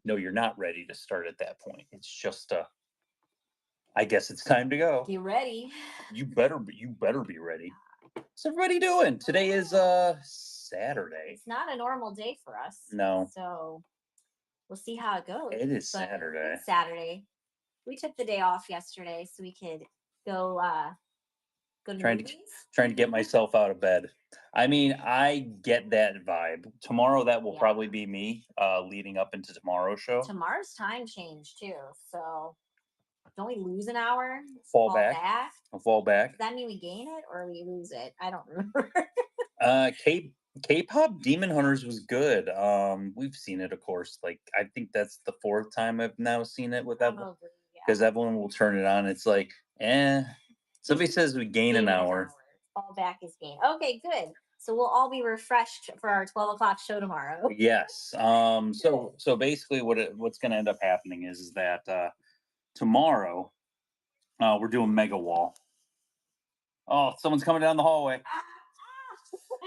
No, you're not ready to start at that point. It's just I guess it's time to go. Get ready. You better be ready. What's everybody doing? Today is Saturday. It's not a normal day for us. No, So we'll see how it goes. it is But Saturday. it's Saturday. We took the day off yesterday so we could go go to the Trying to movies. trying to get myself out of bed. I mean, I get that vibe. Tomorrow that will Yeah. probably be me leading up into tomorrow's show. Tomorrow's time change too. So don't we lose an hour? Fall Fall back. back? I'll fall back. Does that mean we gain it or we lose it? I don't remember. K-pop Demon Hunters was good. We've seen it, of course. Like I think that's the fourth time I've now seen it with Evelyn, Probably, because yeah. Evelyn will turn it on. It's like, eh. Somebody says we gain an Gain an hour. hour. Fall back is gain. Okay, good. So we'll all be refreshed for our 12 o'clock show tomorrow. Yes. So basically, what's going to end up happening is that tomorrow we're doing Mega Wall. Oh, someone's coming down the hallway.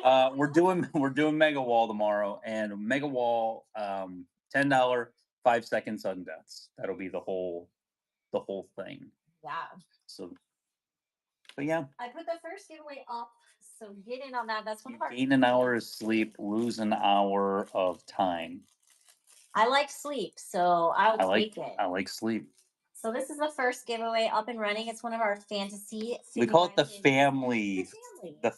We're doing Mega Wall tomorrow, and Mega Wall, $10, 5 second sudden deaths. That'll be the whole thing. Yeah. So, but yeah, I put the first giveaway up, so get in on that. That's one you of our. gain an hour of sleep, lose an hour of time. I like sleep, so I'll take it. I like sleep. So this is the first giveaway up and running. It's one of our fantasy. We call it the family.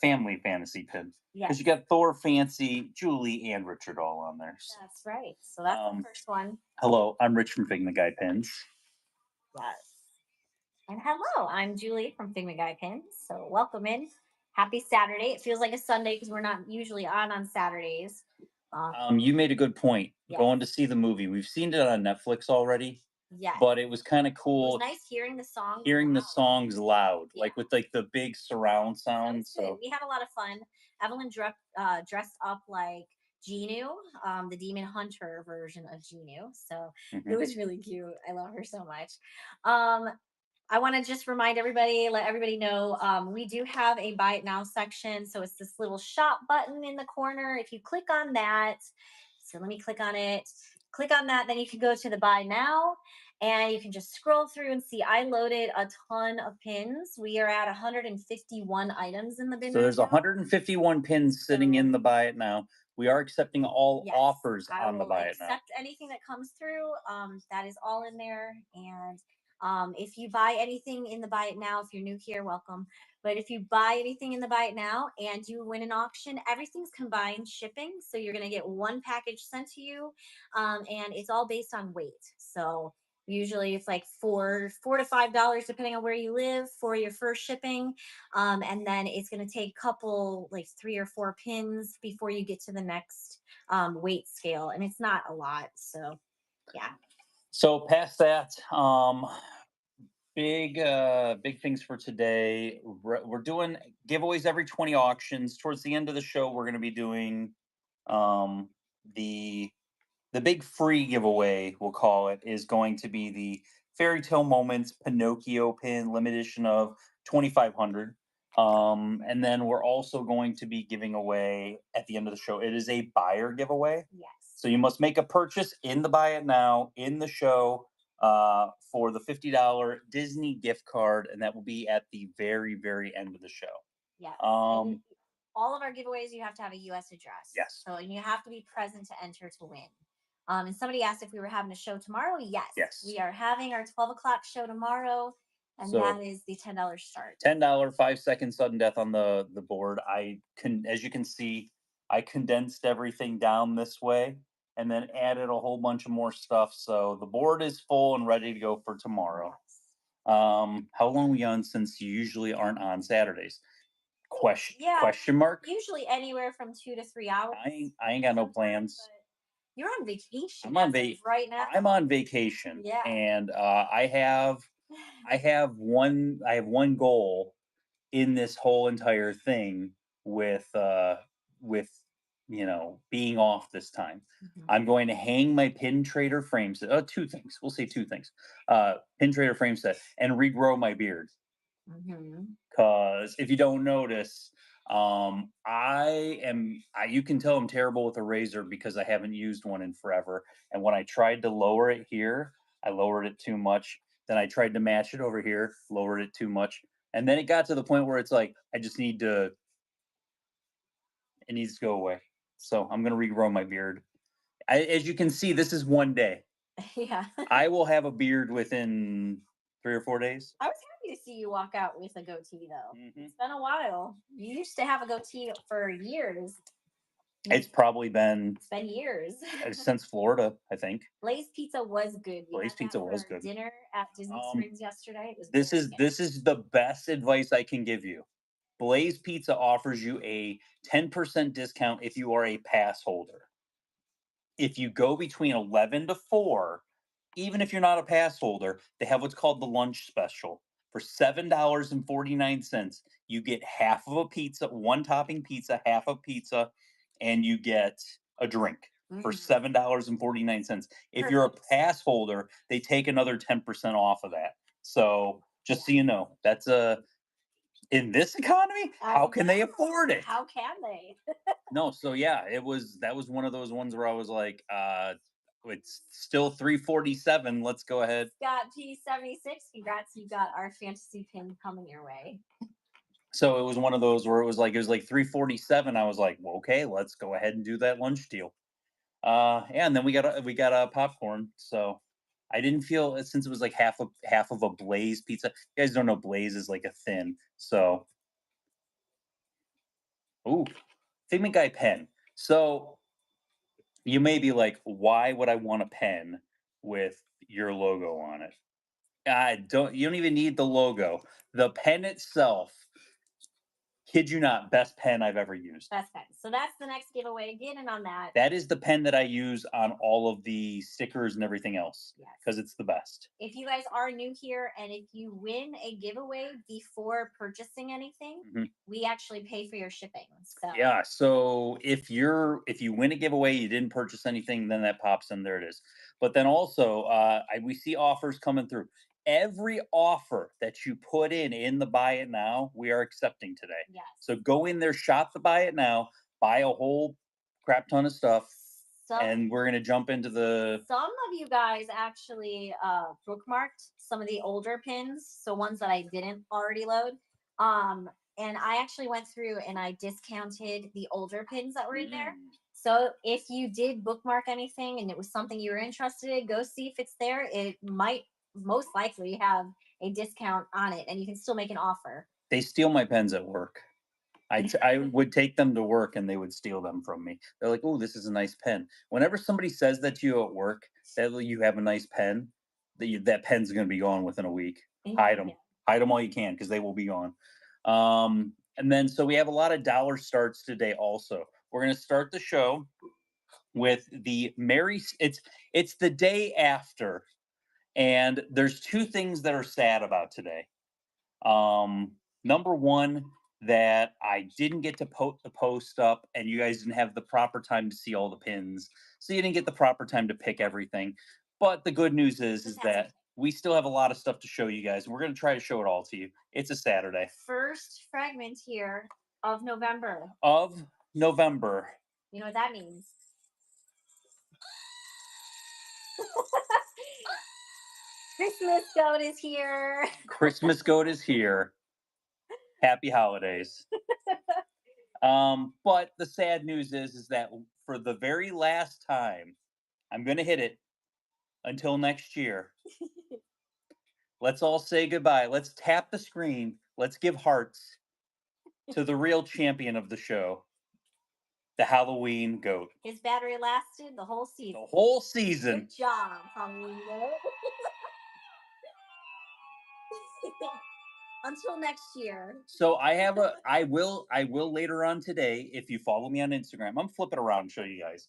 family fantasy pin. Yes, Because you got Thor, Fancy, Julie, and Richard all on there. So, that's right. So that's the first one. hello, I'm Rich from Figma Guy Pins. Yes. And hello, I'm Julie from Figma Guy Pins. So welcome in. Happy Saturday. It feels like a Sunday because we're not usually on Saturdays. You made a good point. Yes. Going to see the movie. We've seen it on Netflix already. Yes. But it was kind of It cool was nice hearing the songs. hearing the songs loud, Yeah. like with like the big surround sound. That was good. So We had a lot of fun. Evelyn dressed up like Genu, the demon hunter version of Genu. So it was really cute. I love her so much. I want to just remind everybody, let everybody know, we do have a buy it now section. So it's this little shop button in the corner. If you click on that, so let me click on it. Click on that, then you can go to the buy now and you can just scroll through and see I loaded a ton of pins. We are at 151 items in the bin. So there's right now. 151 pins sitting in the buy it now. We are accepting all Yes, offers I on the will buy it now. accept anything that comes through. That is all in there. And if you buy anything in the buy it now, if you're new here, welcome. But if you buy anything in the buy it now and you win an auction, everything's combined shipping. So you're going to get one package sent to you. And it's all based on weight. So usually it's like $4 to $5 depending on where you live for your first shipping. And then it's going to take a couple, like 3 or 4 pins before you get to the next weight scale. And it's not a lot. So yeah. So past that, big things for today. We're doing giveaways every 20 auctions. Towards the end of the show, we're going to be doing the big free giveaway, we'll call it, is going to be the Fairy Tale Moments Pinocchio pin, limited edition of 2,500. And then we're also going to be giving away at the end of the show. It is a buyer giveaway. Yes. So you must make a purchase in the buy it now in the show for the $50 Disney gift card, and that will be at the very, very end of the show. Yeah. All of our giveaways, you have to have a U.S. address. Yes. So you have to be present to enter to win. And somebody asked if we were having a show tomorrow. Yes. Yes. We are having our 12 o'clock show tomorrow. And So, that is the $10 start. $10, 5 second sudden death on the board. As you can see, I condensed everything down this way and then added a whole bunch of more stuff. So the board is full and ready to go for tomorrow. Yes. How long are we on since you usually aren't on Saturdays? Question mark? Usually anywhere from 2 to 3 hours. I ain't got no plans. You're on vacation. I'm on right now. I'm on vacation. Yeah. And I have one goal in this whole entire thing with being off this time. I'm going to hang my pin trader frame set. 2 things. We'll say 2 things. Pin trader frame set and regrow my beard. Because if you don't notice, You can tell I'm terrible with a razor because I haven't used one in forever. And when I tried to lower it here, I lowered it too much. Then I tried to match it over here, lowered it too much. And then it got to the point where it's like, it needs to go away. So I'm going to regrow my beard. As you can see, this is one day. Yeah. I will have a beard within 3 or 4 days. I was happy to see you walk out with a goatee, though. Mhm. It's been a while. You used to have a goatee for years. It's probably been It's been years. since Florida, I think. Blaze Pizza was good. We Blaze had that Pizza was for good. dinner at Disney Springs yesterday. It was This very is good. this is the best advice I can give you. Blaze Pizza offers you a 10% discount if you are a pass holder. If you go between 11 to 4, even if you're not a pass holder, they have what's called the lunch special. For $7.49, you get half of a pizza, one topping pizza, half a pizza, and you get a drink for $7.49. If you're a Perfect. pass holder, they take another 10% off of that. So just so you know, that's in this economy, how can they afford it? How can they? No, so yeah, that was one of those ones where I was like, it's still 347. Let's go ahead. Scott G76, congrats, you got our fantasy pin coming your way. So it was one of those where it was like 347. I was like, well, okay, let's go ahead and do that lunch deal. Yeah, and then we got a popcorn. So I didn't feel, since it was like half of a Blaze pizza. You guys don't know Blaze is like a thin. So ooh, Figment Guy pen. So you may be like, why would I want a pen with your logo on it? You don't even need the logo. The pen itself, kid you not, best pen I've ever used. Best pen. So that's the next giveaway. Get in on that. That is the pen that I use on all of the stickers and everything else. Yes. Because it's the best. If you guys are new here and if you win a giveaway before purchasing anything, we actually pay for your shipping. So yeah, so if you win a giveaway, you didn't purchase anything, then that pops in, there it is. But then also, we see offers coming through. Every offer that you put in the buy it now, we are accepting today. yes. So go in there, shop the buy it now, buy a whole crap ton of stuff, and we're gonna jump into the. Some of you guys actually bookmarked some of the older pins, so ones that I didn't already load. And I actually went through and I discounted the older pins that were in there. So if you did bookmark anything and it was something you were interested in, go see if it's there. It might most likely have a discount on it, and you can still make an offer. They steal my pens at work. I would take them to work and they would steal them from me. They're like, "Oh, this is a nice pen." Whenever somebody says that to you at work, that you have a nice pen, that pen's going to be gone within a week. Hide them all you can, because they will be gone. And then so we have a lot of dollar starts today. Also, we're going to start the show with the It's the day after, and there's two things that are sad about today. Number one, that I didn't get to put the post up, and you guys didn't have the proper time to see all the pins, so you didn't get the proper time to pick everything. But the good news is that we still have a lot of stuff to show you guys, and we're going to try to show it all to you. It's a Saturday. First fragment here of November. Of November. You know what that means? Christmas goat is here. Christmas goat is here. Happy holidays. But the sad news is that for the very last time, I'm going to hit it until next year. Let's all say goodbye. Let's tap the screen. Let's give hearts to the real champion of the show, the Halloween goat. His battery lasted the whole season. The whole season. Good job, Halloween goat. Until next year. So I will later on today, if you follow me on Instagram, I'm flipping around and show you guys.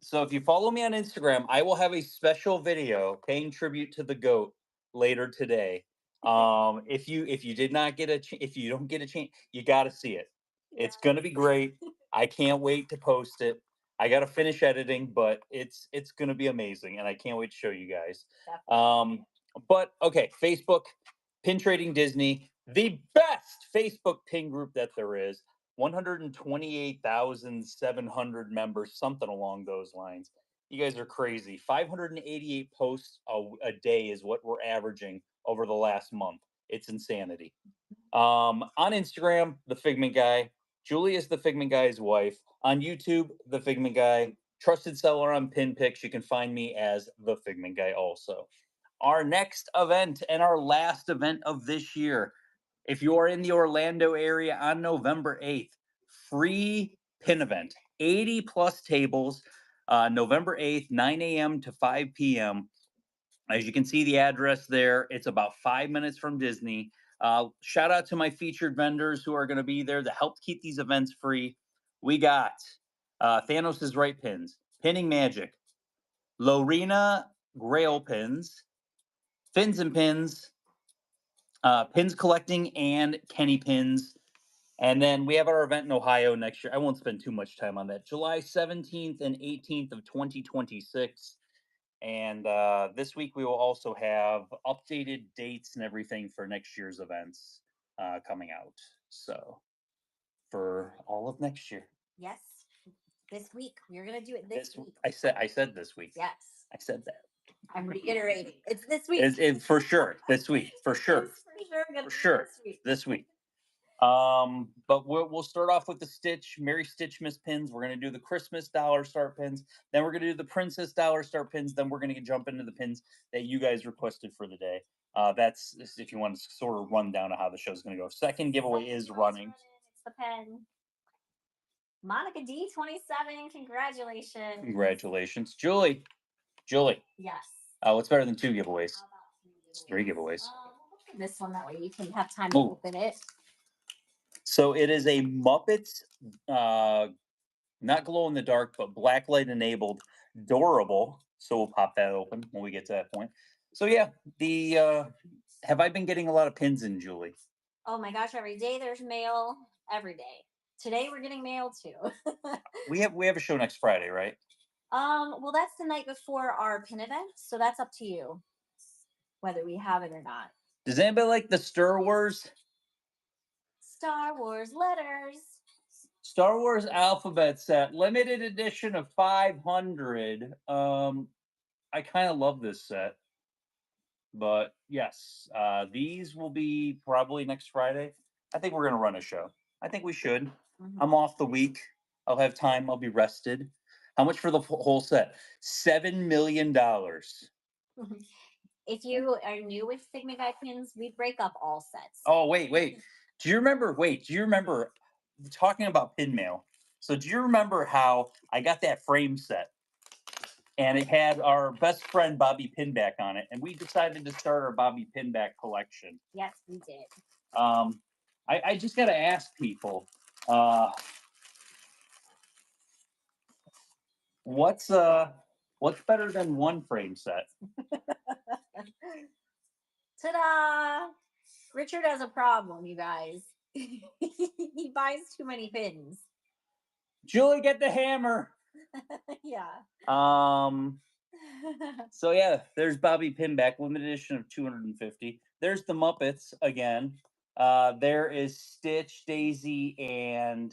So if you follow me on Instagram, I will have a special video paying tribute to the goat later today. If you did not get if you don't get a chance, you got to see it. Yeah. It's gonna be great. I can't wait to post it. I got to finish editing, but it's gonna be amazing, and I can't wait to show you guys. Definitely. But okay, Facebook, Pin Trading Disney. The best Facebook pin group that there is. 128,700 members, something along those lines. You guys are crazy. 588 posts a day is what we're averaging over the last month. It's insanity. On Instagram, the Figment Guy. Julie is the Figment Guy's wife. On YouTube, the Figment Guy. Trusted seller on Pinpicks. You can find me as the Figment Guy also. Our next event and our last event of this year, if you are in the Orlando area on November 8th, free pin event, 80 plus tables, November 8th, 9 a.m. to 5 p.m. As you can see the address there, it's about 5 minutes from Disney. Shout out to my featured vendors who are going to be there to help keep these events free. We got Thanos' Right Pins, Pinning Magic, Lorena Grail Pins, Fins and Pins, Pins Collecting, and Kenny Pins. And then we have our event in Ohio next year. I won't spend too much time on that. July 17th and 18th of 2026. And this week we will also have updated dates and everything for next year's events coming out. So for all of next year. Yes. This week. We're gonna do it this week. I said this week. Yes. I said that. I'm reiterating. It's this week. It's for sure. This week. For sure. It's For sure. This week. But we'll start off with the Stitch, Merry Stitchmas pins. We're going to do the Christmas dollar start pins. Then we're going to do the Princess dollar start pins. Then we're going to jump into the pins that you guys requested for the day. That's if you want to sort of run down of how the show's going to go. Second giveaway is running. It's the pen. Monica D27, congratulations. Congratulations. Julie. Yes. What's better than 2 giveaways? It's 3 giveaways. This one, that way you can have time to open it. So it is a Muppets, not glow in the dark, but black light enabled, Doorable. So we'll pop that open when we get to that point. So yeah, have I been getting a lot of pins in, Julie? Oh my gosh, every day there's mail, every day. Today we're getting mail too. we have a show next Friday, right? Well, that's the night before our pin event, so that's up to you whether we have it or not. Does anybody like the Star Wars letters? Star Wars alphabet set, limited edition of 500. I kind of love this set. But yes, these will be probably next Friday. I think we're going to run a show. I think we should. Mm-hmm. I'm off the week. I'll have time. I'll be rested. How much for the whole set? $7 million. If you are new with Figment Guy pins, we break up all sets. Oh, wait. Do you remember talking about pin mail? So do you remember how I got that frame set and it had our best friend Bobby Pinback on it, and we decided to start our Bobby Pinback collection? Yes, we did. I just got to ask people, what's better than one frame set? Ta-da! Richard has a problem, you guys. He buys too many pins. Julie, get the hammer. Yeah. So yeah, there's Bobby Pinback, limited edition of 250. There's the Muppets again. There is Stitch, Daisy, and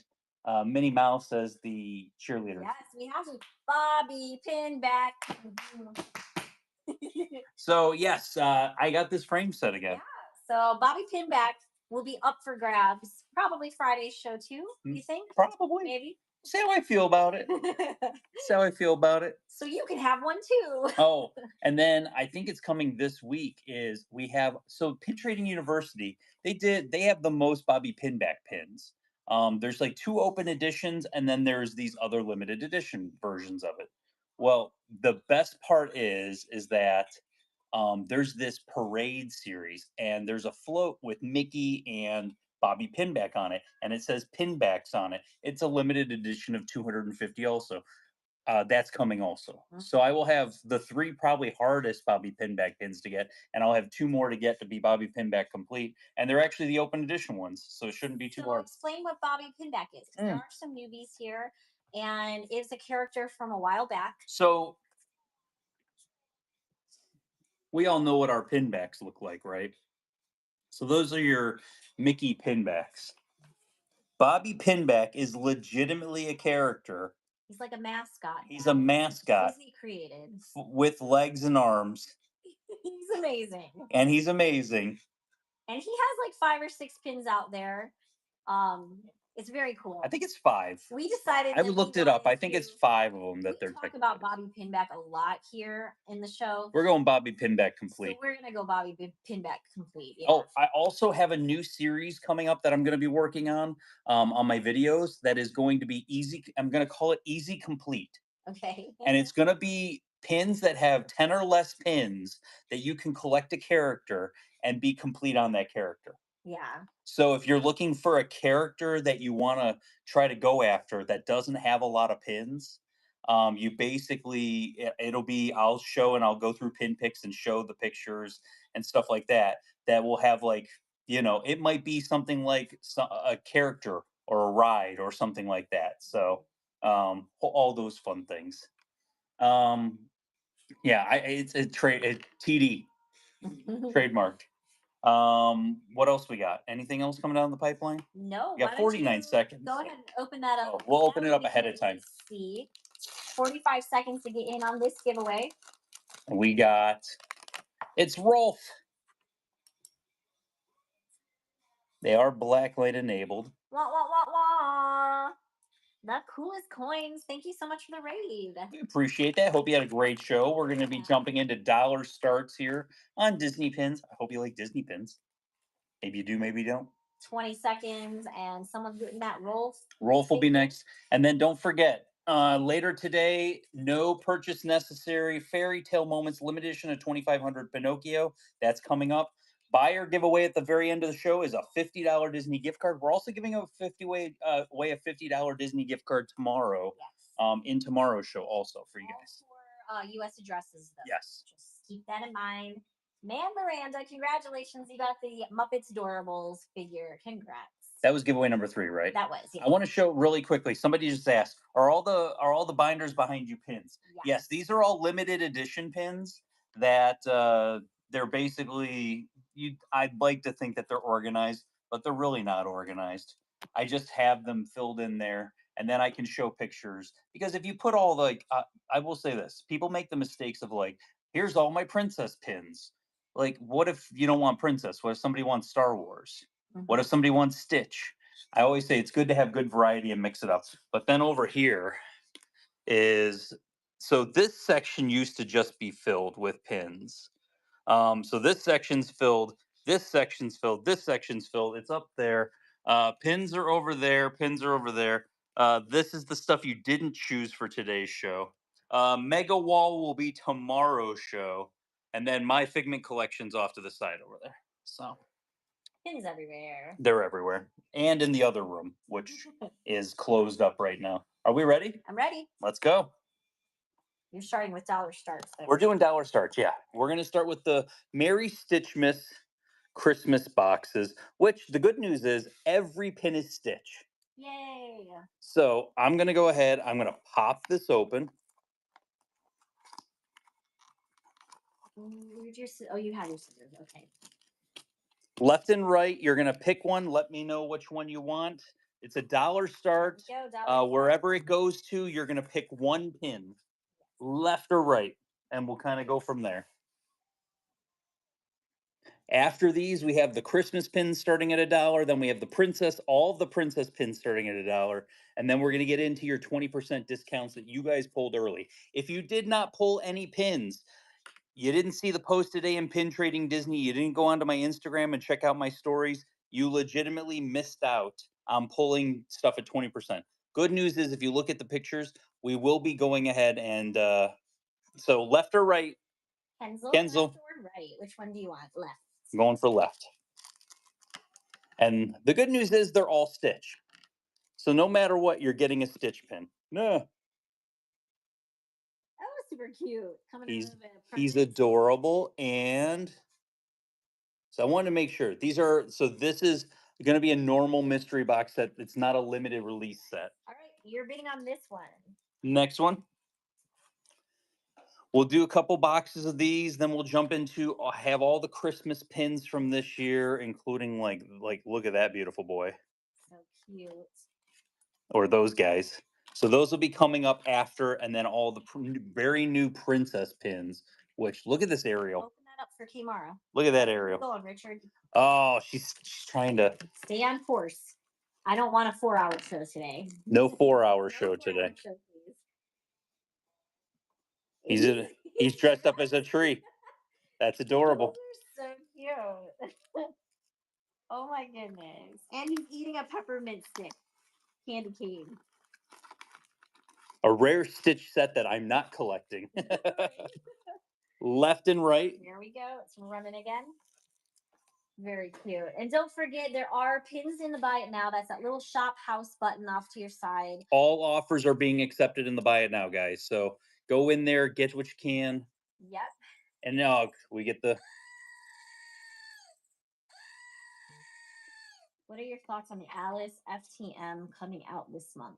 Minnie Mouse as the cheerleader. Yes, we have Bobby Pinback. So yes, I got this frame set again. Yeah. So Bobby Pinback will be up for grabs probably Friday's show too. You think? Probably. Maybe. See how I feel about it. So you can have one too. Oh, and then I think it's coming this week is we have, so Pin Trading University, they have the most Bobby Pinback pins. There's like 2 open editions, and then there's these other limited edition versions of it. Well, the best part is that there's this parade series, and there's a float with Mickey and Bobby Pinback on it, and it says Pinbacks on it. It's a limited edition of 250 also. That's coming also. Mm-hmm. So I will have the 3 probably hardest Bobby Pinback pins to get, and I'll have 2 more to get to be Bobby Pinback complete. And they're actually the open edition ones, so it shouldn't be too hard. Explain what Bobby Pinback is, because there are some newbies here, and it's a character from a while back. So we all know what our pinbacks look like, right? So those are your Mickey pinbacks. Bobby Pinback is legitimately a character. He's like a mascot. He's a mascot Disney created. with legs and arms, He's amazing. and he's amazing. And he has like 5 or 6 pins out there. It's very cool. I think it's 5. We decided. I that we looked it up. I wanted think to- it's 5 of them that we they're talk taking. about Bobby Pinback a lot here in the show. We're going Bobby Pinback So complete. we're gonna go Bobby Pinback complete. Yeah. Oh, I also have a new series coming up that I'm going to be working on my videos. That is going to be easy. I'm going to call it Easy Complete, Okay. and it's going to be pins that have 10 or less pins that you can collect a character and be complete on that character. Yeah. So if you're looking for a character that you want to try to go after that doesn't have a lot of pins, you basically it'll be I'll show and I'll go through pin picks and show the pictures and stuff like that. That will have like it might be something like a character or a ride or something like that. So all those fun things. Yeah, it's a trade TD trademarked. What else we got? Anything else coming down the pipeline? No. We got why don't 49 you seconds. Go ahead and open that up. Oh, we'll open now it up we ahead can of time. See, 45 seconds to get in on this giveaway. We got it's Rolf. They are blacklight enabled. Wah, wah, wah, wah. The coolest coins. Thank you so much for the raid. We appreciate that. Hope you had a great show. We're going to be Yeah. jumping into dollar starts here on Disney pins. I hope you like Disney pins. Maybe you do, maybe you don't. 20 seconds, and someone's getting that Rolf. Rolf will be next. And then don't forget, later today, no purchase necessary. Fairy Tale Moments limited edition of 2500 Pinocchio. That's coming up. Buyer giveaway at the very end of the show is a $50 Disney gift card. We're also giving away a $50 Disney gift card tomorrow. Yes. In tomorrow's show also for you guys. For U.S. addresses, though. Yes. Just keep that in mind. Man, Miranda, congratulations! You got the Muppets Doorables figure. Congrats. That was giveaway number 3, right? That was. Yeah. I want to show really quickly. Somebody just asked, are all the binders behind you pins? Yes, these are all limited edition pins that they're basically I'd like to think that they're organized, but they're really not organized. I just have them filled in there, and then I can show pictures. Because if you put all I will say this, people make the mistakes of like, here's all my princess pins. Like, what if you don't want princess? What if somebody wants Star Wars? What if somebody wants Stitch? I always say it's good to have good variety and mix it up. But then over here is so this section used to just be filled with pins. So this section's filled, this section's filled, this section's filled. It's up there. Pins are over there. Pins are over there. This is the stuff you didn't choose for today's show. Mega Wall will be tomorrow's show, and then my Figment collection's off to the side over there. So pins everywhere. they're everywhere, and in the other room, which is closed up right now. Are we ready? I'm ready. Let's go. You're starting with dollar starts. We're doing dollar starts, yeah. We're going to start with the Merry Stitchmas Christmas boxes, which the good news is every pin is Stitch. Yay. So I'm going to go ahead. I'm going to pop this open. Where'd your you have your scissors. Okay. Left and right, you're going to pick one. Let me know which one you want. It's a dollar start. Wherever it goes to, you're going to pick one pin, left or right, and we'll kind of go from there. After these, we have the Christmas pins starting at $1. Then we have the princess, all of the princess pins starting at $1. And then we're going to get into your 20% discounts that you guys pulled early. If you did not pull any pins, you didn't see the post today in Pin Trading Disney, you didn't go onto my Instagram and check out my stories, you legitimately missed out on pulling stuff at 20%. Good news is if you look at the pictures, we will be going ahead and so left or right? Kenzel. Left or right? Which one do you want? Left. I'm going for left. And the good news is they're all Stitch. So no matter what, you're getting a Stitch pin. No. That was super cute. He's adorable. And so I wanted to make sure. This is going to be a normal mystery box set. It's not a limited release set. All right. You're bidding on this one. Next one. We'll do a couple boxes of these, then we'll jump into have all the Christmas pins from this year, including like look at that beautiful boy So cute. or those guys. So those will be coming up after, and then all the very new princess pins. Which look at this Ariel. Open that up for Kimara. Look at that Keep Ariel. going, Richard. Oh, she's trying to. Stay on course. I don't want a 4-hour show today. No 4-hour No show 4-hour today. show, please. He's dressed up as a tree. That's adorable. Those are so cute. Oh my goodness. And he's eating a peppermint stick. Candy cane. A rare Stitch set that I'm not collecting. Left and right. There we go. It's running again. Very cute. And don't forget, there are pins in the Buy It Now. That's that little shop house button off to your side. All offers are being accepted in the Buy It Now, guys. So go in there, get what you can. Yep. And now we get the. What are your thoughts on the Alice FTM coming out this month?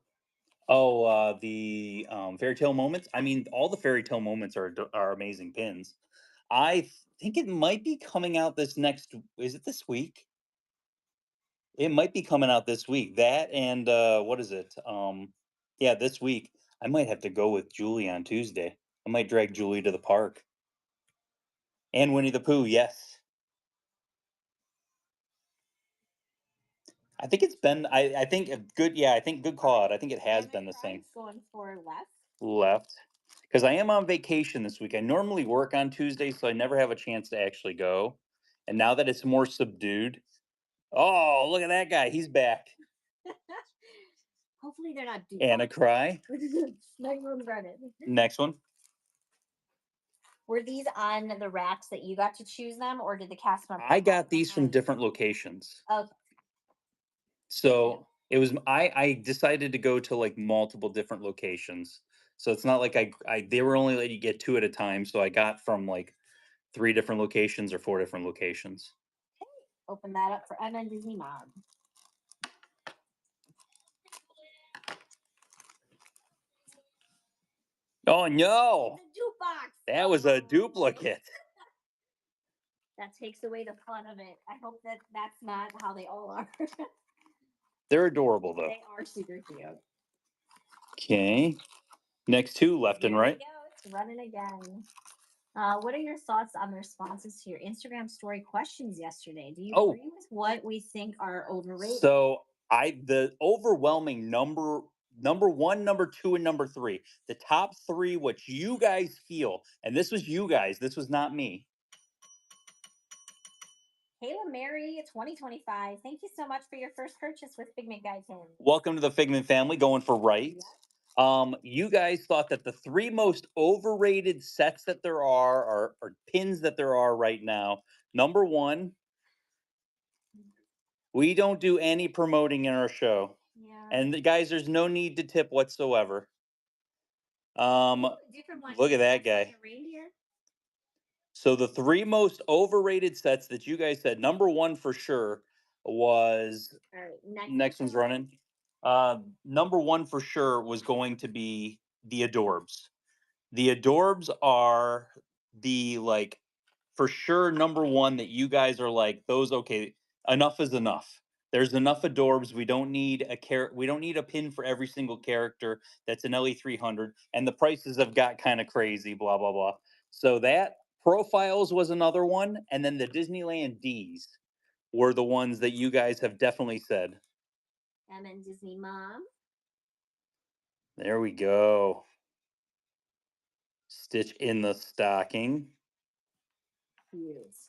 Oh, the fairy tale moments. I mean, all the fairy tale moments are amazing pins. I think it might be coming out this next. Is it this week? It might be coming out this week. That and what is it? Yeah, this week. I might have to go with Julie on Tuesday. I might drag Julie to the park. And Winnie the Pooh, yes. I think it's been. I think a good. Yeah, I think good call out. I think it has been the same. Going for left. Left. Because I am on vacation this week. I normally work on Tuesday, so I never have a chance to actually go. And now that it's more subdued, oh, look at that guy. He's back. Hopefully they're not duped. Anna Cry. Next one. Were these on the racks that you got to choose them, or did the cast member? I got these from different locations. Okay. So it was I decided to go to like multiple different locations. So it's not like I they were only letting you get 2 at a time. So I got from like 3 different locations or 4 different locations. Okay. Open that up for Emma and Disney Mom. Oh no! The dupe box. That was a duplicate. That takes away the fun of it. I hope that that's not how they all are. They're adorable though. They are super cute. Okay. Next 2, left and right. There we go. It's running again. What are your thoughts on the responses to your Instagram story questions yesterday? Do you agree with what we think are overrated? So the overwhelming number 1, number 2, and number 3. The top 3, what you guys feel, and this was you guys. This was not me. Kayla Mary 2025. Thank you so much for your first purchase with Figment Guy Pins. Welcome to the Figment family. Going for right. Yeah. You guys thought that the 3 most overrated sets that there are or pins that there are right now. Number 1, we don't do any promoting in our show. Yeah. And guys, there's no need to tip whatsoever. Different one. Look at that guy. Like a reindeer? So the 3 most overrated sets that you guys said, number 1 for sure was. All right, next one's running. Number 1 for sure was going to be the Adorbs. The Adorbs are the like for sure number 1 that you guys are like those. Okay, enough is enough. There's enough Adorbs. We don't need we don't need a pin for every single character that's an LE300, and the prices have got kind of crazy. Blah blah blah. So that Profiles was another one, and then the Disneyland D's were the ones that you guys have definitely said. And then Disney Mom. There we go. Stitch in the stocking. Yes.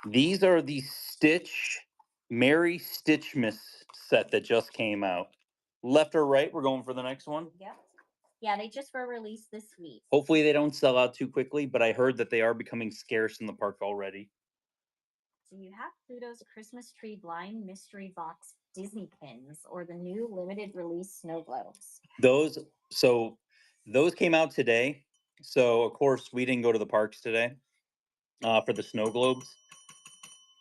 These are the Stitch Merry Stitchmas set that just came out. Left or right? We're going for the next one. Yep. Yeah, they just were released this week. Hopefully they don't sell out too quickly, but I heard that they are becoming scarce in the park already. Do you have Pluto's Christmas Tree Blind Mystery Box Disney pins or the new limited release snow globes? Those came out today. So of course we didn't go to the parks today for the snow globes.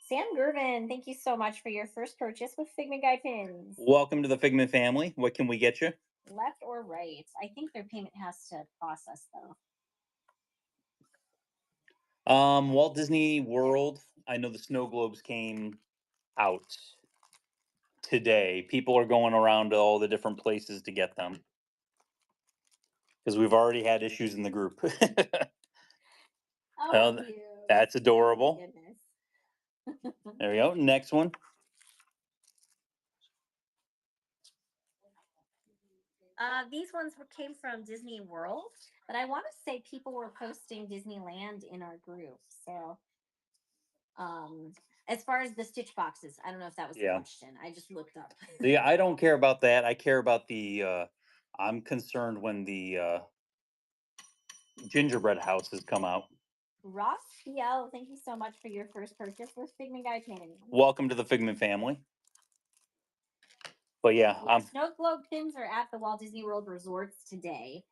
Sam Gervin, thank you so much for your first purchase with Figment Guy pins. Welcome to the Figment family. What can we get you? Left or right? I think their payment has to process though. Walt Disney World. I know the snow globes came out today. People are going around to all the different places to get them because we've already had issues in the group. Oh, Well, cute. that's Oh, adorable. my goodness. There we go. Next one. These ones came from Disney World, but I want to say people were posting Disneyland in our group. So, as far as the Stitch boxes, I don't know if that was the Yeah. question. I just looked up. I don't care about that. I care about the. I'm concerned when the gingerbread houses come out. Ross PL, thank you so much for your first purchase with Figment Guy pins. Welcome to the Figment family. But yeah, Snow globe pins are at the Walt Disney World resorts today.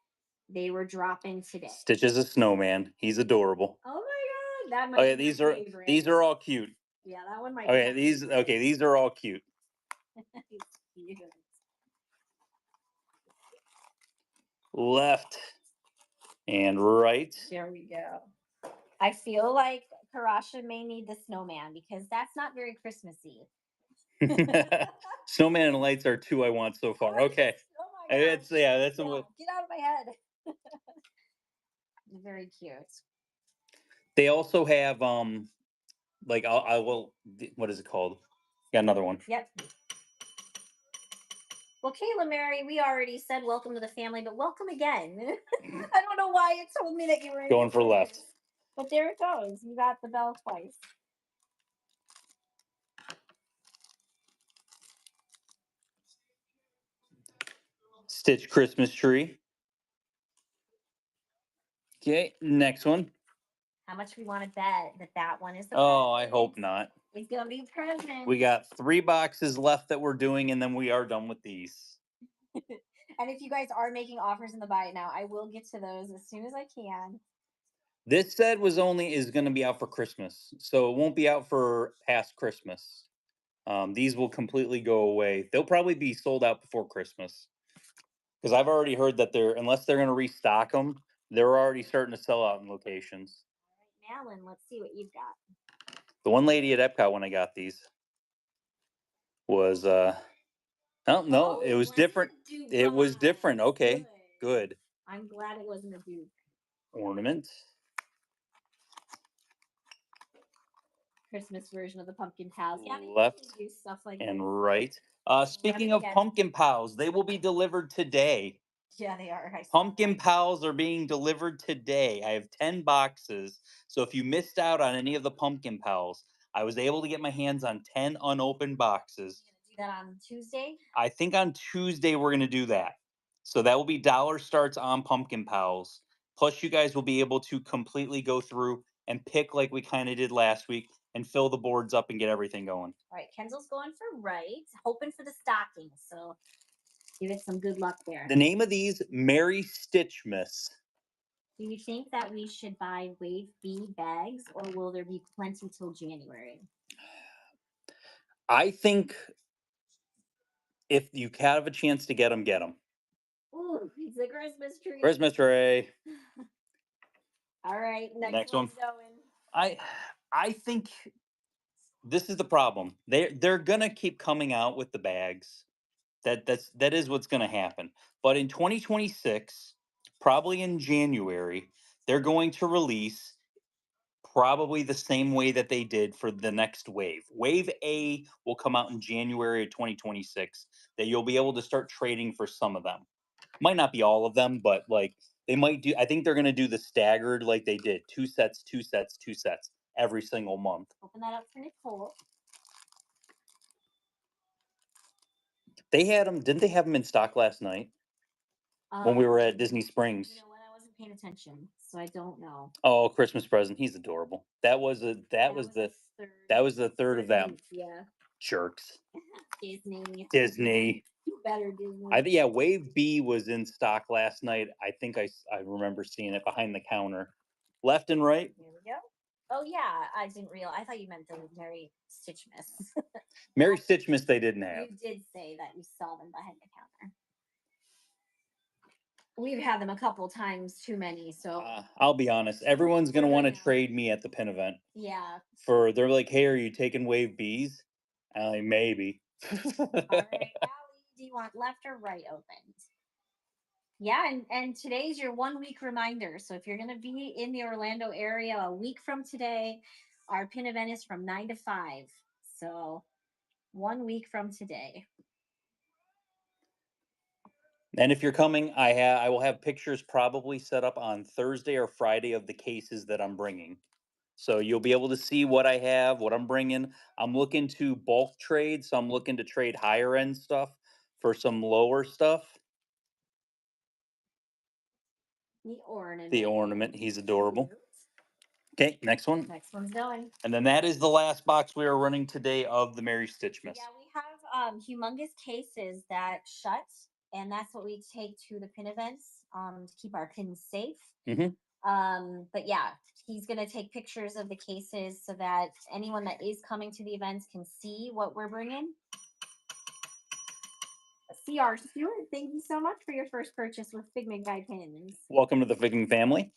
They were dropping today. Stitch is a snowman. He's adorable. Oh my god, that might Oh yeah, be these are all cute. Yeah, that one might. Okay, these are all cute. Cute. Left and right. There we go. I feel like Karasha may need the snowman because that's not very Christmassy. Snowman and lights are two I want so far. Okay. Oh my god. That's that's Get out of my head. Very cute. They also have like I will what is it called? Got another one. Yep. Well, Kayla Mary, we already said welcome to the family, but welcome again. I don't know why it told me that you were Going for left. But there it goes. You got the bell twice. Stitch Christmas tree. Okay, next one. How much we want to bet that one is the Oh, present. I hope not. It's gonna be present. We got 3 boxes left that we're doing, and then we are done with these. And if you guys are making offers in the buy it now, I will get to those as soon as I can. This set is going to be out for Christmas, so it won't be out for past Christmas. These will completely go away. They'll probably be sold out before Christmas because I've already heard that unless they're going to restock them, they're already starting to sell out in locations. All right, Malin, let's see what you've got. The one lady at Epcot when I got these was no, it was different. It was different. Okay, good. I'm glad it wasn't a dupe. Ornament. Christmas version of the pumpkin pals. Yeah, Left do stuff like and this. right. Speaking of pumpkin pals, they will be delivered today. Yeah, they are. Pumpkin pals are being delivered today. I have 10 boxes. So if you missed out on any of the pumpkin pals, I was able to get my hands on 10 unopened boxes. You're gonna do that on Tuesday? I think on Tuesday we're going to do that. So that will be dollar starts on pumpkin pals. Plus you guys will be able to completely go through and pick like we kind of did last week and fill the boards up and get everything going. All right, Kenzel's going for right, hoping for the stocking. So give it some good luck there. The name of these, Merry Stitchmas. Do you think that we should buy Wave B bags, or will there be plenty till January? I think if you have a chance to get them, get them. Ooh, it's a Christmas tree. Christmas tree. All right, next one. Going. I think this is the problem. They're gonna keep coming out with the bags. That is what's gonna happen. But in 2026, probably in January, they're going to release probably the same way that they did for the next wave. Wave A will come out in January of 2026 that you'll be able to start trading for some of them. Might not be all of them, but like they might do. I think they're going to do the staggered like they did 2 sets, 2 sets, 2 sets every single month. Open that up for Nicole. They had them. Didn't they have them in stock last night when we were at Disney Springs? You know what? I wasn't paying attention, so I don't know. Oh, Christmas present. He's adorable. That was the third of them. Yeah. Jerks. Disney. Better Disney. Yeah, Wave B was in stock last night. I think I remember seeing it behind the counter. Left and right. Here we go. Oh yeah, I didn't realize. I thought you meant the Mary Stitchmas. Mary Stitchmas they didn't have. You did say that you saw them behind the counter. We've had them a couple times too many, so I'll be honest. Everyone's gonna We're want to good now. trade me at the pin event. yeah. They're like, hey, are you taking wave Bs? I'm like, maybe. All right, Allie, do you want left or right opened? Yeah, and today's your 1 week reminder. So if you're gonna be in the Orlando area a week from today, our pin event is from 9 to 5. So 1 week from today. And if you're coming, I will have pictures probably set up on Thursday or Friday of the cases that I'm bringing. So you'll be able to see what I have, what I'm bringing. I'm looking to bulk trade, so I'm looking to trade higher end stuff for some lower stuff. The The ornament, he's adorable. Okay, next one. Next one's going. And then that is the last box we are running today of the Mary Stitchmas. Yeah, we have humongous cases that shut, and that's what we take to the pin events to keep our pins safe. But yeah, he's gonna take pictures of the cases so that anyone that is coming to the events can see what we're bringing. CR Stewart, thank you so much for your first purchase with Figment Guy pins. Welcome to the Figment family.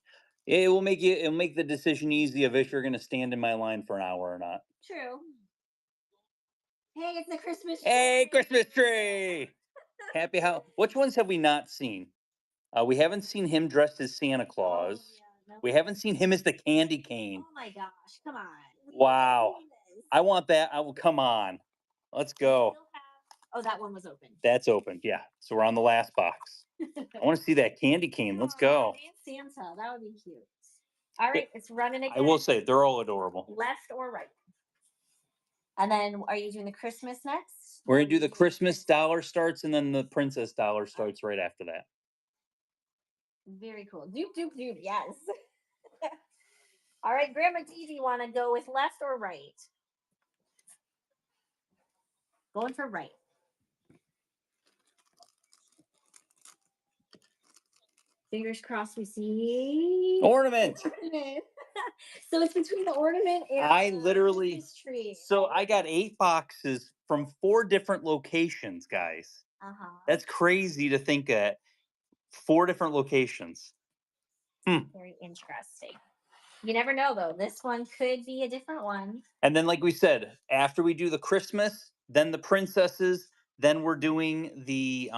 It'll make the decision easy of if you're gonna stand in my line for an hour or not. True. Hey, it's the Christmas tree. Hey, Christmas tree! Happy how? Which ones have we not seen? We haven't seen him dressed as Santa Claus. Oh, yeah, no. We haven't seen him as the candy cane. Oh my gosh, come on. Wow. I want that. Come on. Let's go. Oh, that one was open. That's open. Yeah. So we're on the last box. I want to see that candy cane. Let's go. And Santa, that would be cute. All right, it's running again. I will say they're all adorable. Left or right? And then are you doing the Christmas next? We're gonna do the Christmas dollar starts and then the princess dollar starts right after that. Very cool. Doop doop doop. Yes. All right, Grandma D, do you want to go with left or right? Going for right. Fingers crossed we see Ornament. So it's between the ornament and I the literally Christmas tree. So I got 8 boxes from 4 different locations, guys. That's crazy to think at 4 different locations. Very interesting. You never know though. This one could be a different one. And then, like we said, after we do the Christmas, then the princesses, then we're doing the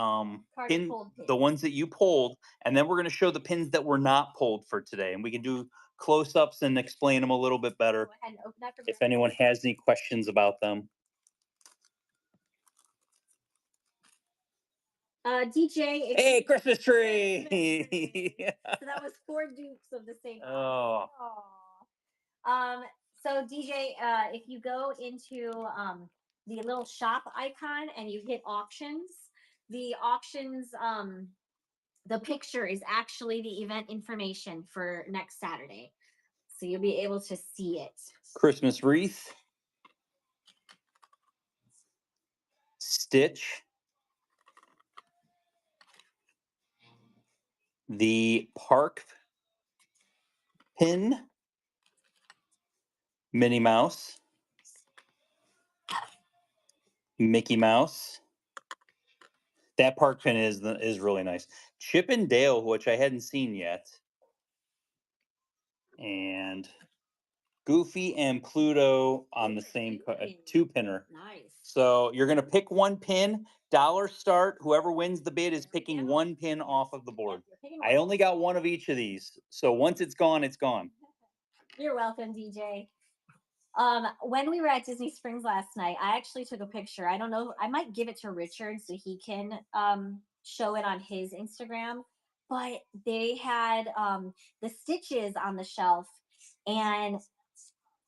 pin, the ones that you pulled, and then we're going to show the pins that were not pulled for today, and we can do close-ups and explain them a little bit better. Go ahead and open up if anyone has any questions about them. DJ. Hey, Christmas tree! So that was 4 dupes of the same. Oh. So DJ, if you go into the little shop icon and you hit auctions, the auctions, the picture is actually the event information for next Saturday. So you'll be able to see it. Christmas wreath. Stitch. The park pin. Minnie Mouse. Mickey Mouse. That park pin is really nice. Chip and Dale, which I hadn't seen yet. And Goofy and Pluto on the same 2-pinner. Nice. So you're going to pick one pin, dollar start. Whoever wins the bid is picking one pin off of the board. I only got one of each of these. So once it's gone, it's gone. You're welcome, DJ. When we were at Disney Springs last night, I actually took a picture. I don't know. I might give it to Richard so he can show it on his Instagram. But they had the stitches on the shelf, and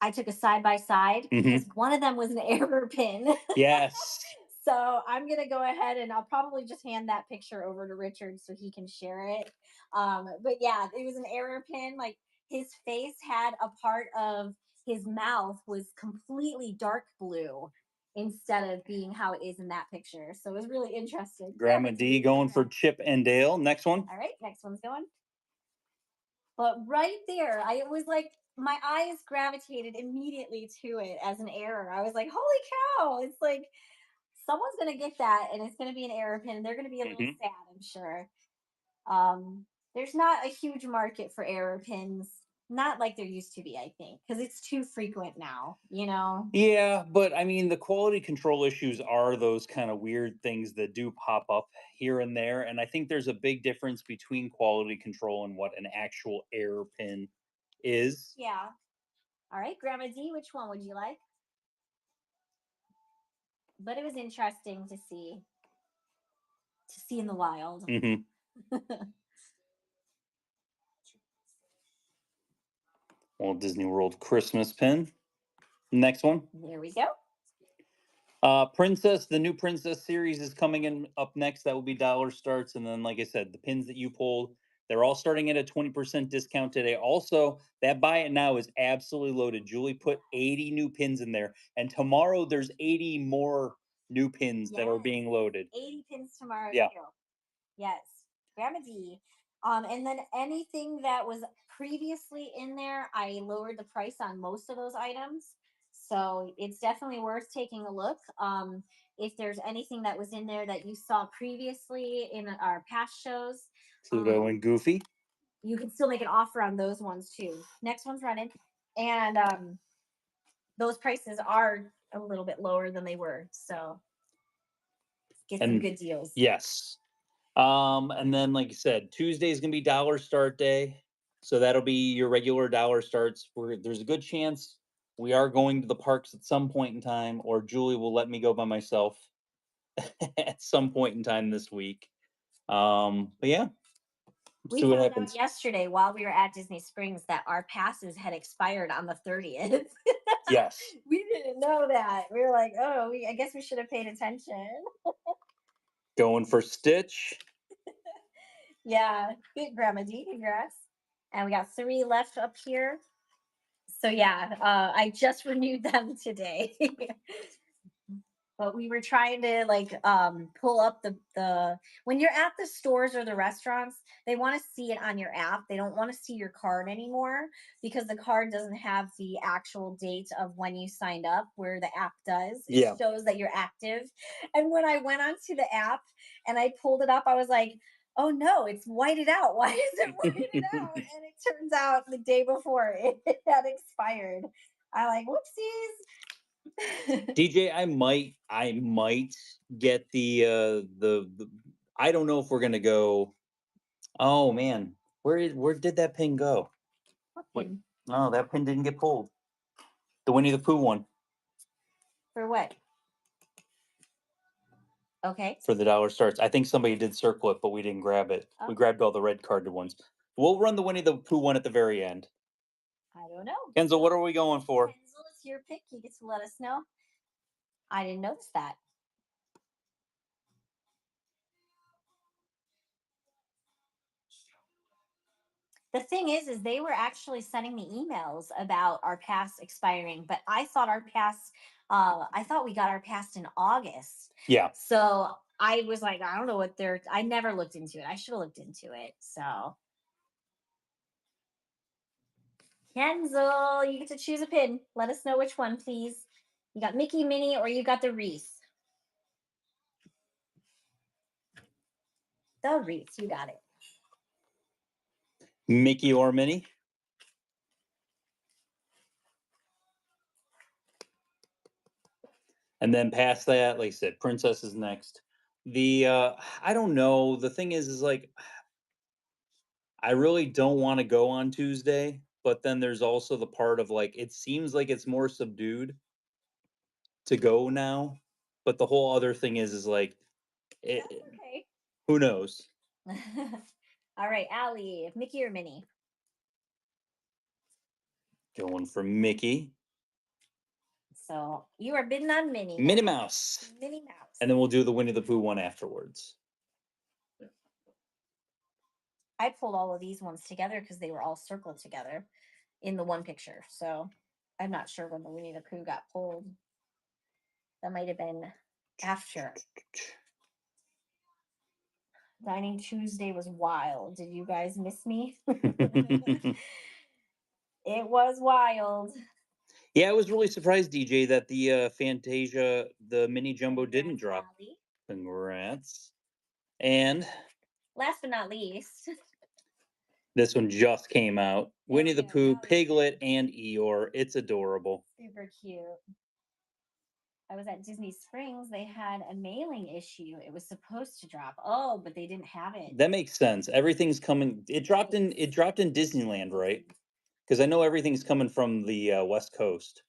I took a side by side because one of them was an error pin. Yes. So I'm gonna go ahead and I'll probably just hand that picture over to Richard so he can share it. But yeah, it was an error pin. Like his face had a part of his mouth was completely dark blue instead of being how it is in that picture. So it was really interesting. Grandma D going for Chip and Dale. Next one. All right, next one's going. But right there, I was like, my eyes gravitated immediately to it as an error. I was like, holy cow. It's like someone's gonna get that and it's gonna be an error pin and they're gonna be a little Hmm. sad, I'm sure. Um, there's not a huge market for error pins, not like there used to be, I think, because it's too frequent now, you know? Yeah, but I mean, the quality control issues are those kind of weird things that do pop up here and there. And I think there's a big difference between quality control and what an actual error pin is. Yeah. All right, Grandma D, which one would you like? But it was interesting to see in the wild. Hmm. Walt Disney World Christmas pin. Next one. There we go. Princess, the new Princess series is coming in up next. That will be dollar starts. And then, like I said, the pins that you pulled, they're all starting at a 20% discount today. Also, that buy it now is absolutely loaded. Julie put 80 new pins in there. And tomorrow there's 80 more new pins that are Yes. being loaded. 80 pins tomorrow Yeah. too. Yes. Grandma D. And then anything that was previously in there, I lowered the price on most of those items. So it's definitely worth taking a look. If there's anything that was in there that you saw previously in our past shows, Pluto um, and Goofy. you can still make an offer on those ones too. Next one's running. And those prices are a little bit lower than they were. So get some And good deals. yes. And then, like I said, Tuesday is gonna be dollar start day, so that'll be your regular dollar starts. Where there's a good chance we are going to the parks at some point in time, or Julie will let me go by myself at some point in time this week. But yeah, We see what found out happens. yesterday while we were at Disney Springs that our passes had expired on the 30th. Yes, We didn't know that. We were like, oh, I guess we should have paid attention. going for Stitch. Yeah, good, Grandma D. Congrats. And we got 3 left up here. So yeah, I just renewed them today. But we were trying to like pull up the when you're at the stores or the restaurants, they want to see it on your app. They don't want to see your card anymore because the card doesn't have the actual date of when you signed up, where the app does. It Yeah. shows that you're active. And when I went onto the app and I pulled it up, I was like, oh no, it's whited out. Why is it whited out? And it turns out the day before it had expired. I like, whoopsies. DJ, I might get the I don't know if we're gonna go. Oh man, where did that pin go? Wait, Pin. no, that pin didn't get pulled. The Winnie the Pooh one For what? Okay. for the dollar starts. I think somebody did circle it, but we didn't grab it. We Okay. grabbed all the red carded ones. We'll run the Winnie the Pooh one at the very end. I don't know. Kenzo, what are we going for? Hansel, it's your pick. You get to let us know. I didn't notice that. The thing is they were actually sending me emails about our pass expiring, but I thought I thought we got our pass in August. Yeah. So I was like, I don't know what I never looked into it. I should have looked into it. So Kenzel, you get to choose a pin. Let us know which one, please. You got Mickey, Minnie, or you got the wreath. The wreath, you got it. Mickey or Minnie? And then past that, like I said, Princess is next. The I don't know. The thing is like I really don't want to go on Tuesday, but then there's also the part of like it seems like it's more subdued to go now. But the whole other thing is like it, That's okay. who knows? All right, Allie, Mickey or Minnie? Going for Mickey. So you are bidding on Minnie. Minnie Mouse. Minnie Mouse. And then we'll do the Winnie the Pooh one afterwards. I pulled all of these ones together because they were all circled together in the one picture. So I'm not sure when the Winnie the Pooh got pulled. That might have been after. Dining Tuesday was wild. Did you guys miss me? It was wild. Yeah, I was really surprised, DJ, that the Fantasia, the mini jumbo didn't Congrats, drop. Allie. Congrats. And Last but not least, this one just came out. There Winnie we the go. Pooh, That was Piglet, and Eeyore. It's adorable. super cute. I was at Disney Springs. They had a mailing issue. It was supposed to drop. Oh, but they didn't have it. That makes sense. Everything's coming. It dropped in. It dropped in Disneyland, right? Because I know everything's coming from the West Coast.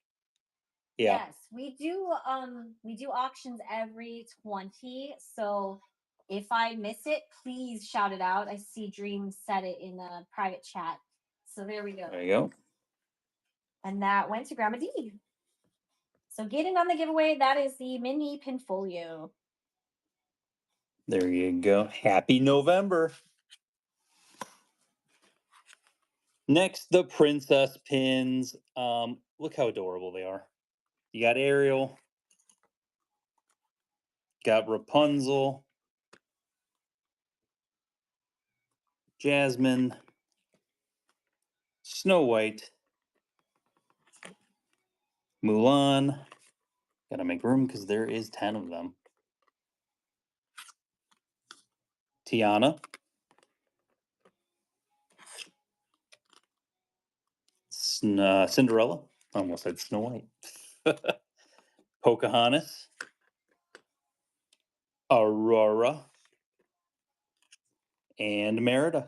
Yeah. Yes, we do auctions every 20. So if I miss it, please shout it out. I see Dream said it in a private chat. So there we go. There you go. And that went to Grandma D. So get in on the giveaway. That is the mini pinfolio. There you go. Happy November. Next, the princess pins. Look how adorable they are. You got Ariel, got Rapunzel, Jasmine, Snow White, Mulan. Gotta make room because there is 10 of them. Tiana, Cinderella. Almost said Snow White. Pocahontas, Aurora, and Merida.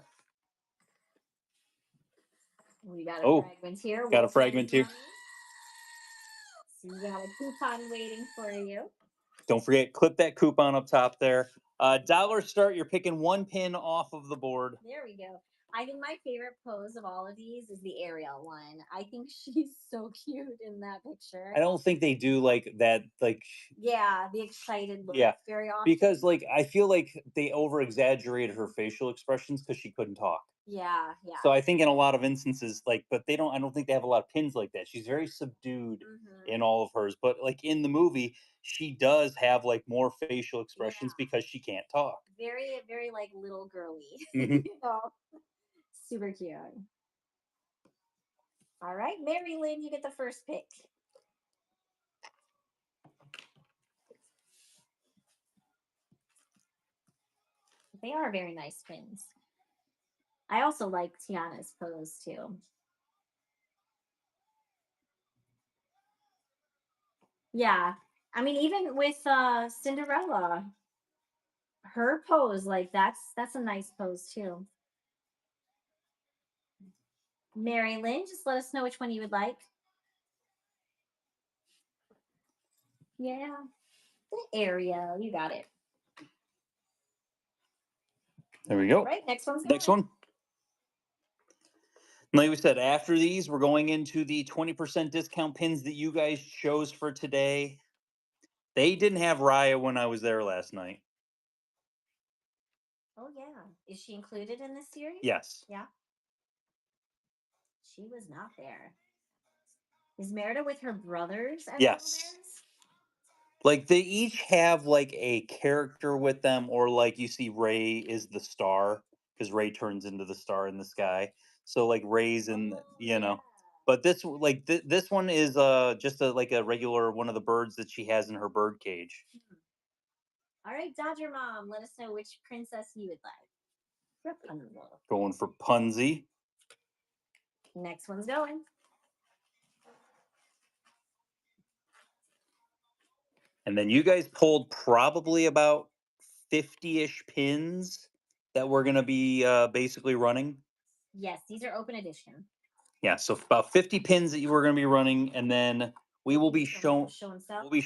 We got a Oh, fragment here. got a Well fragment done, here. Tommy. So you got a coupon waiting for you. Don't forget, clip that coupon up top there. Dollar start, you're picking one pin off of the board. There we go. I think my favorite pose of all of these is the Ariel one. I think she's so cute in that picture. I don't think they do like that, like, Yeah, the excited look. Yeah, Very often. because like I feel like they over exaggerated her facial expressions because she couldn't talk. Yeah, yeah. So I think in a lot of instances, like, but they don't. I don't think they have a lot of pins like that. She's very subdued Mhm. in all of hers, but like in the movie, she does have like more facial expressions Yeah. because she can't talk. Very, very like little girly. Mhm. You know? Super cute. All right, Mary Lynn, you get the first pick. They are very nice pins. I also like Tiana's pose too. Yeah. I mean, even with Cinderella, her pose, like that's a nice pose too. Mary Lynn, just let us know which one you would like. Yeah. The Ariel, you got it. There we go. All right, next one's Next going. one. Like we said, after these, we're going into the 20% discount pins that you guys chose for today. They didn't have Raya when I was there last night. Oh yeah. Is she included in this series? Yes. Yeah. She was not there. Is Merida with her brothers? As Yes. elders? Like they each have like a character with them, or like you see Ray is the star because Ray turns into the star in the sky. So like Ray's in, Oh, you know. yeah. But this like this one is just a like a regular one of the birds that she has in her bird cage. All right, Dodger Mom, let us know which princess you would like. Rapunzel. Going for Punzi. Next one's going. And then you guys pulled probably about 50-ish pins that we're gonna be basically running. Yes, these are open edition. Yeah, so about 50 pins that you were going to be running, and then we will be Show and sell. we'll be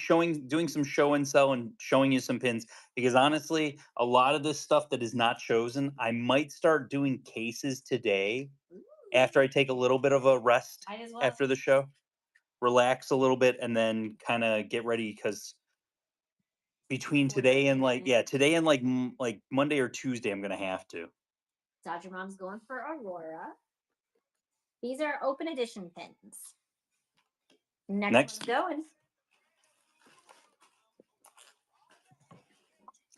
doing some show and sell and showing you some pins, because honestly, a lot of this stuff that is not chosen, I might start doing cases today after I take a little bit of a rest Might as well. after the show, relax a little bit, and then kind of get ready, because between today and like like Monday or Tuesday, I'm going to have to. Dodger Mom's going for Aurora. These are open edition pins. Next. One's going.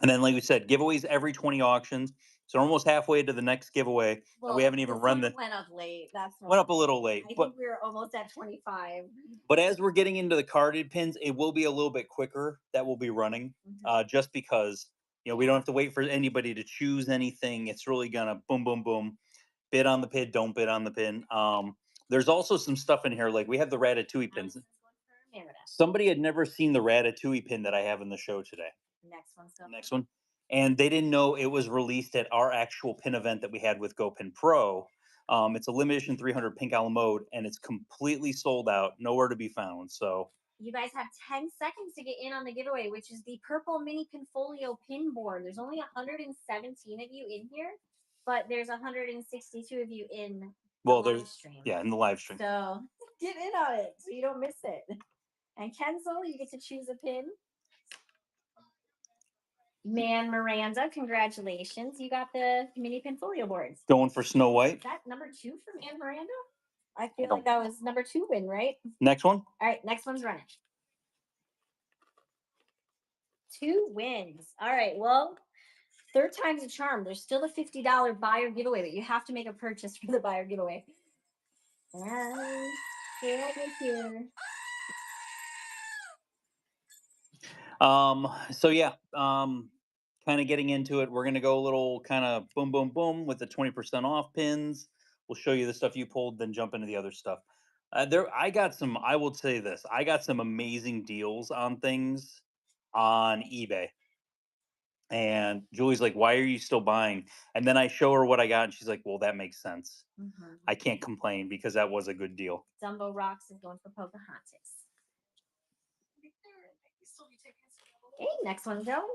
And then, like we said, giveaways every 20 auctions. So we're almost halfway to the next giveaway. And we Well, haven't even this run one the went up late. That's went up a why. little late. I But think we were almost at 25. as we're getting into the carded pins, it will be a little bit quicker that we'll be running. Just because we don't have to wait for anybody to choose anything. It's really gonna boom, boom, boom. Bid on the pin, don't bid on the pin. There's also some stuff in here, like we have the Ratatouille pins. Somebody had never seen the Ratatouille pin that I have in the show today. Next one. And they didn't know it was released at our actual pin event that we had with GoPin Pro. It's a limited 300 pink a la mode, and it's completely sold out, nowhere to be found. So you guys have 10 seconds to get in on the giveaway, which is the purple mini Pinfolio pin board. There's only 117 of you in here, but there's 162 of you in the live stream. Yeah, in the live stream. So get in on it so you don't miss it. And Kenzel, you get to choose a pin. Man Miranda, congratulations. You got the mini Pinfolio boards. Going for Snow White. Is that number 2 for Man Miranda? I feel like that was number 2 win, right? Next one. All right, next one's running. 2 wins. All right, well, third time's a charm. There's still a $50 buyer giveaway, but you have to make a purchase for the buyer giveaway. And here. So yeah, kind of getting into it. We're gonna go a little kind of boom, boom, boom with the 20% off pins. We'll show you the stuff you pulled, then jump into the other stuff. I got some. I will say this: I got some amazing deals on things on eBay. And Julie's like, "Why are you still buying?" And then I show her what I got, and she's like, "Well, that makes sense. I can't complain because that was a good deal." Dumbo Rocks is going for Pocahontas. Okay, next one, Joe.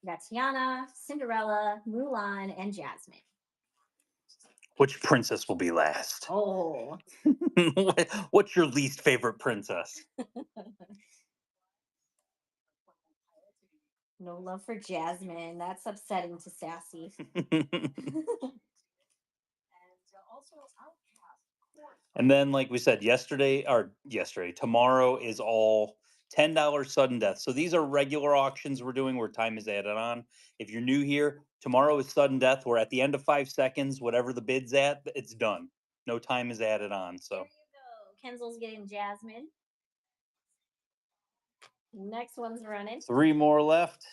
We got Tiana, Cinderella, Mulan, and Jasmine. Which princess will be last? Oh. What's your least favorite princess? No love for Jasmine. That's upsetting to Sassy. And then, like we said, tomorrow is all $10 sudden death. So these are regular auctions we're doing where time is added on. If you're new here, tomorrow is sudden death. We're at the end of 5 seconds. Whatever the bid's at, it's done. No time is added on. So there you go. Kenzel's getting Jasmine. Next one's running. 3 more left.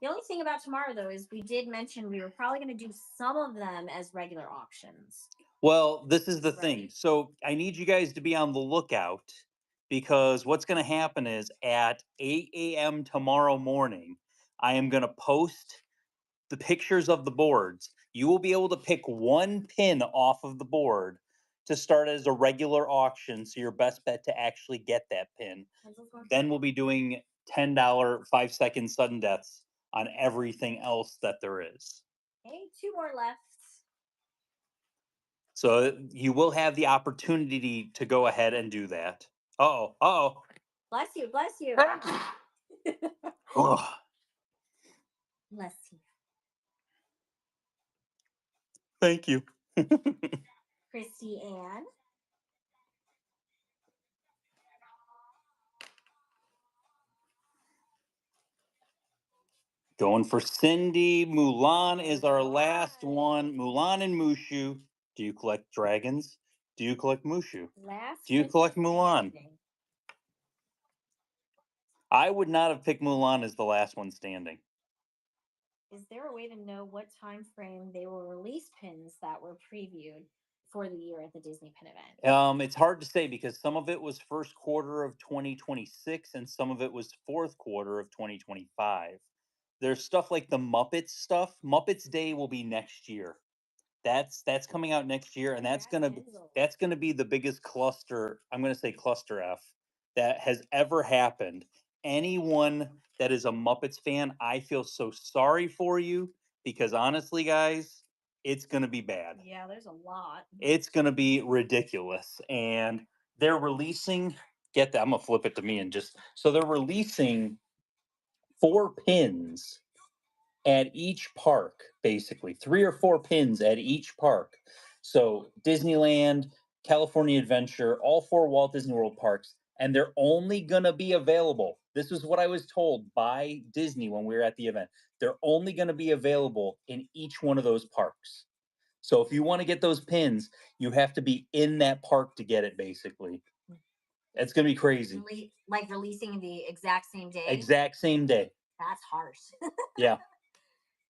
The only thing about tomorrow, though, is we did mention we were probably going to do some of them as regular auctions. Well, this is the thing. So I need you guys to be on the lookout because what's going to happen is at 8 a.m. tomorrow morning, I am going to post the pictures of the boards. You will be able to pick one pin off of the board to start as a regular auction. So your best bet to actually get that pin. Then we'll be doing $10 5-second sudden deaths on everything else that there is. Okay, 2 more left. So you will have the opportunity to go ahead and do that. Uh-oh. Bless you. Bless you. Thank you. Christy Ann. Going for Cindy. Mulan is our last one. Mulan and Mushu. Do you collect dragons? Do you collect Mushu? Do you collect Mulan? I would not have picked Mulan as the last one standing. Is there a way to know what time frame they will release pins that were previewed for the year at the Disney Pin event? It's hard to say because some of it was first quarter of 2026 and some of it was fourth quarter of 2025. There's stuff like the Muppets stuff. Muppets Day will be next year. That's coming out next year, and that's gonna be the biggest cluster. I'm gonna say cluster F that has ever happened. Anyone that is a Muppets fan, I feel so sorry for you because honestly, guys, it's gonna be bad. Yeah, there's a lot. It's gonna be ridiculous, and they're releasing. Get that? I'm gonna flip it to me and just so they're releasing 4 pins at each park, basically 3 or 4 pins at each park. So Disneyland, California Adventure, all 4 Walt Disney World parks, and they're only going to be available. This is what I was told by Disney when we were at the event. They're only going to be available in each one of those parks. So if you want to get those pins, you have to be in that park to get it, basically. It's going to be crazy. Like releasing the exact same day? Exact same day. That's harsh. Yeah.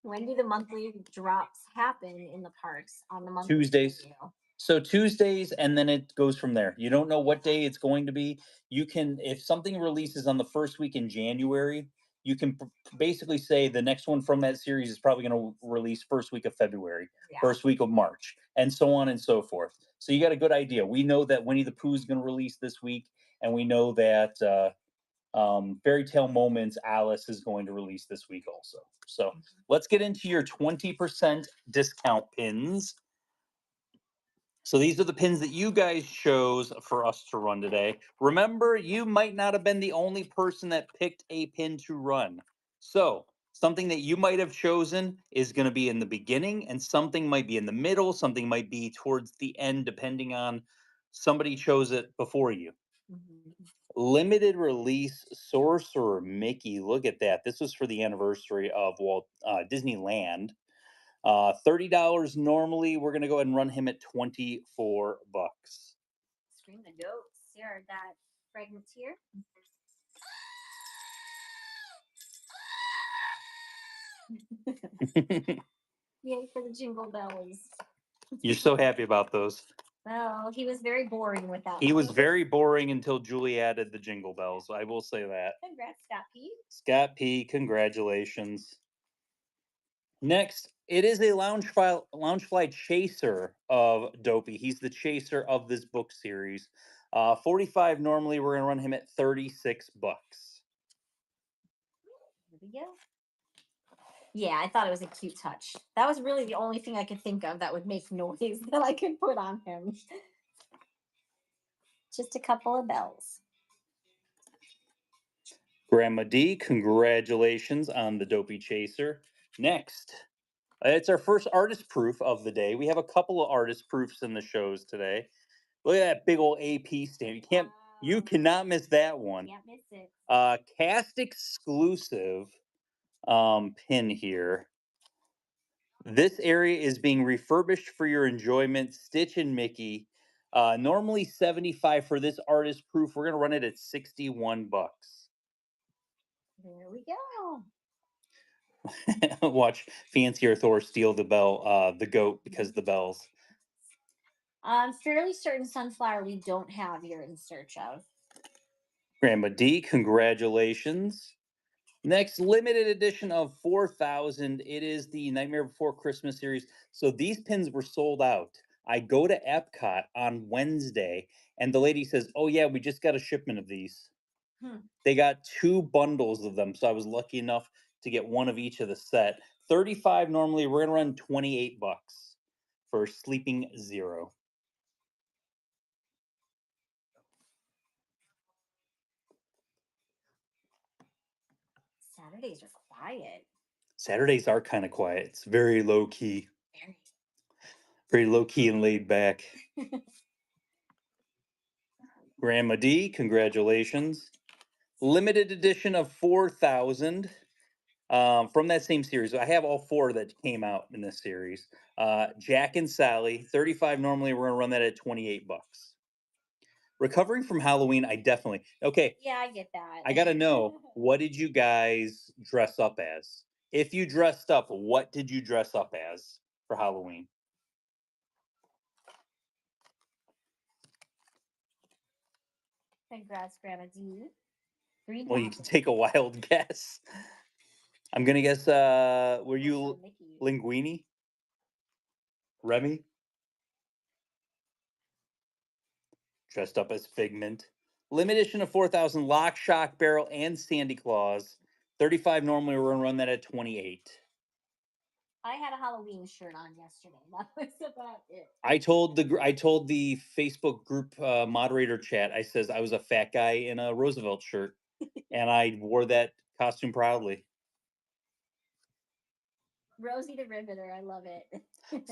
When do the monthly drops happen in the parks on the monthly Tuesdays. schedule? So Tuesdays, and then it goes from there. You don't know what day it's going to be. You can, if something releases on the first week in January, you can basically say the next one from that series is probably going to release first week of February, first week of March, and so on and so forth. So you got a good idea. We know that Winnie the Pooh is going to release this week, and we know that Fairy Tale Moments Alice is going to release this week also. So let's get into your 20% discount pins. So these are the pins that you guys chose for us to run today. Remember, you might not have been the only person that picked a pin to run. So something that you might have chosen is going to be in the beginning, and something might be in the middle, something might be towards the end, depending on somebody chose it before you. Limited release Sorcerer Mickey. Look at that. This was for the anniversary of Disneyland. $30 normally. We're gonna go ahead and run him at 24 bucks. Scream the goats. Here, that fragment here. Yay for the jingle bells. You're so happy about those. Well, he was very boring without. He was very boring until Julie added the jingle bells. I will say that. Congrats, Scott P. Scott P, congratulations. Next, it is a Loungefly chaser of Dopey. He's the chaser of this book series. 45 normally. We're gonna run him at 36 bucks. There we go. Yeah, I thought it was a cute touch. That was really the only thing I could think of that would make noise that I could put on him. Just a couple of bells. Grandma D, congratulations on the Dopey Chaser. Next, it's our first artist proof of the day. We have a couple of artist proofs in the shows today. Look at that big old AP stamp. You cannot miss that one. Can't miss it. Cast exclusive pin here. This area is being refurbished for your enjoyment. Stitch and Mickey. Normally 75 for this artist proof. We're gonna run it at 61 bucks. There we go. Watch Fancier Thor steal the goat because of the bells. I'm fairly certain Sunflower we don't have you're in search of. Grandma D, congratulations. Next, limited edition of 4,000. It is the Nightmare Before Christmas series. So these pins were sold out. I go to Epcot on Wednesday, and the lady says, "Oh yeah, we just got a shipment of these." They got 2 bundles of them, so I was lucky enough to get one of each of the set. 35 normally. We're gonna run 28 bucks for Sleeping Zero. Saturdays are quiet. Saturdays are kind of quiet. It's very low key. Very low key and laid back. Grandma D, congratulations. Limited edition of 4,000 from that same series. I have all 4 that came out in this series. Jack and Sally, 35 normally. We're going to run that at 28 bucks. Recovering from Halloween, I definitely. Okay. Yeah, I get that. I got to know, what did you guys dress up as? If you dressed up, what did you dress up as for Halloween? Congrats, Grandma D. Well, you can take a wild guess. I'm gonna guess. Were you Linguini? Remy? Dressed up as Figment. Limited edition of 4,000. Lock, Shock, Barrel, and Sandy Claus. 35 normally. We're gonna run that at 28. I had a Halloween shirt on yesterday. That was about it. I told the Facebook group moderator chat. I says I was a fat guy in a Roosevelt shirt, and I wore that costume proudly. Rosie the Riveter, I love it.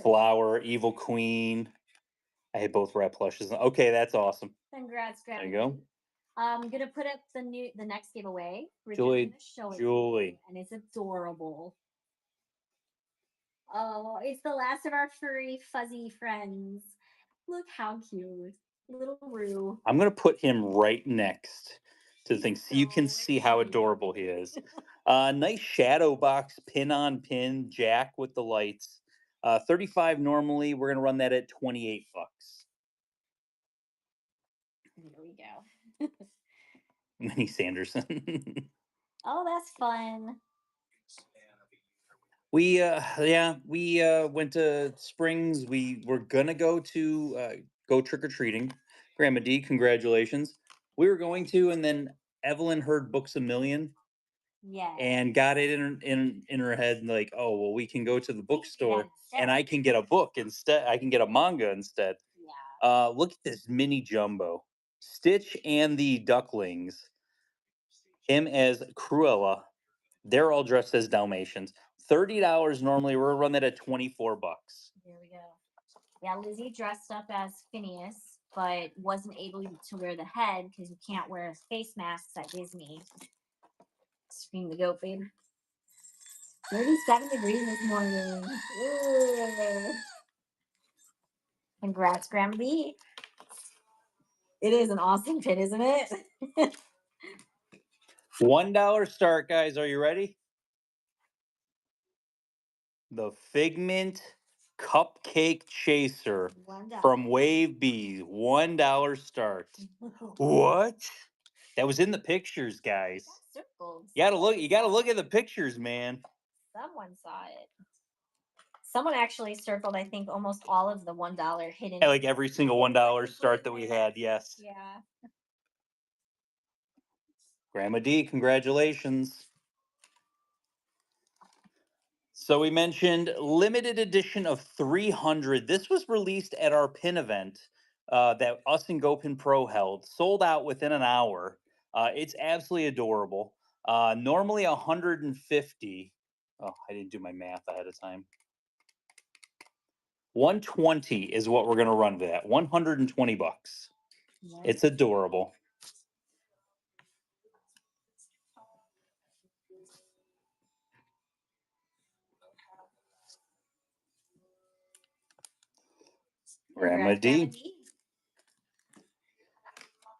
Flower, Evil Queen. I had both rat plushes. Okay, that's awesome. Congrats, Grandma. There you go. I'm gonna put up the next giveaway. Richard's Julie, gonna show it to you, Julie. and it's adorable. Oh, it's the last of our furry fuzzy friends. Look how cute. Little Roo. I'm gonna put him right next to the thing so you can So see how cute. adorable he is. Nice shadow box pin on pin jack with the lights. 35 normally. We're gonna run that at 28 bucks. There we go. Minnie Sanderson. Oh, that's fun. We went to Springs. We were gonna go trick or treating. Grandma D, congratulations. We were going to, and then Evelyn heard Books a Million Yeah. and got it in her head, like, oh well, we can go to the We can do that bookstore and instead. I can get a book instead. I can get a manga instead. Yeah. Look at this mini jumbo. Stitch and the Ducklings. Him as Cruella. They're all dressed as Dalmatians. $30 normally. We're gonna run that at 24 bucks. There we go. Yeah, Lizzie dressed up as Phineas, but wasn't able to wear the head because you can't wear face masks at Disney. Scream the goat, babe. 37 degrees this morning. Ooh. Congrats, Grandma B. It is an awesome pin, isn't it? $1 start, guys. Are you ready? The Figment Cupcake Chaser $1. from Wave B. $1 start. What? That was in the pictures, guys. That's circled. You gotta look at the pictures, man. Someone saw it. Someone actually circled, I think, almost all of the $1 hidden. Yeah, like every single $1 start that we had, yes. Yeah. Grandma D, congratulations. So we mentioned limited edition of 300. This was released at our pin event that us and GoPin Pro held. Sold out within an hour. It's absolutely adorable. Normally 150. Oh, I didn't do my math ahead of time. 120 is what we're gonna run to that. 120 bucks. It's adorable. Grandma D.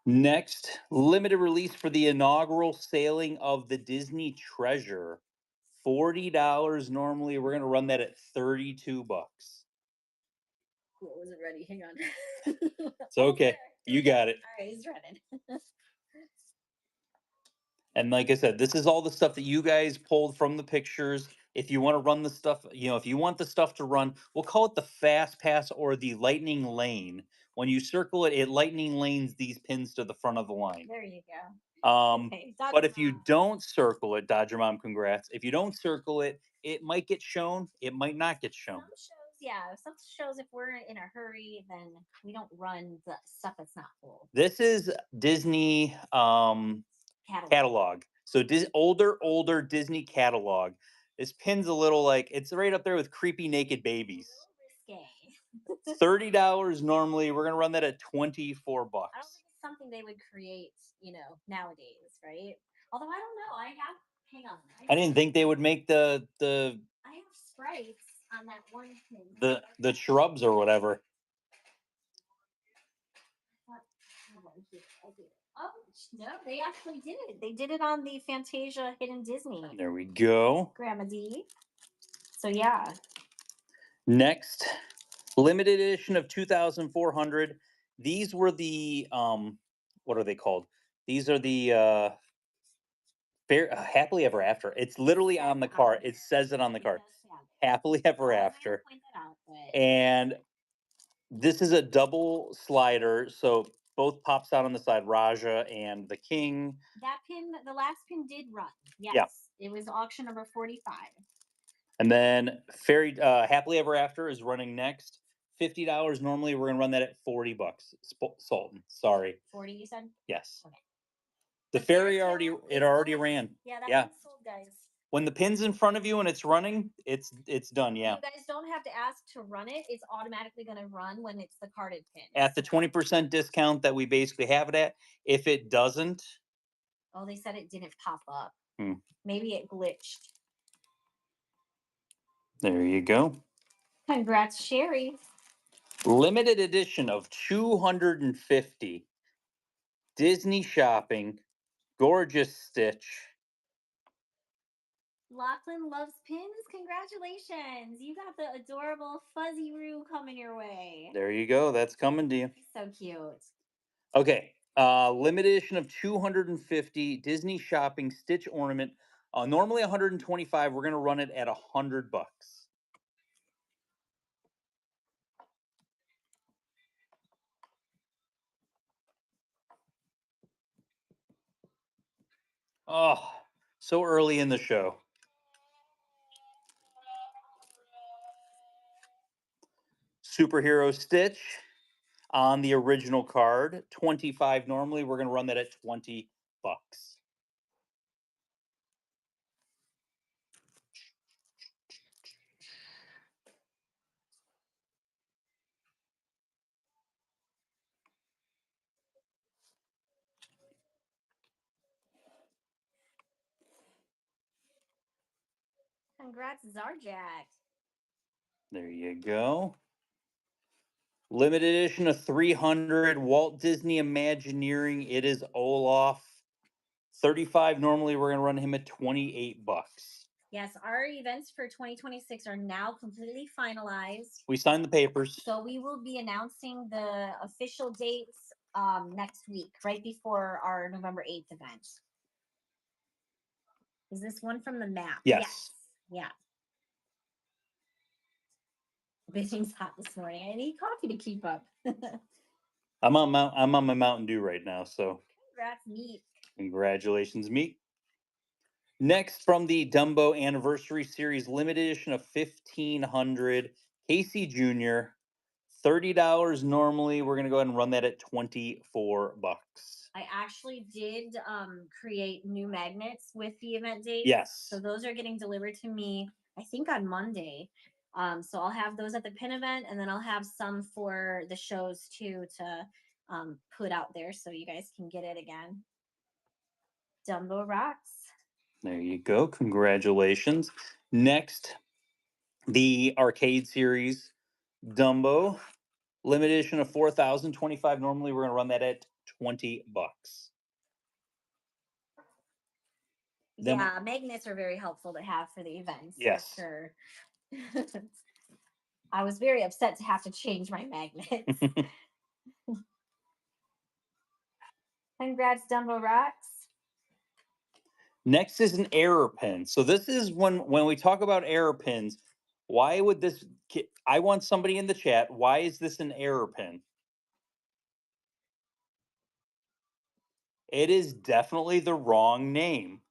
Next, limited release for the inaugural sailing of the Disney Treasure. $40 normally. We're gonna run that at 32 bucks. What wasn't ready? Hang on. It's okay. You got it. All right, he's running. And like I said, this is all the stuff that you guys pulled from the pictures. If you want to run the stuff, if you want the stuff to run, we'll call it the fast pass or the lightning lane. When you circle it, it lightning lanes these pins to the front of the line. There you go. Okay, Dodger but if you Mom. don't circle it, Dodger Mom, congrats. If you don't circle it, it might get shown. It might not get shown. Some shows, yeah. Some shows, if we're in a hurry, then we don't run the stuff that's not full. This is Disney catalog. So older Disney catalog. This pin's a little like it's right up there with creepy naked babies. Risque. $30 normally. We're gonna run that at 24 bucks. I don't think it's something they would create, nowadays, right? Although I don't know. Hang on. I didn't think they would make the I have sprites on that one pin. the shrubs or whatever. Oh no, they actually did it. They did it on the Fantasia Hidden Disney. There we go. Grandma D. So yeah. Next, limited edition of 2,400. These were the what are they called? These are the happily ever after. It's literally on the card. It says it on the card. Happily ever after. And this is a double slider, so both pops out on the side. Raja and the King. That pin, the last pin did run. Yes. Yeah. It was auction number 45. And then Fairy Happily Ever After is running next. $50 normally. We're gonna run that at 40 bucks. Sultan. Sorry. 40 you said? Yes. Okay. The fairy already ran. Yeah, that Yeah. one's sold, guys. When the pin's in front of you and it's running, it's done. Yeah. You guys don't have to ask to run it. It's automatically going to run when it's the carded pin. At the 20% discount that we basically have it at. If it doesn't, Oh, they said it didn't pop up. Hmm. Maybe it glitched. There you go. Congrats, Sherry. Limited edition of 250. Disney shopping. Gorgeous Stitch. Lachlan loves pins. Congratulations. You got the adorable Fuzzy Roo coming your way. There you go. That's coming to you. So cute. Okay. Limited edition of 250 Disney shopping Stitch ornament. Normally 125. We're going to run it at $100. Oh, so early in the show. Superhero Stitch on the original card, 25 normally. We're going to run that at $20. Congrats, Zarjak. There you go. Limited edition of 300 Walt Disney Imagineering. It is Olaf. 35 normally. We're going to run him at $28. Yes, our events for 2026 are now completely finalized. We signed the papers. So we will be announcing the official dates next week, right before our November 8th event. Is this one from the map? Yes. Yeah. Everything's hot this morning. I need coffee to keep up. I'm on my Mountain Dew right now, so Congrats, Meek. Congratulations, Meek. Next, from the Dumbo Anniversary Series limited edition of 1500 Casey Jr. $30 normally. We're gonna go ahead and run that at $24. I actually did create new magnets with the event date. Yes. So those are getting delivered to me, I think, on Monday. So I'll have those at the pin event, and then I'll have some for the shows too to put out there so you guys can get it again. Dumbo rocks. There you go. Congratulations. Next, the arcade series Dumbo limited edition of 4,025. Normally, we're going to run that at $20. Then- Yeah, magnets are very helpful to have for the events. Yes. For sure. I was very upset to have to change my magnets. Congrats, Dumbo rocks. Next is an error pin. So this is when we talk about error pins, why would this I want somebody in the chat, why is this an error pin? It is definitely the wrong name.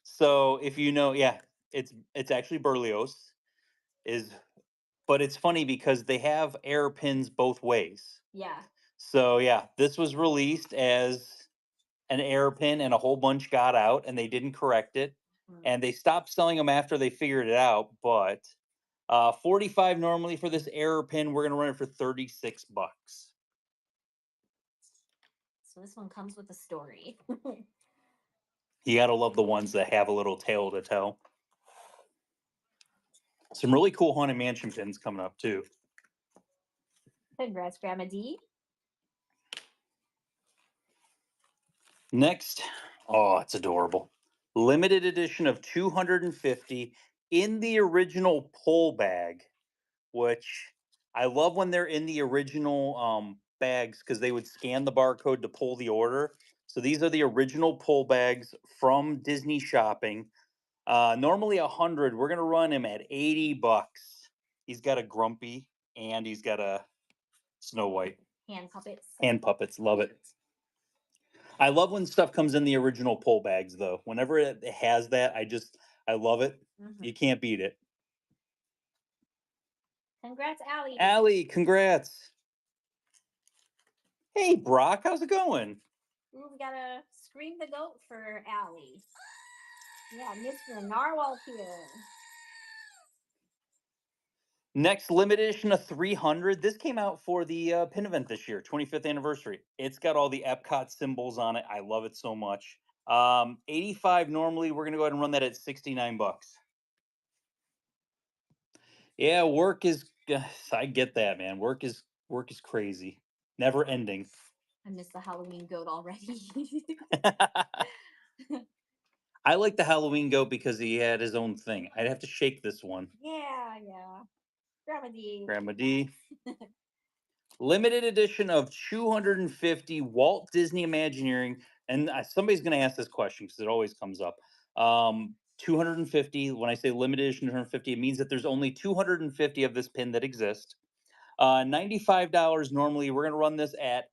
So if you know, yeah, it's actually Berlioz but it's funny because they have error pins both ways. Yeah. So yeah, this was released as an error pin and a whole bunch got out and they didn't correct it. And they stopped selling them after they figured it out. But 45 normally for this error pin. We're gonna run it for $36. So this one comes with a story. You gotta love the ones that have a little tale to tell. Some really cool Haunted Mansion pins coming up too. Congrats, Grandma D. Next, oh, it's adorable. Limited edition of 250 in the original pull bag, which I love when they're in the original bags because they would scan the barcode to pull the order. So these are the original pull bags from Disney Shopping. Normally 100. We're gonna run him at $80. He's got a Grumpy and he's got a Snow White. Hand puppets. Hand puppets. Love it. I love when stuff comes in the original pull bags, though. Whenever it has that, I love it. You can't beat it. Congrats, Allie. Allie, congrats. Hey, Brock, how's it going? Ooh, we gotta scream the goat for Allie. Yeah, Mr. Narwhal here. Next limited edition of 300. This came out for the pin event this year, 25th anniversary. It's got all the Epcot symbols on it. I love it so much. 85 normally. We're gonna go ahead and run that at 69 bucks. Yeah, work is. I get that, man. Work is crazy, never ending. I miss the Halloween goat already. I like the Halloween goat because he had his own thing. I'd have to shake this one. Yeah, yeah. Grandma D. Grandma D. Limited edition of 250 Walt Disney Imagineering. And somebody's going to ask this question because it always comes up. 250, when I say limited edition 250, it means that there's only 250 of this pin that exist. $95 normally. We're going to run this at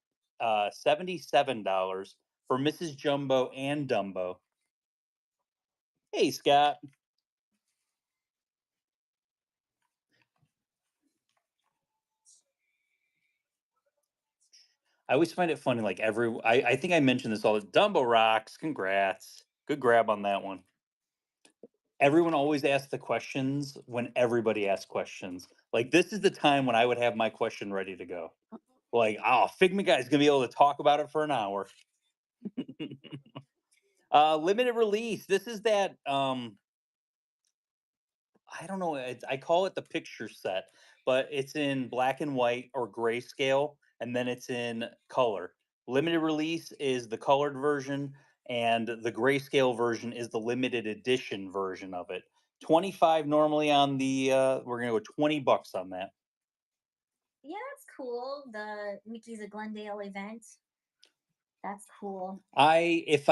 $77 for Mrs. Jumbo and Dumbo. Hey, Scott. I always find it funny. Like I think I mentioned this all. Dumbo rocks. Congrats. Good grab on that one. Everyone always asks the questions when everybody asks questions. Like this is the time when I would have my question ready to go. Like, oh, Figment Guy's gonna be able to talk about it for an hour. Limited release. This is that I don't know. I call it the picture set, but it's in black and white or grayscale, and then it's in color. Limited release is the colored version, and the grayscale version is the limited edition version of it. 25 normally on the. We're gonna go 20 bucks on that. Yeah, that's cool. The Mickey's a Glendale event. That's cool. If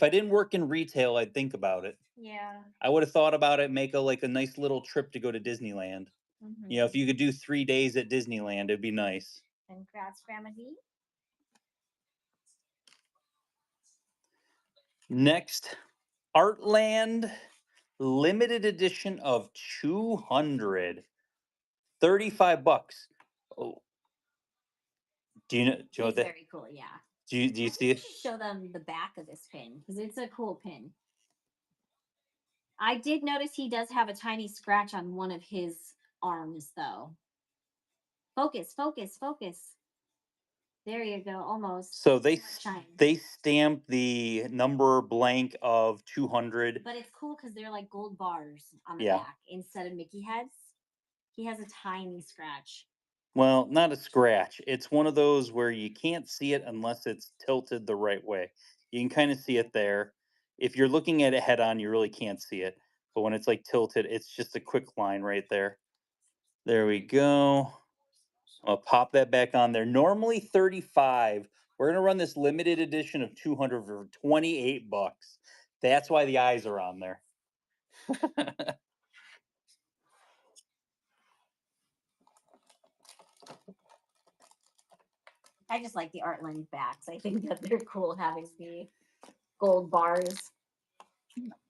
I didn't work in retail, I'd think about it. Yeah. I would have thought about it, make a nice little trip to go to Disneyland. You know, if you could do 3 days at Disneyland, it'd be nice. Congrats, Grandma D. Next, Artland limited edition of 200. 35 bucks. Oh. Do you know It's that? very cool, yeah. Do you see it? Show them the back of this pin because it's a cool pin. I did notice he does have a tiny scratch on one of his arms, though. Focus, focus, focus. There you go, almost. So they stamp the number blank of 200. But it's cool because they're like gold bars on the back instead of Mickey heads. He has a tiny scratch. Well, not a scratch. It's one of those where you can't see it unless it's tilted the right way. You can kind of see it there. If you're looking at it head on, you really can't see it. But when it's like tilted, it's just a quick line right there. There we go. I'll pop that back on there. Normally 35. We're going to run this limited edition of 200 for 28 bucks. That's why the eyes are on there. I just like the Artland backs. I think that they're cool having the gold bars.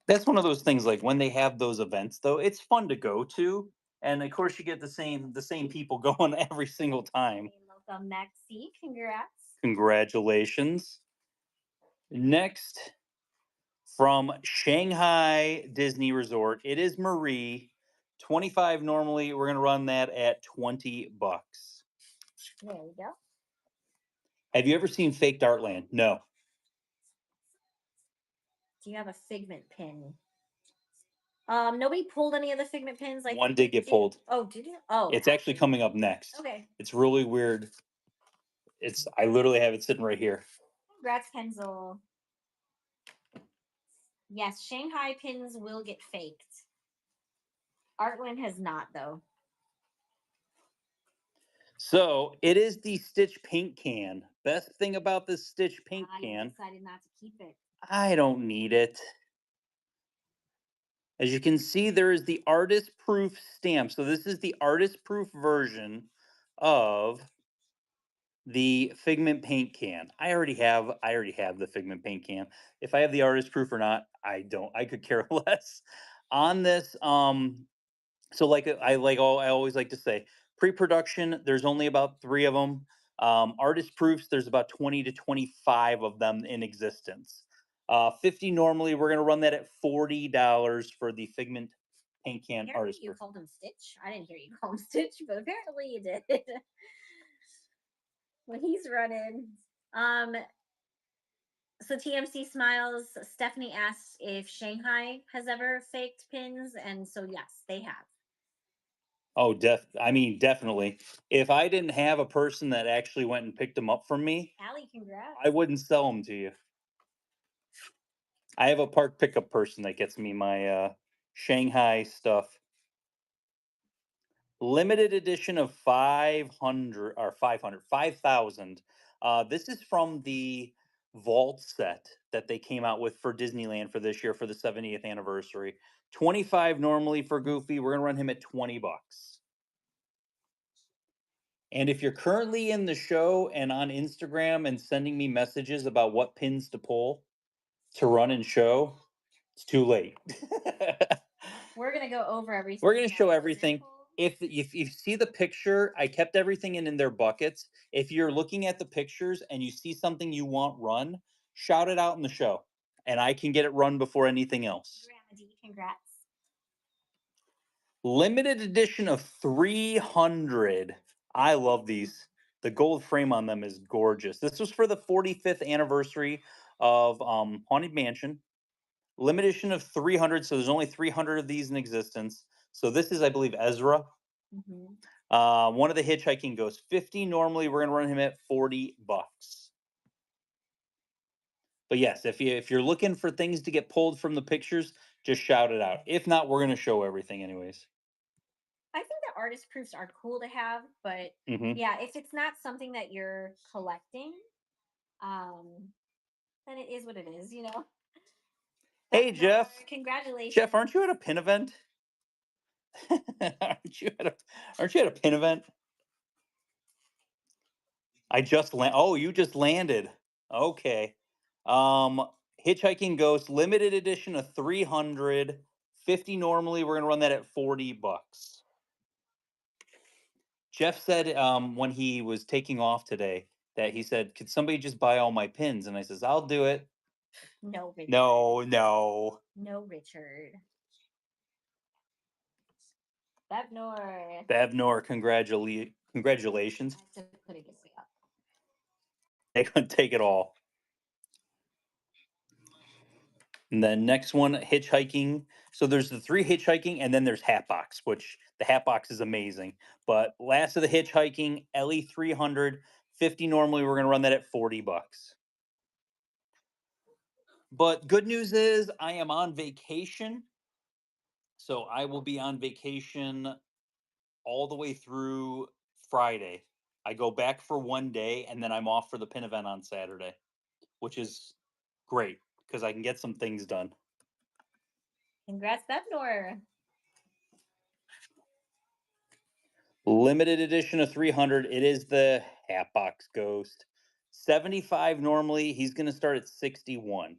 That's one of those things, like when they have those events though, it's fun to go to. And of course you get the same people going every single time. Welcome, Maxie. Congrats. Congratulations. Next, from Shanghai Disney Resort, it is Marie. 25 normally. We're gonna run that at 20 bucks. There you go. Have you ever seen Fake Dartland? No. Do you have a Figment pin? Nobody pulled any of the Figment pins. Like one did get pulled. Oh, did you? Oh, it's actually coming up next. Okay. It's really weird. I literally have it sitting right here. Congrats, Kenzel. Yes, Shanghai pins will get faked. Artland has not, though. So it is the Stitch paint can. Best thing about this Stitch paint can. I decided not to keep it. I don't need it. As you can see, there is the artist proof stamp. So this is the artist proof version of the Figment paint can. I already have the Figment paint can. If I have the artist proof or not, I don't. I could care less. On this, so I always like to say, pre-production, there's only about 3 of them. Artist proofs, there's about 20 to 25 of them in existence. $50 normally. We're gonna run that at $40 for the Figment paint can Apparently artist you proof. called him Stitch. I didn't hear you call him Stitch, but apparently you did. When he's running. Um, so TMC Smiles, Stephanie asked if Shanghai has ever faked pins, and so yes, they have. Oh, I mean, definitely. If I didn't have a person that actually went and picked them up from me, Allie, congrats. I wouldn't sell them to you. I have a park pickup person that gets me my Shanghai stuff. Limited edition of 500 or 500, 5,000. This is from the vault set that they came out with for Disneyland for this year for the 70th anniversary. 25 normally for Goofy. We're going to run him at $20. And if you're currently in the show and on Instagram and sending me messages about what pins to pull to run and show, it's too late. We're gonna go over everything. We're going to that show was everything. pulled. If you see the picture, I kept everything in their buckets. If you're looking at the pictures and you see something you want run, shout it out in the show, and I can get it run before anything else. Grandma D, congrats. Limited edition of 300. I love these. The gold frame on them is gorgeous. This was for the 45th anniversary of Haunted Mansion. Limited edition of 300, so there's only 300 of these in existence. So this is, I believe, Ezra. One of the hitchhiking goes 50 normally. We're gonna run him at $40. But yes, if you're looking for things to get pulled from the pictures, just shout it out. If not, we're gonna show everything anyways. I think the artist proofs are cool to have, but Mhm. yeah, if it's not something that you're collecting, then it is what it is, you know. Hey That's Jeff. congratulations. Jeff, aren't you at a pin event? aren't you at a pin event? I just land. Oh, you just landed. Okay. Hitchhiking Ghost limited edition of 300, 50 normally. We're gonna run that at $40. Jeff said when he was taking off today that he said, "Could somebody just buy all my pins?" And I says, "I'll do it." No, Richard. No. No, Richard. Bevnor. Bevnor, congratulations. I have to put it way up. They could take it all. And then next one, hitchhiking. So there's the 3 hitchhiking, and then there's Hatbox, which the Hatbox is amazing. But last of the hitchhiking, Ellie 300, 50 normally. We're gonna run that at $40. But good news is I am on vacation. So I will be on vacation all the way through Friday. I go back for 1 day and then I'm off for the pin event on Saturday, which is great because I can get some things done. Congrats, Bevnor. Limited edition of 300. It is the Hatbox Ghost. 75 normally. He's going to start at 61.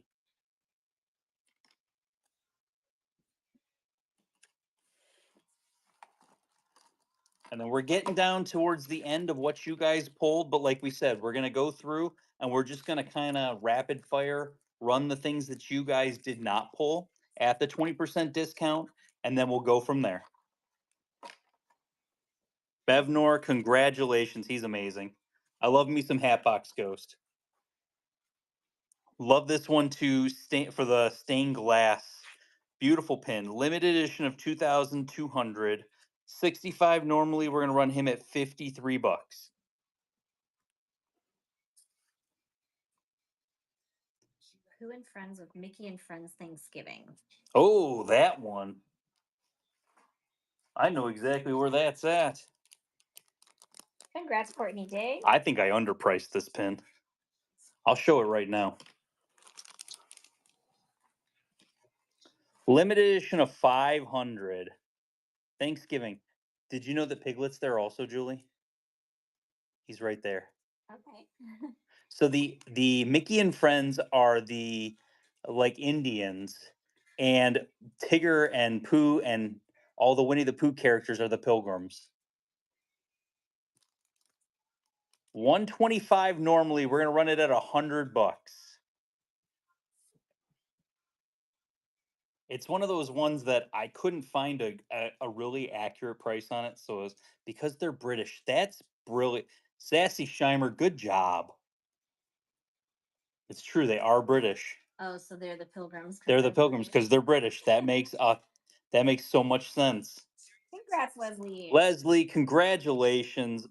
And then we're getting down towards the end of what you guys pulled. But like we said, we're going to go through and we're just going to kind of rapid fire run the things that you guys did not pull at the 20% discount. And then we'll go from there. Bevnor, congratulations. He's amazing. I love me some Hatbox Ghost. Love this one too for the stained glass. Beautiful pin. Limited edition of 2,200. 65 normally. We're going to run him at $53. Who and Friends with Mickey and Friends Thanksgiving? Oh, that one. I know exactly where that's at. Congrats, Courtney Day. I think I underpriced this pin. I'll show it right now. Limited edition of 500. Thanksgiving. Did you know that Piglet's there also, Julie? He's right there. Okay. So the Mickey and Friends are the like Indians, and Tigger and Pooh and all the Winnie the Pooh characters are the Pilgrims. 125 normally. We're gonna run it at $100. It's one of those ones that I couldn't find a really accurate price on it. So it's because they're British. That's brilliant. Sassy Scheimer, good job. It's true, they are British. Oh, so they're the pilgrims. They're the Pilgrims because they're British. That makes so much sense. Congrats, Leslie. Leslie, congratulations.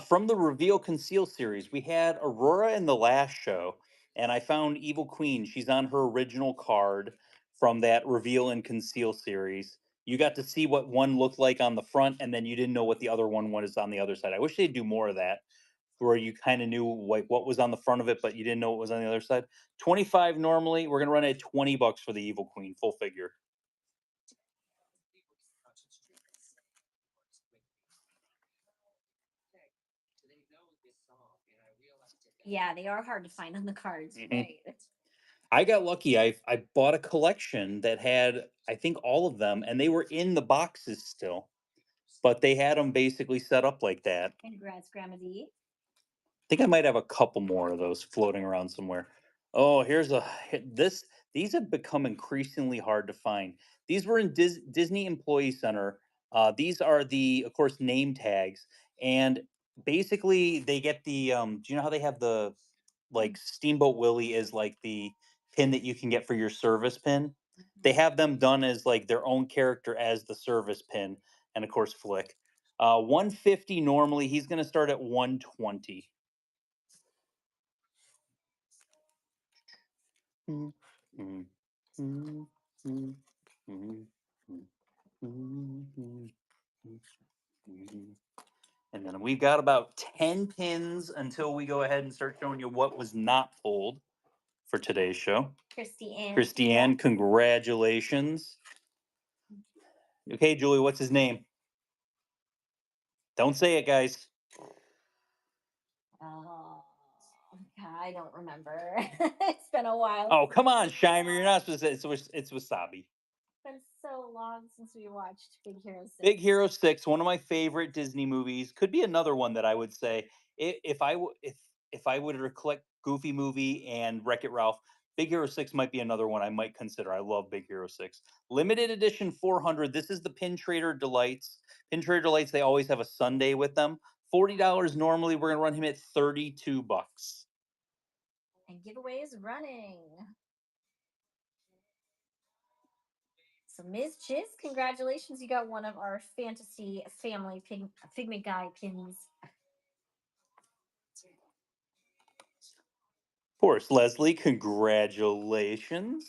From the Reveal Conceal series, we had Aurora in the last show, and I found Evil Queen. She's on her original card from that Reveal and Conceal series. You got to see what one looked like on the front, and then you didn't know what the other one was on the other side. I wish they'd do more of that, where you kind of knew like what was on the front of it, but you didn't know what was on the other side. 25 normally. We're gonna run it at $20 for the Evil Queen full figure. Yeah, they are hard to find on the cards. Mhm. Right. I got lucky. I bought a collection that had I think all of them, and they were in the boxes still, but they had them basically set up like that. Congrats, Grandma D. I think I might have a couple more of those floating around somewhere. Oh, this. These have become increasingly hard to find. These were in Disney Employee Center. These are of course, name tags, and basically they get the. Do you know how they have the like Steamboat Willie is like the pin that you can get for your service pin? They have them done as like their own character as the service pin, and of course, Flick. 150 normally. He's going to start at 120. And then we've got about 10 pins until we go ahead and start showing you what was not pulled for today's show. Christiane, congratulations. Okay, Julie, what's his name? Don't say it, guys. Oh, I don't remember. It's been a while. Oh, come on, Shimer. You're not supposed to say it's Wasabi. It's been so long since we watched Big Hero 6. Big Hero 6, one of my favorite Disney movies. Could be another one that I would say if I would collect Goofy movie and Wreck-It Ralph, Big Hero 6 might be another one I might consider. I love Big Hero 6. Limited edition 400. This is the Pin Trader Delights. Pin Trader Delights, they always have a Sunday with them. $40 normally. We're going to run him at 32 bucks. And giveaway is running. So Ms. Chiz, congratulations. You got one of our Fantasy Family Figment Guy pins. Of course, Leslie, congratulations.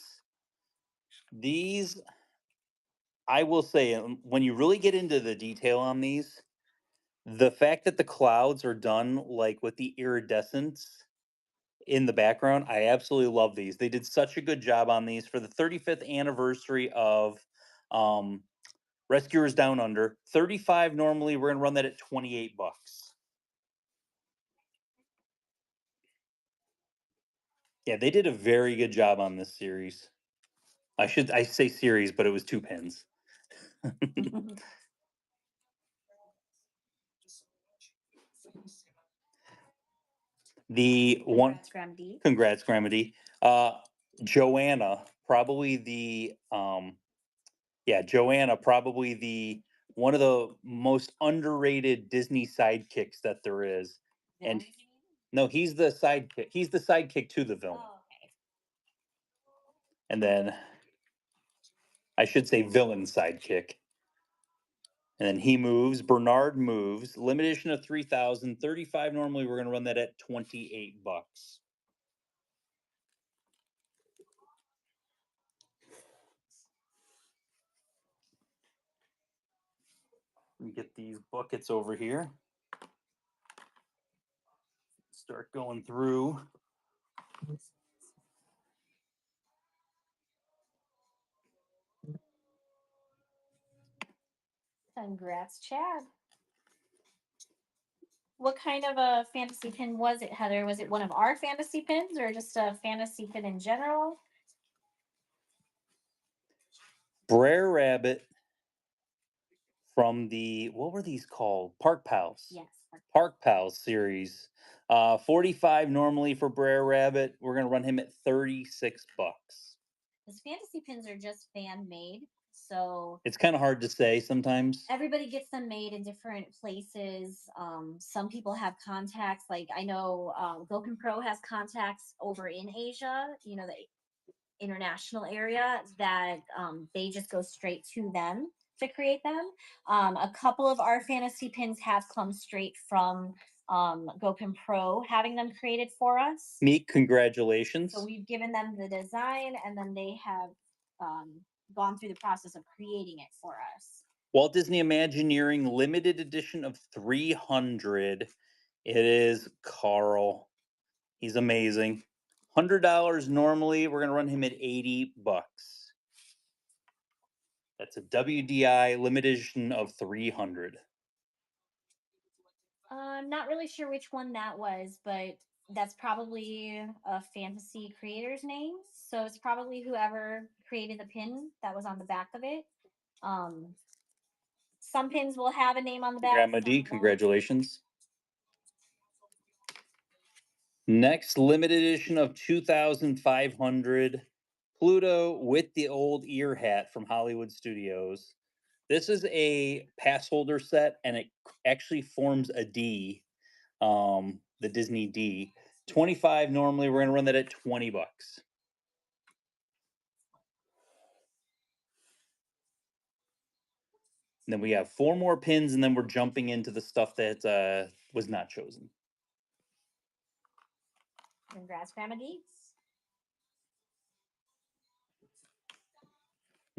These, I will say, when you really get into the detail on these, the fact that the clouds are done like with the iridescence in the background, I absolutely love these. They did such a good job on these for the 35th anniversary of Rescuers Down Under. 35 normally, we're gonna run that at 28 bucks. Yeah, they did a very good job on this series. I say series, but it was 2 pins. The one Congrats, Gramedy. Joanna, probably the Joanna, probably the one of the most underrated Disney sidekicks that there is. And no, he's the sidekick. He's the sidekick to the villain. Oh, okay. And then I should say villain sidekick. And then he moves. Bernard moves. Limited edition of 3,000. 35 normally. We're going to run that at 28 bucks. Let me get these buckets over here. Start going through. Congrats, Chad. What kind of a fantasy pin was it, Heather? Was it one of our fantasy pins or just a fantasy pin in general? Brer Rabbit from the, what were these called? Park Pals. Yes. Park Pals series. 45 normally for Brer Rabbit. We're gonna run him at 36 bucks. These fantasy pins are just fan made, so It's kind of hard to say sometimes. everybody gets them made in different places. Some people have contacts. Like I know Goken Pro has contacts over in Asia. You know, the international area that they just go straight to them to create them. A couple of our fantasy pins have come straight from Goken Pro, having them created for us. Meek, congratulations. So we've given them the design, and then they have gone through the process of creating it for us. Walt Disney Imagineering limited edition of 300. It is Carl. He's amazing. $100 normally. We're gonna run him at 80 bucks. That's a WDI limited edition of 300. I'm not really sure which one that was, but that's probably a fantasy creator's name. So it's probably whoever created the pin that was on the back of it. Some pins will have a name on the back. Grandma D, congratulations. Next limited edition of 2,500 Pluto with the old ear hat from Hollywood Studios. This is a pass holder set, and it actually forms a D, the Disney D. 25 normally. We're gonna run that at 20 bucks. And then we have 4 more pins, and then we're jumping into the stuff that was not chosen. Congrats, Grandma D.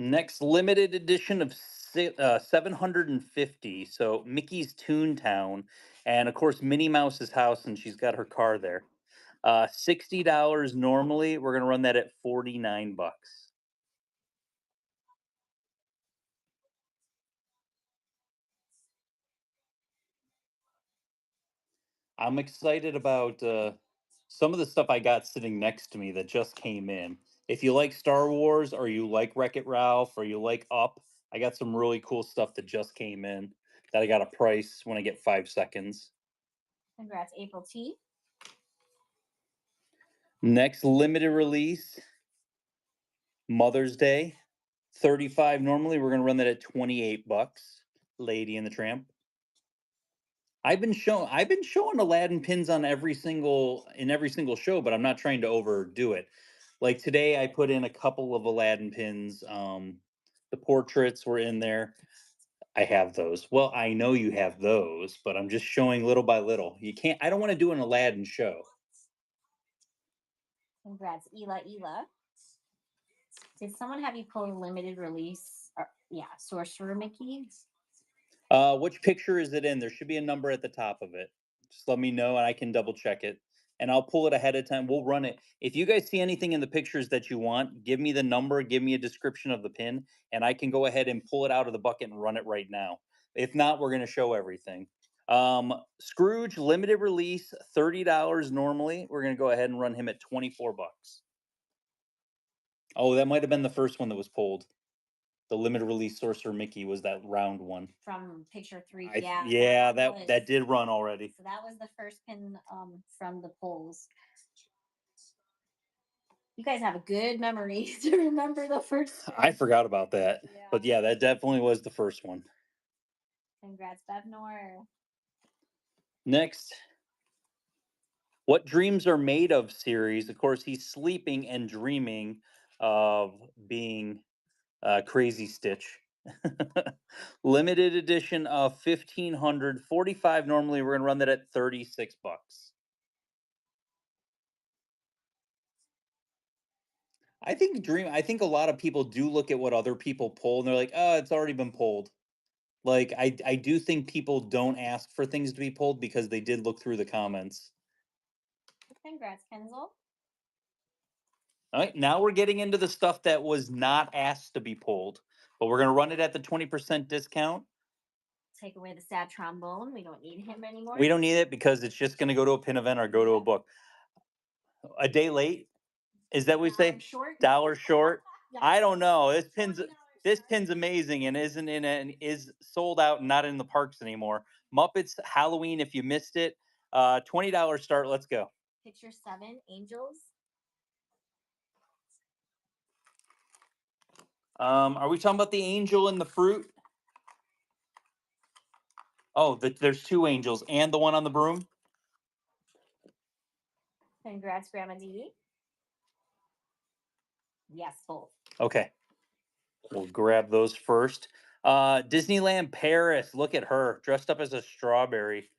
Next limited edition of 750. So Mickey's Toontown, and of course Minnie Mouse's house, and she's got her car there. $60 normally. We're gonna run that at 49 bucks. I'm excited about some of the stuff I got sitting next to me that just came in. If you like Star Wars, or you like Wreck-It Ralph, or you like Up, I got some really cool stuff that just came in that I got a price when I get 5 seconds. Congrats, April T. Next limited release, Mother's Day, 35 normally. We're gonna run that at 28 bucks. Lady and the Tramp. I've been showing Aladdin pins on every single show, but I'm not trying to overdo it. Like today, I put in a couple of Aladdin pins. The portraits were in there. I have those. Well, I know you have those, but I'm just showing little by little. You can't. I don't want to do an Aladdin show. Congrats, Ela. Did someone have you pull a limited release? Yeah, Sorcerer Mickey. Which picture is it in? There should be a number at the top of it. Just let me know, and I can double check it. And I'll pull it ahead of time. We'll run it. If you guys see anything in the pictures that you want, give me the number, give me a description of the pin, and I can go ahead and pull it out of the bucket and run it right now. If not, we're going to show everything. Scrooge limited release, $30 normally. We're going to go ahead and run him at 24 bucks. Oh, that might have been the first one that was pulled. The limited release Sorcerer Mickey was that round one from picture 3. Yeah, that did run already. So that was the first pin from the polls. You guys have a good memory to remember the first one. I forgot about that. Yeah. But yeah, that definitely was the first one. Congrats, Bevnor. Next, What Dreams Are Made Of series. Of course, he's sleeping and dreaming of being Crazy Stitch. Limited edition of 1,500, 45 normally. We're gonna run that at 36 bucks. I think a lot of people do look at what other people pull, and they're like, "Oh, it's already been pulled." Like I do think people don't ask for things to be pulled because they did look through the comments. Congrats, Kenzel. All right, now we're getting into the stuff that was not asked to be pulled, but we're gonna run it at the 20% discount. Take away the sad trombone. We don't need him anymore. We don't need it because it's just gonna go to a pin event or go to a book. A day late? Is that what we say? Short. Dollar short? I don't know. This pin's This pin's amazing and isn't in and is sold out and not in the parks anymore. Muppets Halloween, if you missed it, $20 start. Let's go. Picture 7, angels. Are we talking about the angel and the fruit? Oh, there's 2 angels and the one on the broom. Congrats, Grandma D. Yes, both. Okay, we'll grab those first. Disneyland Paris. Look at her dressed up as a strawberry.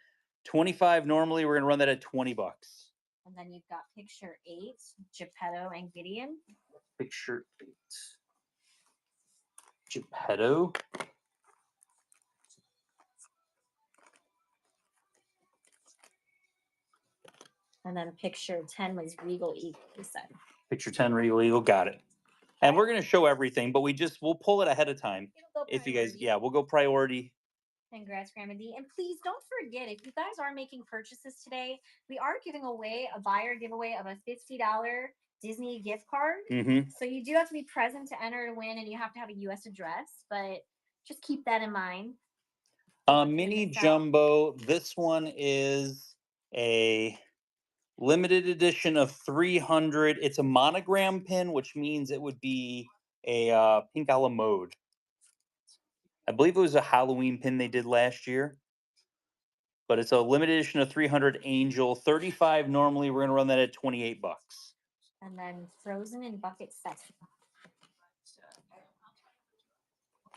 25 normally. We're gonna run that at $20. And then you've got picture 8, Geppetto and Gideon. Picture 8. Geppetto. And then picture 10 was Regal Eagle, you said. Picture 10 Regal Eagle. Got it. And we're going to show everything, but we'll pull it ahead of time. If you guys, yeah, we'll go priority. Congrats, Grandma D. And please don't forget, if you guys are making purchases today, we are giving away a buyer giveaway of a $50 Disney gift card. Mm-hmm. So you do have to be present to enter to win, and you have to have a U.S. address, but just keep that in mind. Mini Jumbo. This one is a limited edition of 300. It's a monogram pin, which means it would be a pink a la mode. I believe it was a Halloween pin they did last year. But it's a limited edition of 300 Angel. 35 normally. We're going to run that at $28. And then Frozen in bucket 7.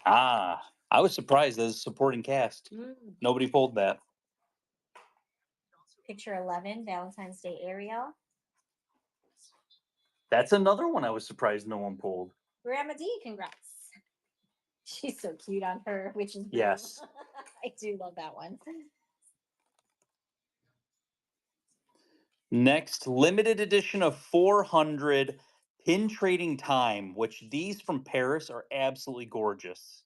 Ah, I was surprised as a supporting cast. Nobody pulled that. Picture 11, Valentine's Day Ariel. That's another one I was surprised no one pulled. Grandma D, congrats. She's so cute on her, which is yes. I do love that one. Next, limited edition of 400 Pin Trading Time, which these from Paris are absolutely gorgeous.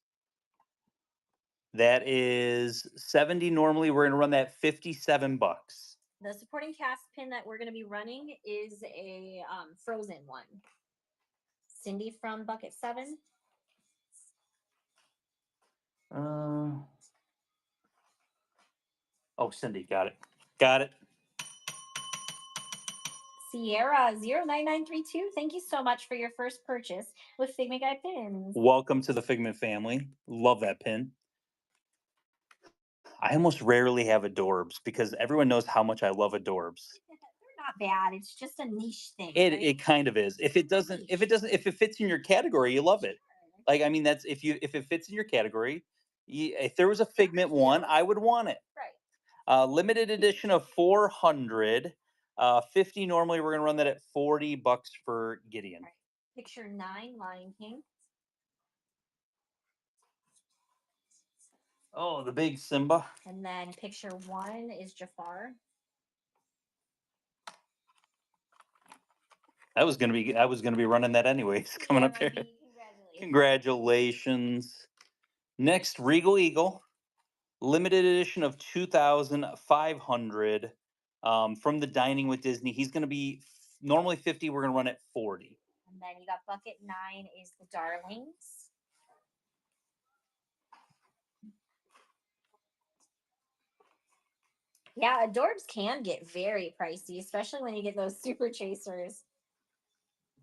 That is 70 normally. We're going to run that $57. The supporting cast pin that we're going to be running is a Frozen one. Cindy from bucket 7. Oh, Cindy, got it. Got it. Sierra 09932. Thank you so much for your first purchase with Figment Guy pins. Welcome to the Figment family. Love that pin. I almost rarely have Adorbs because everyone knows how much I love Adorbs. They're not bad. It's just a niche thing. It kind of is. If it fits in your category, you love it. Like, I mean, that's if it fits in your category. If there was a Figment one, I would want it. Right. Limited edition of 400. 50 normally. We're gonna run that at $40 for Gideon. Right. Picture 9, Lion King. Oh, the big Simba. And then picture 1 is Jafar. I was gonna be running that anyways. Coming up here. Congratulations. Next, Regal Eagle, limited edition of 2,500 from the Dining with Disney. He's going to be normally 50. We're going to run at 40. And then you got bucket 9 is the Darlings. Yeah, Adorbs can get very pricey, especially when you get those super chasers.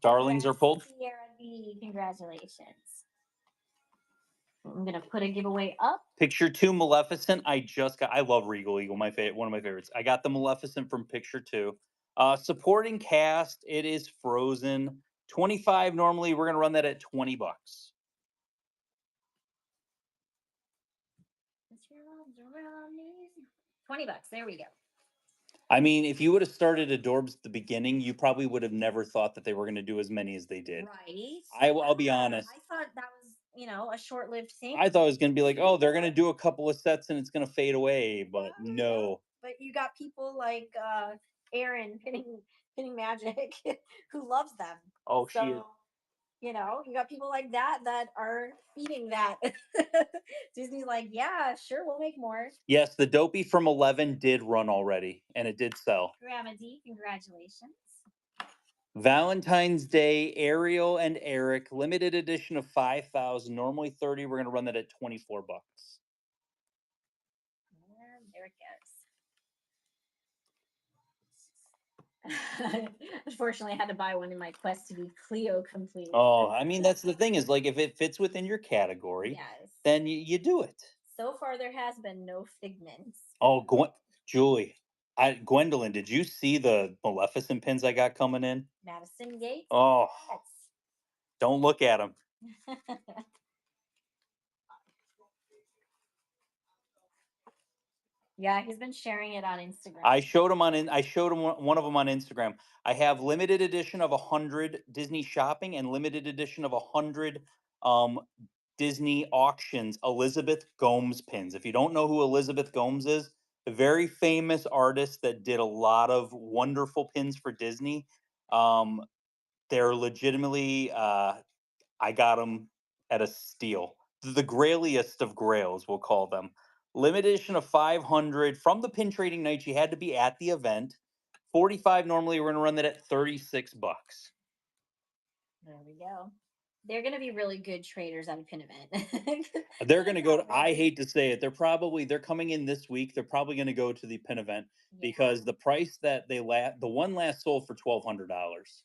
Darlings are pulled. Sierra B, congratulations. I'm gonna put a giveaway up. Picture 2 Maleficent. I love Regal Eagle, one of my favorites. I got the Maleficent from Picture 2. Supporting cast, it is Frozen. 25 normally. We're gonna run that at $20. $20. There we go. I mean, if you would have started Adorbs at the beginning, you probably would have never thought that they were going to do as many as they did. Right. I'll be honest. I thought that was, a short-lived thing. I thought it was going to be like, oh, they're going to do a couple of sets and it's going to fade away, but no. But you got people like Aaron pinning Magic who loves them. Oh, so, she is. You got people like that are feeding that. Disney's like, yeah, sure, we'll make more. Yes, the Dopey from 11 did run already, and it did sell. Grandma D, congratulations. Valentine's Day, Ariel and Eric, limited edition of 5,000, normally 30. We're going to run that at 24 bucks. And there it goes. Unfortunately, I had to buy one in my quest to be Cleo complete. Oh, I mean, that's the thing is like if it fits within your category, Yes. then you do it. So far, there has been no figments. Oh, Julie, Gwendolyn, did you see the Maleficent pins I got coming in? Madison Yates. Oh, don't look at them. Yeah, he's been sharing it on Instagram. I showed him one of them on Instagram. I have limited edition of 100 Disney shopping and limited edition of 100 um Disney auctions Elizabeth Gomes pins. If you don't know who Elizabeth Gomes is, a very famous artist that did a lot of wonderful pins for Disney. They're legitimately I got them at a steal. The grailiest of grails, we'll call them. Limited edition of 500 from the pin trading night. You had to be at the event. 45 normally. We're going to run that at 36 bucks. There we go. They're going to be really good traders at a pin event. They're going to go to, I hate to say it, they're coming in this week. They're probably going to go to the pin event because the price that the one last sold for $1,200.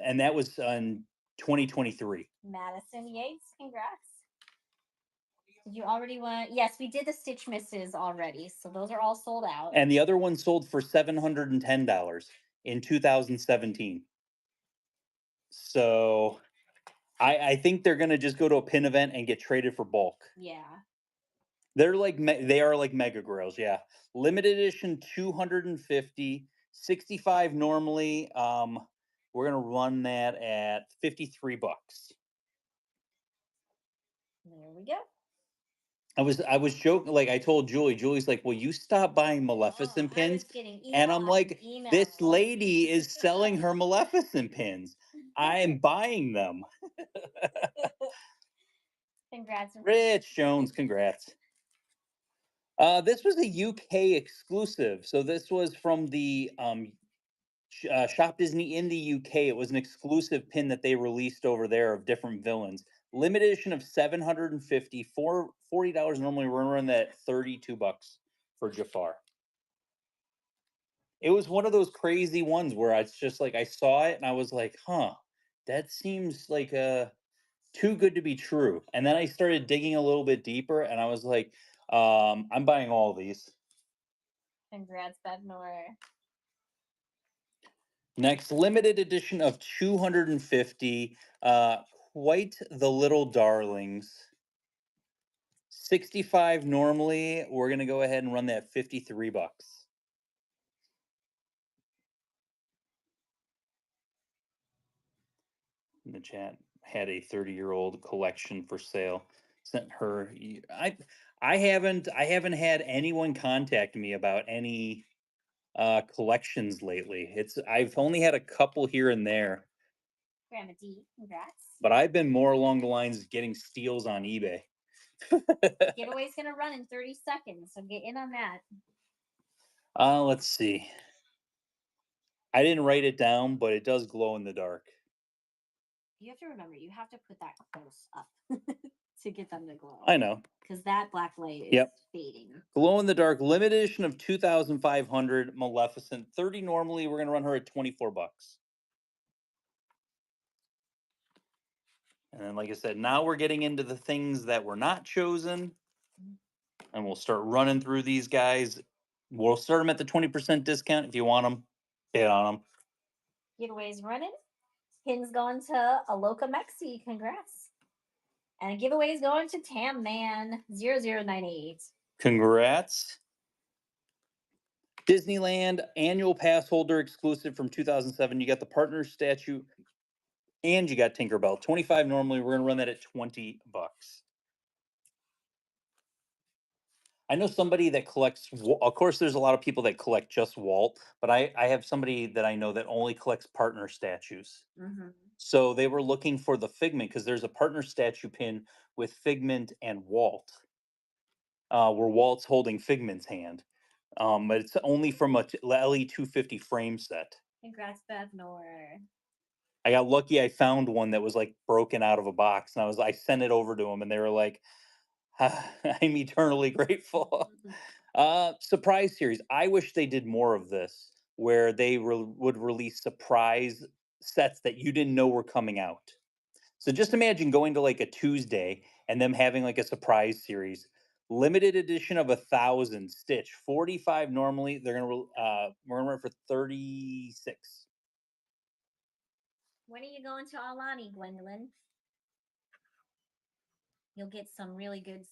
And that was in 2023. Madison Yates, congrats. Did you already want? Yes, we did the Stitch Misses already, so those are all sold out. And the other one sold for $710 in 2017. So I think they're gonna just go to a pin event and get traded for bulk. Yeah. They are like mega grails, yeah. Limited edition 250, 65 normally. We're gonna run that at 53 bucks. There we go. I was joking, like I told Julie's like, "Will you stop buying Maleficent pins?" And I'm like, "This lady is selling her Maleficent pins. I'm buying them." Congrats, Rich Jones, congrats. This was a UK exclusive. So this was from the Shop Disney in the UK. It was an exclusive pin that they released over there of different villains. Limited edition of 750 for $40. Normally we're running that at 32 bucks for Jafar. It was one of those crazy ones where it's just like I saw it and I was like, huh, that seems like too good to be true. And then I started digging a little bit deeper and I was like, I'm buying all these. Congrats, Bednor. Next, limited edition of 250. Quite the little darlings. 65 normally. We're gonna go ahead and run that 53 bucks. In the chat had a 30-year-old collection for sale. Sent her. I haven't had anyone contact me about any collections lately. I've only had a couple here and there. Grandma D, congrats. But I've been more along the lines of getting steals on eBay. Giveaway's gonna run in 30 seconds, so get in on that. Let's see. I didn't write it down, but it does glow in the dark. You have to remember, you have to put that close up to get them to glow. I know. Because that black light is fading. Glow in the dark, limited edition of 2,500 Maleficent. 30 normally. We're gonna run her at 24 bucks. And then, like I said, now we're getting into the things that were not chosen. And we'll start running through these guys. We'll start them at the 20% discount. If you want them, hit on them. Giveaways running. Pins going to Aloka Mexi. Congrats. And giveaways going to Tam Man 0098. Congrats. Disneyland annual pass holder exclusive from 2007. You got the partner statue and you got Tinkerbell. 25 normally. We're going to run that at 20 bucks. I know somebody that collects, of course, there's a lot of people that collect just Walt, but I have somebody that I know that only collects partner statues. Mm-hmm. So they were looking for the Figment because there's a partner statue pin with Figment and Walt, where Walt's holding Figment's hand. But it's only from a LE 250 frame set. Congrats, Beth Nor. I got lucky. I found one that was like broken out of a box, and I sent it over to them, and they were like, "I'm eternally grateful." Surprise series. I wish they did more of this, where they would release surprise sets that you didn't know were coming out. So just imagine going to like a Tuesday and them having like a surprise series, limited edition of 1,000 Stitch, 45 normally. We're gonna run it for 36. When are you going to Alani, Gwendolyn? You'll get some really good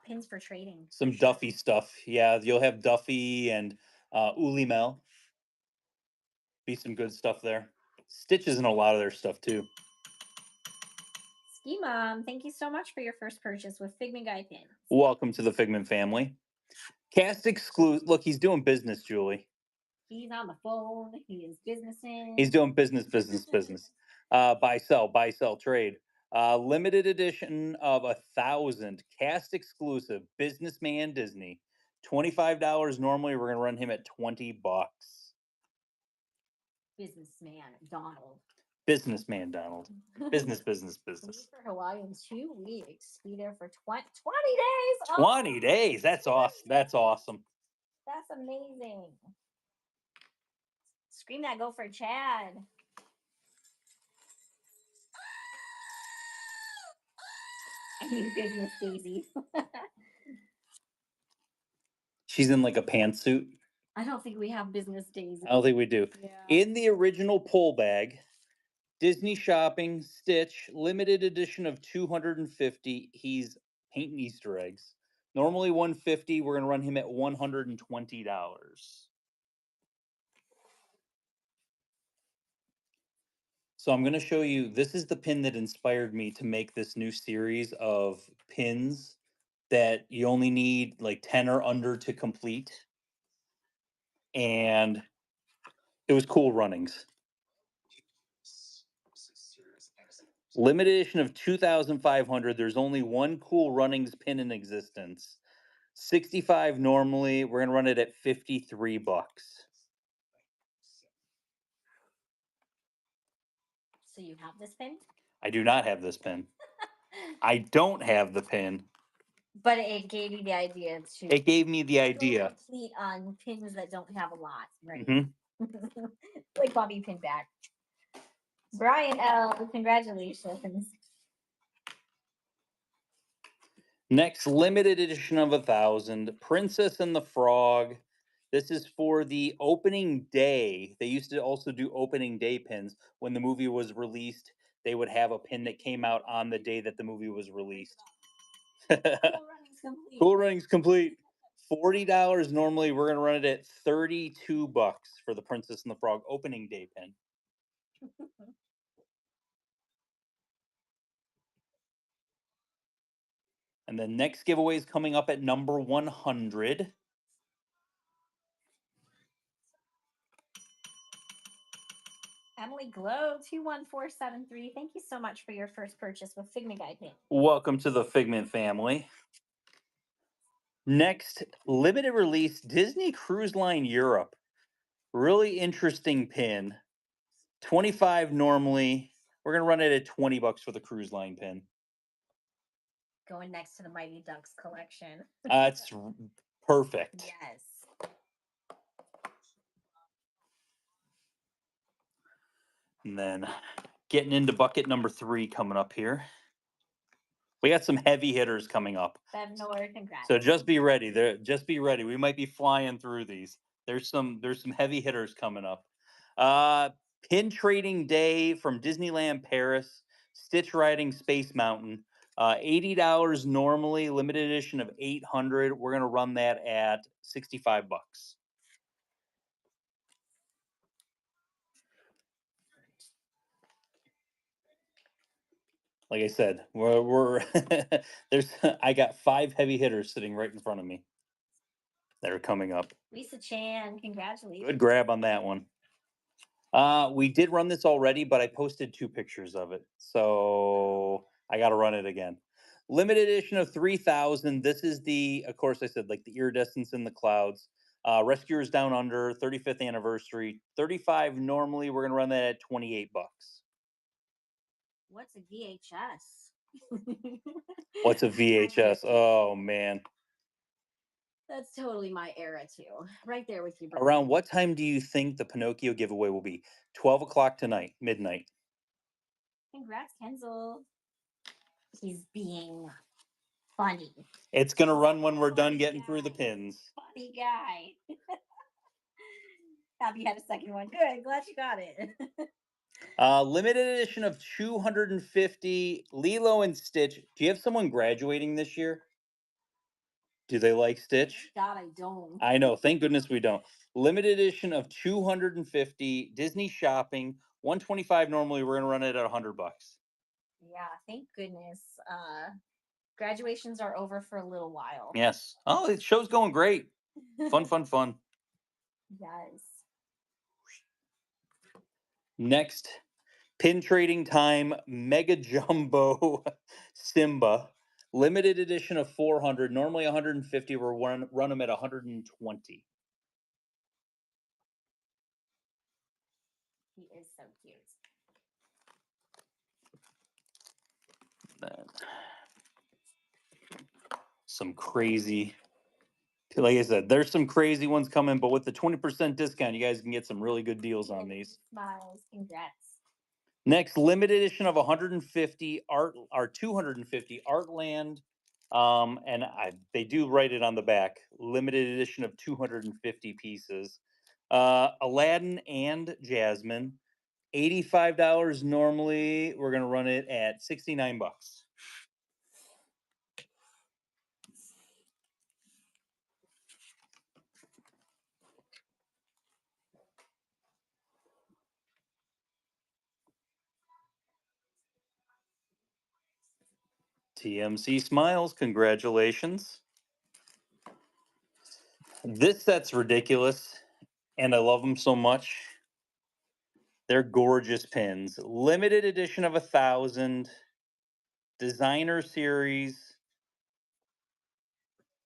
pins for trading. Some Duffy stuff. Yeah, you'll have Duffy and Uli Mel. Be some good stuff there. Stitch is in a lot of their stuff too. Ski Mom, thank you so much for your first purchase with Figment Guy pins. Welcome to the Figment family. Cast exclusive. Look, he's doing business, Julie. He's on the phone. He is businessing. He's doing business. Buy, sell, trade. Limited edition of 1,000 cast exclusive Businessman Disney. $25 normally. We're gonna run him at $20. Businessman Donald. Businessman Donald. Business. Leave for Hawaii in 2 weeks. Be there for 20 days. 20 days. That's awesome. That's awesome. That's amazing. Scream that, go for Chad. I need Business Daisy. She's in like a pantsuit. I don't think we have Business Daisy. I don't think we do. Yeah. In the original pull bag, Disney Shopping Stitch limited edition of 250. He's painting Easter eggs. Normally 150. We're gonna run him at $120. So I'm gonna show you. This is the pin that inspired me to make this new series of pins that you only need like 10 or under to complete. And it was Cool Runnings. Limited edition of 2,500. There's only one Cool Runnings pin in existence. 65 normally. We're gonna run it at $53. So you have this pin? I do not have this pin. I don't have the pin. But it gave you the idea to. It gave me the idea. Complete on pins that don't have a lot, right? Mm-hmm. Like Bobby pin back. Brian L, congratulations. Next, limited edition of 1,000, Princess and the Frog. This is for the opening day. They used to also do opening day pins. When the movie was released, they would have a pin that came out on the day that the movie was released. Cool Runnings complete. $40 normally. We're going to run it at $32 for the Princess and the Frog opening day pin. And the next giveaway is coming up at number 100. Emily Glow 21473. Thank you so much for your first purchase with Figment Guy pin. Welcome to the Figment family. Next, limited release Disney Cruise Line Europe. Really interesting pin. 25 normally. We're gonna run it at $20 for the cruise line pin. Going next to the Mighty Ducks collection. It's perfect. Yes. And then getting into bucket number 3 coming up here. We got some heavy hitters coming up. Congrats. So just be ready. Just be ready. We might be flying through these. There's some heavy hitters coming up. Pin trading day from Disneyland Paris. Stitch riding Space Mountain. $80 normally. Limited edition of 800. We're gonna run that at $65. Like I said, we're I got 5 heavy hitters sitting right in front of me that are coming up. Lisa Chan, congratulations. Good grab on that one. We did run this already, but I posted 2 pictures of it, so I got to run it again. Limited edition of 3,000. This is of course, I said like the iridescence in the clouds. Rescuers Down Under, 35th anniversary, 35 normally. We're gonna run that at $28. What's a VHS? What's a VHS? Oh man. That's totally my era too. Right there with you, bro. Around what time do you think the Pinocchio giveaway will be? 12 o'clock tonight, midnight. Congrats, Kenzel. He's being funny. It's gonna run when we're done getting through the pins. Funny guy. Happy you had a second one. Good. Glad you got it. Limited edition of 250 Lilo and Stitch. Do you have someone graduating this year? Do they like Stitch? God, I don't. I know. Thank goodness we don't. Limited edition of 250 Disney shopping. 125 normally. We're gonna run it at $100. Yeah, thank goodness. Graduations are over for a little while. Yes. Oh, the show's going great. Fun, fun, fun. Yes. Next, pin trading time Mega Jumbo Simba. Limited edition of 400. Normally 150. We're run them at 120. He is so cute. Then some crazy, like I said, there's some crazy ones coming, but with the 20% discount, you guys can get some really good deals on these. Smiles. Congrats. Next, limited edition of 150 art, or 250 Artland. And they do write it on the back. Limited edition of 250 pieces. Aladdin and Jasmine. $85 normally. We're gonna run it at $69. TMC Smiles, congratulations. This set's ridiculous, and I love them so much. They're gorgeous pins. Limited edition of 1,000. Designer series.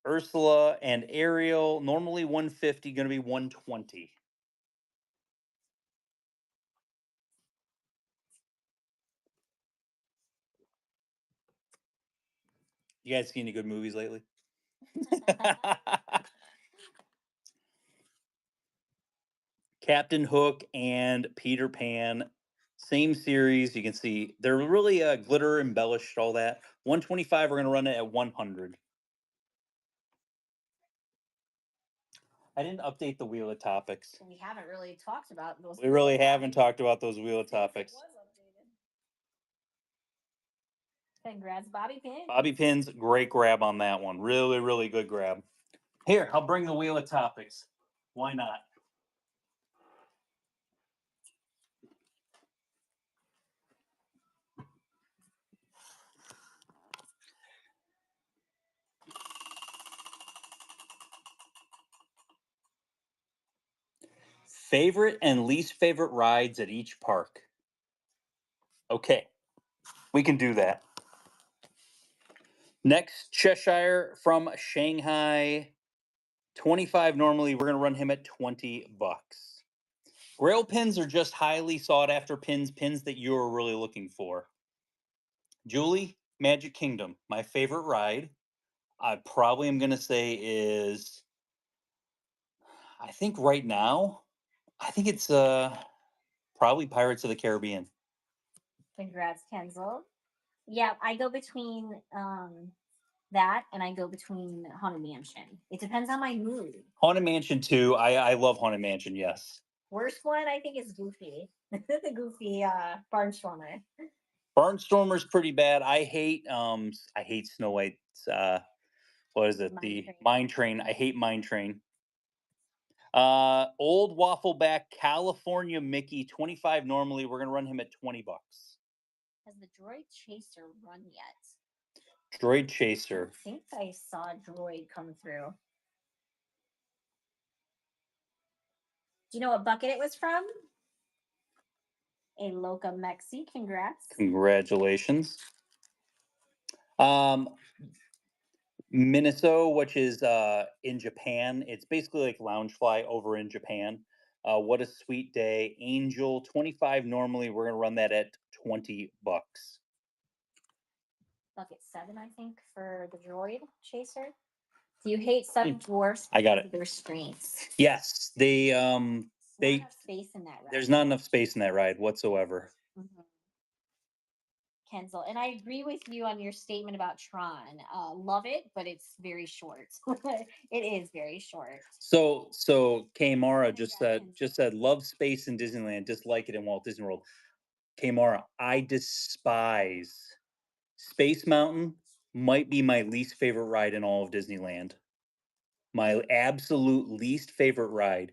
Ursula and Ariel, normally 150, going to be 120. You guys seen any good movies lately? Captain Hook and Peter Pan, same series. You can see they're really glitter embellished, all that. 125, we're going to run it at 100. I didn't update the Wheel of Topics. We haven't really talked about those. We really haven't talked about those Wheel of Topics. Congrats, Bobby Pin. Bobby Pin's great grab on that one. Really, really good grab. Here, I'll bring the Wheel of Topics. Why not? Favorite and least favorite rides at each park. Okay, we can do that. Next, Cheshire from Shanghai. 25 normally. We're going to run him at $20. Grail pins are just highly sought after pins that you're really looking for. Julie, Magic Kingdom. My favorite ride, I probably am going to say is, I think right now, I think it's probably Pirates of the Caribbean. Congrats, Kenzel. Yeah, I go between that and I go between Haunted Mansion. It depends on my mood. Haunted Mansion 2. I love Haunted Mansion, yes. Worst one I think is Goofy. The Goofy Barnstormer. Barnstormer's pretty bad. I hate Snow White's what is it? Mine Train. I hate Mine Train. Old Waffleback California Mickey, 25 normally. We're gonna run him at $20. Has the Droid Chaser run yet? Droid Chaser. I think I saw Droid come through. Do you know what bucket it was from? A Loca Mexi. Congrats. Congratulations. Minnesota, which is in Japan. It's basically like Loungefly over in Japan. What a sweet day. Angel 25 normally. We're gonna run that at $20. Bucket 7, I think, for the droid chaser. Do you hate seven dwarfs? I got because it. of their restraints. Yes, they Not they enough space in that ride. there's not enough space in that ride whatsoever. Mhm. Kenzel, and I agree with you on your statement about Tron. Love it, but it's very short. It is very short. So Kamara Yeah, just said love space in Disneyland, dislike it in Walt Disney World. Kamara, I despise Space Mountain. Might be my least favorite ride in all of Disneyland. My absolute least favorite ride.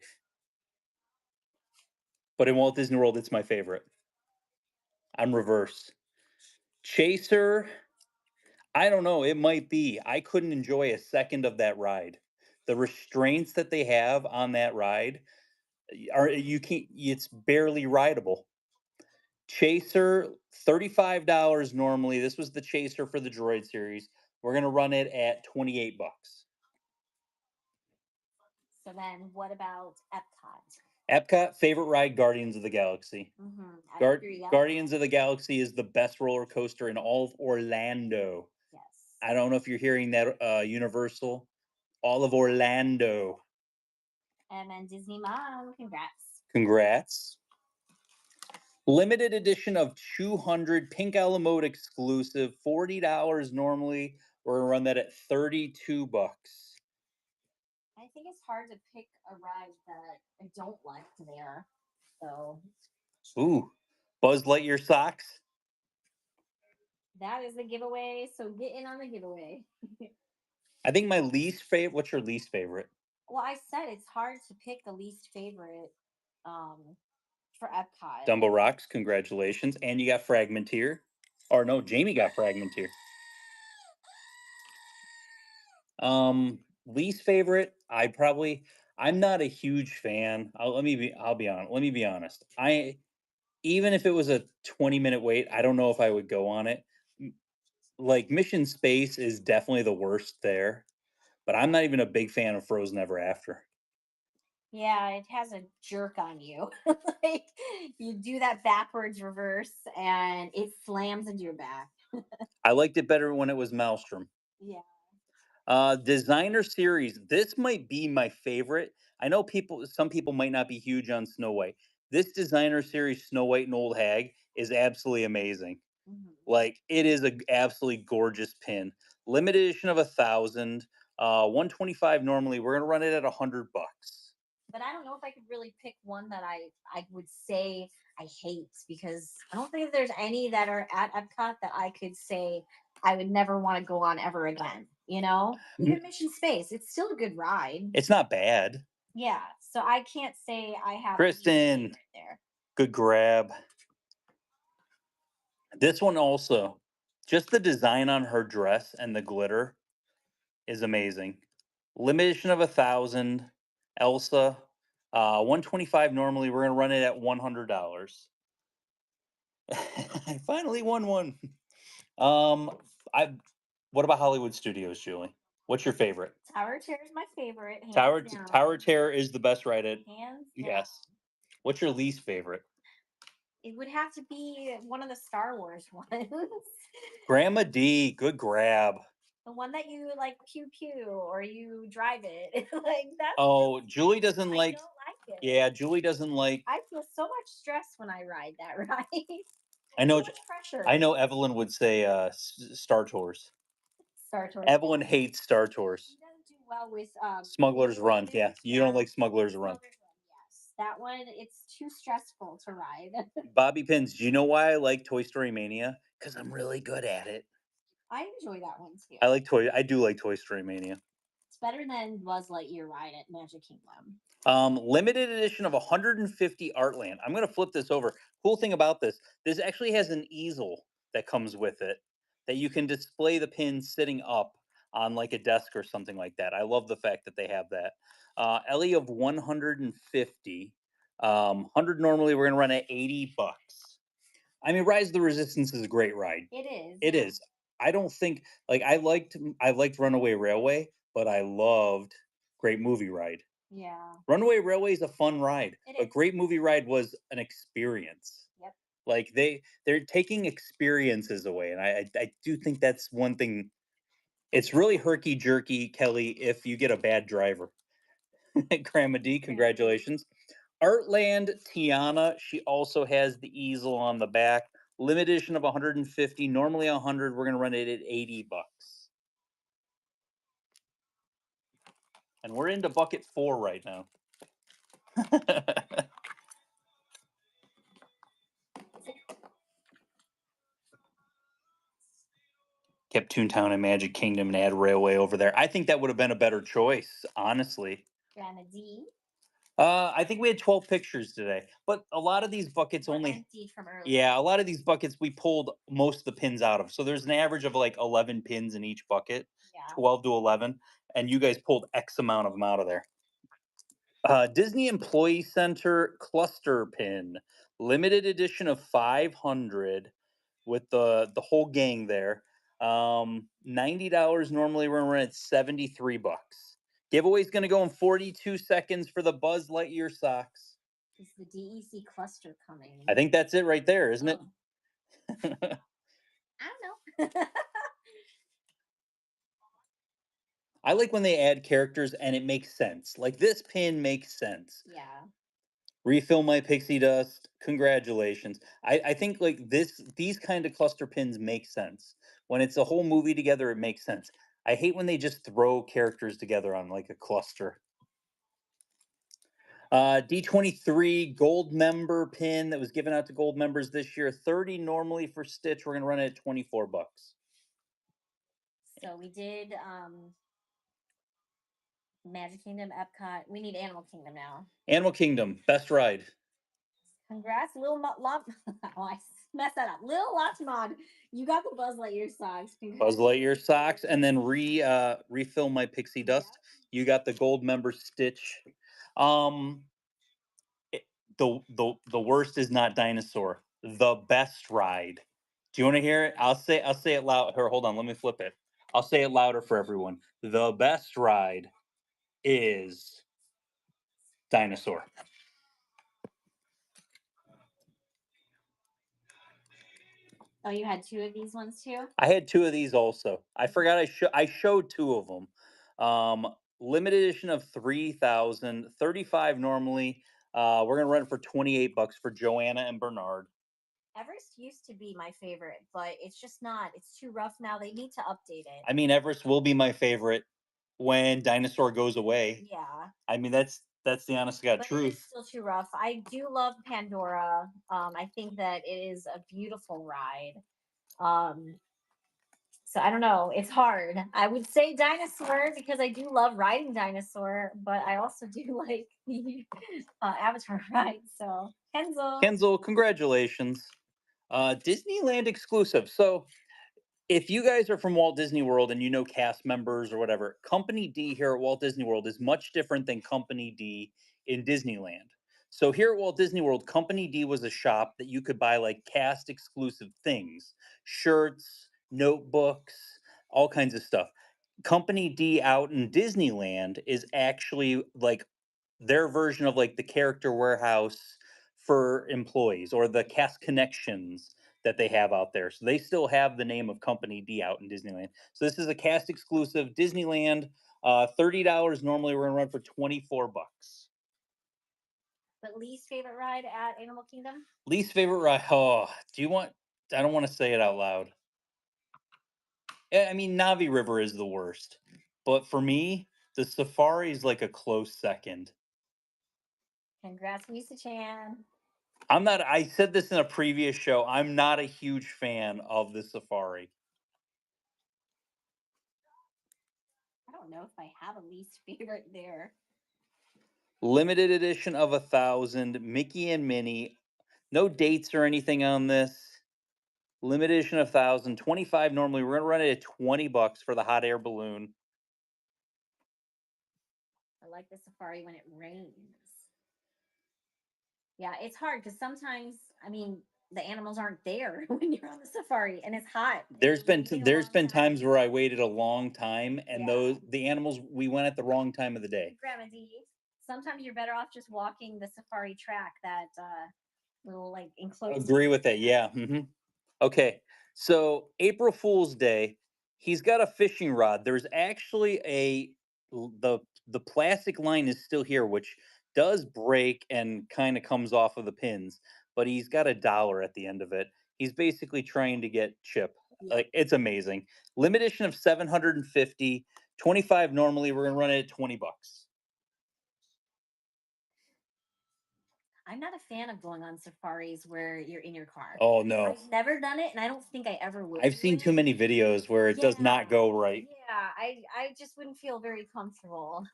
But in Walt Disney World, it's my favorite. I'm reverse. Chaser, I don't know. It might be. I couldn't enjoy a second of that ride. The restraints that they have on that ride are you can't. It's barely rideable. Chaser, $35 normally. This was the Chaser for the Droid series. We're gonna run it at $28. So then, what about Epcot? Epcot favorite ride, Guardians of the Galaxy. I agree. Yeah. Guardians of the Galaxy is the best roller coaster in all of Orlando. Yes. I don't know if you're hearing that, Universal. All of Orlando. And then Disney Mom, congrats. Congrats. Limited edition of 200 Pink Mode exclusive, $40 normally. We're gonna run that at $32. I think it's hard to pick a ride that I don't like there. So Ooh, Buzz Lightyear socks. that is the giveaway. So get in on the giveaway. I think my least favorite. What's your least favorite? Well, I said it's hard to pick the least favorite for Epcot. Dumbo Rocks. Congratulations, and you got Fragmenteer. Or no, Jamie got Fragmenteer. Least favorite. I'm not a huge fan. I'll be honest. Let me be honest. Even if it was a 20-minute wait, I don't know if I would go on it. Like Mission Space is definitely the worst there, but I'm not even a big fan of Frozen Ever After. Yeah, it has a jerk on you. Like you do that backwards reverse and it slams into your back. I liked it better when it was Maelstrom. Yeah. Designer series. This might be my favorite. I know some people might not be huge on Snow White. This designer series, Snow White and Old Hag, is absolutely amazing. Like it is a absolutely gorgeous pin. Limited edition of 1,000. 125 normally. We're gonna run it at $100. But I don't know if I could really pick one that I would say I hate because I don't think there's any that are at Epcot that I could say I would never want to go on ever again. You know, even Mission Space, it's still a good ride. It's not bad. Yeah, so I can't say I have Kristen, there. Good grab. This one also, just the design on her dress and the glitter is amazing. Limited edition of 1,000. Elsa, 125 normally. We're gonna run it at $100. I finally won one. I. What about Hollywood Studios, Julie? What's your favorite? Tower Terror is my favorite. Tower Terror is the best ride at. Hands Yes. down. What's your least favorite? It would have to be one of the Star Wars ones. Grandma D, good grab. The one that you like pew pew or you drive it. Like that's Oh, Julie doesn't I like. don't like it. Yeah, Julie doesn't like. I feel so much stress when I ride that ride. I know. So much pressure. I know Evelyn would say Star Tours. Star Tours. Evelyn hates Star Tours. She doesn't do well with Smugglers Run. Yeah, you don't like Smugglers Run. Yes, that one. It's too stressful to ride. Bobby Pins. Do you know why I like Toy Story Mania? Because I'm really good at it. I enjoy that one too. I do like Toy Story Mania. It's better than Buzz Lightyear ride at Magic Kingdom. Limited edition of 150 Artland. I'm going to flip this over. Cool thing about this actually has an easel that comes with it that you can display the pins sitting up on like a desk or something like that. I love the fact that they have that. Ellie of 150. 100 normally, we're going to run at $80. I mean, Rise of the Resistance is a great ride. It is. It is. I don't think like I liked Runaway Railway, but I loved Great Movie Ride. Yeah, Runaway Railway is a fun ride, it but is. Great Movie Ride was an experience. Yep. Like they're taking experiences away, and I do think that's one thing. It's really herky jerky, Kelly, if you get a bad driver. Grandma D, Apparently. congratulations. Artland Tiana, she also has the easel on the back. Limited edition of 150, normally 100. We're gonna run it at 80 bucks. And we're into bucket 4 right now. Kept Toontown and Magic Kingdom and add Railway over there. I think that would have been a better choice, honestly. Grandma D. I think we had 12 pictures today, but a lot of these buckets We're only, emptied from earlier. yeah, a lot of these buckets we pulled most of the pins out of. So there's an average of like 11 pins in each bucket, Yeah. 12 to 11, and you guys pulled X amount of them out of there. Disney Employee Center cluster pin, limited edition of 500 with the whole gang there. $90 normally. We're gonna run at 73 bucks. Giveaway's gonna go in 42 seconds for the Buzz Lightyear socks. Is the DEC cluster coming? I think that's it right there, isn't it? Oh, I don't know. I like when they add characters and it makes sense. Like this pin makes sense. Yeah. Refill my pixie dust. Congratulations. I think like these kind of cluster pins make sense. When it's a whole movie together, it makes sense. I hate when they just throw characters together on like a cluster. D23 gold member pin that was given out to gold members this year. 30 normally for Stitch. We're gonna run it at 24 bucks. So we did Magic Kingdom, Epcot. We need Animal Kingdom now. Animal Kingdom, best ride. Congrats, Lil Lop. Oh, I messed that up. Lil Lachmod, you got the Buzz Lightyear socks. Buzz Lightyear socks, and then refill my pixie dust. Yep. You got the gold member Stitch. Um, the worst is not dinosaur. The best ride. Do you want to hear it? I'll say it loud. Here, hold on. Let me flip it. I'll say it louder for everyone. The best ride is dinosaur. Oh, you had two of these ones too? I had two of these also. I forgot I showed two of them. Limited edition of 3,000, 35 normally. We're gonna run it for 28 bucks for Joanna and Bernard. Everest used to be my favorite, but it's just not. It's too rough now. They need to update it. I mean, Everest will be my favorite when Dinosaur goes away. Yeah. I mean, that's the honest to God But it is truth. still too rough. I do love Pandora. I think that it is a beautiful ride. Um, so I don't know. It's hard. I would say dinosaur because I do love riding dinosaur, but I also do like the Avatar ride. So Kenzo. Kenzel, congratulations. Disneyland exclusive. So if you guys are from Walt Disney World and you know cast members or whatever, Company D here at Walt Disney World is much different than Company D in Disneyland. So here at Walt Disney World, Company D was a shop that you could buy like cast exclusive things, shirts, notebooks, all kinds of stuff. Company D out in Disneyland is actually like their version of like the character warehouse for employees or the cast connections that they have out there. So they still have the name of Company D out in Disneyland. So this is a cast exclusive Disneyland. $30 normally. We're gonna run for 24 bucks. But least favorite ride at Animal Kingdom? Least favorite ride. Oh, do you want? I don't want to say it out loud. I mean, Navi River is the worst, but for me, the Safari is like a close second. Congrats, Misa Chan. I'm not. I said this in a previous show. I'm not a huge fan of the Safari. I don't know if I have a least favorite there. Limited edition of 1,000. Mickey and Minnie. No dates or anything on this. Limited edition of 1,000. 25 normally. We're gonna run it at 20 bucks for the hot air balloon. I like the safari when it rains. Yeah, it's hard because sometimes, I mean, the animals aren't there when you're on the safari and it's hot and There's you're been waiting a there's long been time. times where I waited a long time, and Yeah. the animals, we went at the wrong time of the day. Grandma D. Sometimes you're better off just walking the safari track, that little like enclosed Agree with that. area. Yeah. Okay. So April Fool's Day, he's got a fishing rod. There's actually the plastic line is still here, which does break and kind of comes off of the pins, but he's got $1 at the end of it. He's basically trying to get Chip. Yeah. Like, it's amazing. Limit edition of 750, 25 normally. We're gonna run it at $20. I'm not a fan of going on safaris where you're in your car. Oh no. I've never done it, and I don't think I ever will I've do seen it. too many videos where it does not Yeah. go right. Yeah, I just wouldn't feel very comfortable.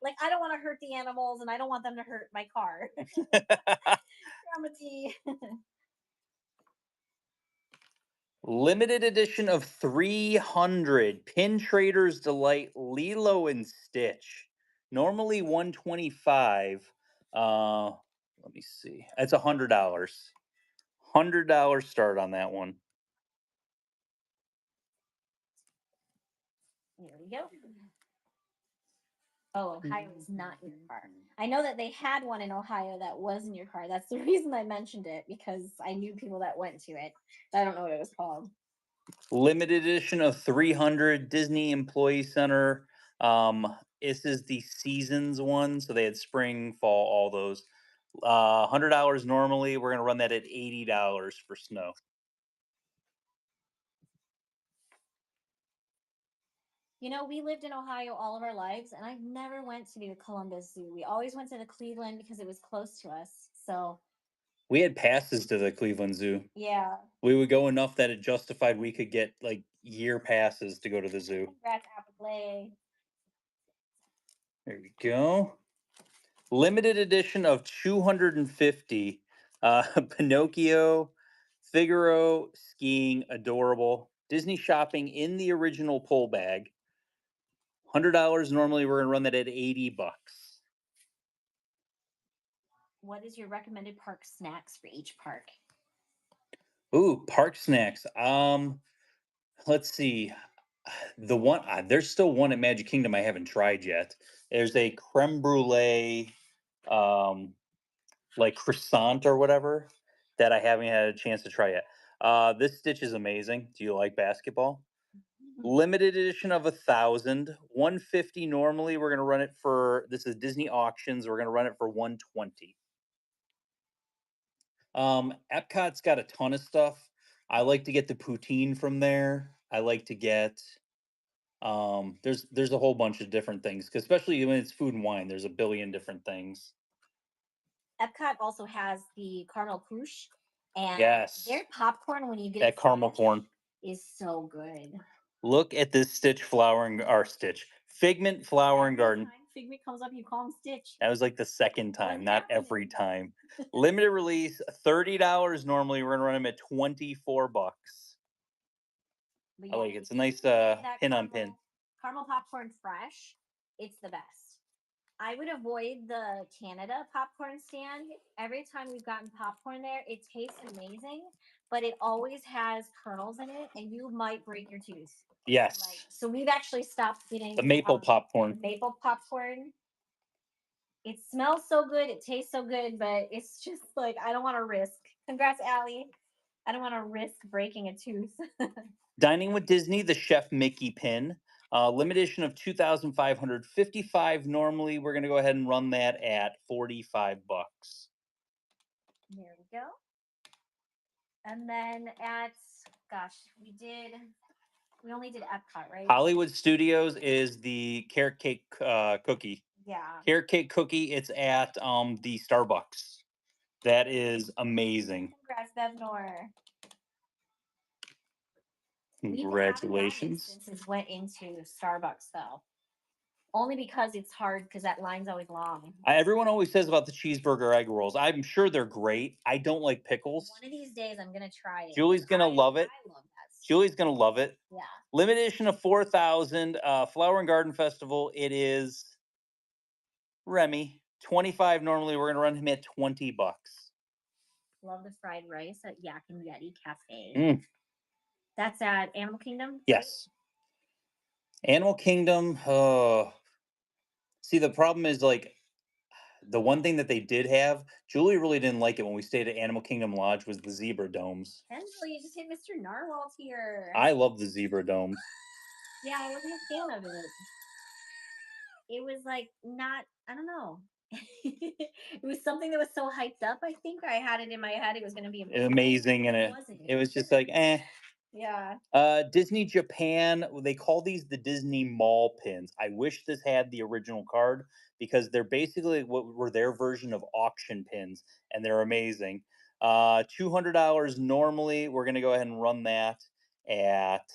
Like I don't want to hurt the animals, and I don't want them to hurt my car. Grandma T. Limited edition of 300 Pin Traders Delight Lilo and Stitch. Normally 125. Let me see. It's $100. $100 start on that one. There we go. Oh, Ohio is not in your car. I know that they had one in Ohio that was in your car. That's the reason I mentioned it, because I knew people that went to it. I don't know what it was called. Limited edition of 300 Disney Employee Center. This is the seasons one, so they had spring, fall, all those. $100 normally. We're gonna run that at $80 for snow. You know, we lived in Ohio all of our lives, and I've never went to the Columbus Zoo. We always went to the Cleveland because it was close to us. So We had passes to the Cleveland Zoo. yeah, We would go enough that it justified we could get like year passes to go to the zoo. congrats, Appleblay. There we go. Limited edition of 250. Pinocchio, Figaro, skiing, adorable. Disney shopping in the original pull bag. $100 normally. We're gonna run that at $80. What is your recommended park snacks for each park? Ooh, park snacks. Let's see. The one there's still one at Magic Kingdom I haven't tried yet. There's a creme brulee, um, like croissant or whatever that I haven't had a chance to try yet. This Stitch is amazing. Do you like basketball? Limited edition of 1,000, 150 normally. We're gonna run it for, this is Disney auctions. We're gonna run it for 120. Epcot's got a ton of stuff. I like to get the poutine from there. I like to get there's a whole bunch of different things, 'cause especially when it's food and wine, there's a billion different things. Epcot also has the caramel couche, and Yes, their popcorn when you get that it caramel fresh corn. is so good. Look at this Stitch flowering, or Stitch Figment Flower and Every Garden. time Figment comes up, you call him Stitch. That was like the second What's time, not every happening? time. Limited release, $30 normally. We're gonna run them at $24. But I yeah, like it. It's if a you nice can get that pin on pin. caramel popcorn fresh, it's the best. I would avoid the Canada popcorn stand. Every time we've gotten popcorn there, it tastes amazing, but it always has kernels in it, and you might break your tooth. Like, Yes, so we've actually stopped the getting maple popcorn. maple popcorn. It smells so good, it tastes so good, but it's just like I don't want to risk. Congrats, Allie. I don't want to risk breaking a tooth. Dining with Disney, the Chef Mickey pin. Limited edition of 2,555 normally. We're gonna go ahead and run that at $45. There we go. And then at, gosh, we only did Epcot, right? Hollywood Studios is the carrot cake cookie. Yeah. Carrot cake cookie. It's at the Starbucks. That is amazing. Congrats, Bevnor. Congratulations. Instances went into Starbucks though, only because it's hard because that line's always long. Everyone always says about the cheeseburger egg rolls. I'm sure they're great. I don't like pickles. One of these days, I'm gonna try it. Julie's gonna love it. I love that stuff. Julie's gonna love it. Yeah. Limited edition of 4,000. Flower and Garden Festival. It is Remy. 25 normally. We're gonna run him at $20. Love the fried rice at Yak and Yeti Cafe. Mm, That's at Animal Kingdom. yes. Animal Kingdom. See, the problem is like the one thing that they did have. Julie really didn't like it when we stayed at Animal Kingdom Lodge was the zebra domes. Kendall, you just hit Mr. Narwhal's here. I love the zebra domes. Yeah, I wasn't a fan of it. It was like not, I don't know. It was something that was so hyped up. I think I had it in my head it was going to be Amazing, and It wasn't. it was just like eh. Yeah. Disney Japan, they call these the Disney Mall pins. I wish this had the original card because they're basically what were their version of auction pins, and they're amazing. $200 normally. We're gonna go ahead and run that at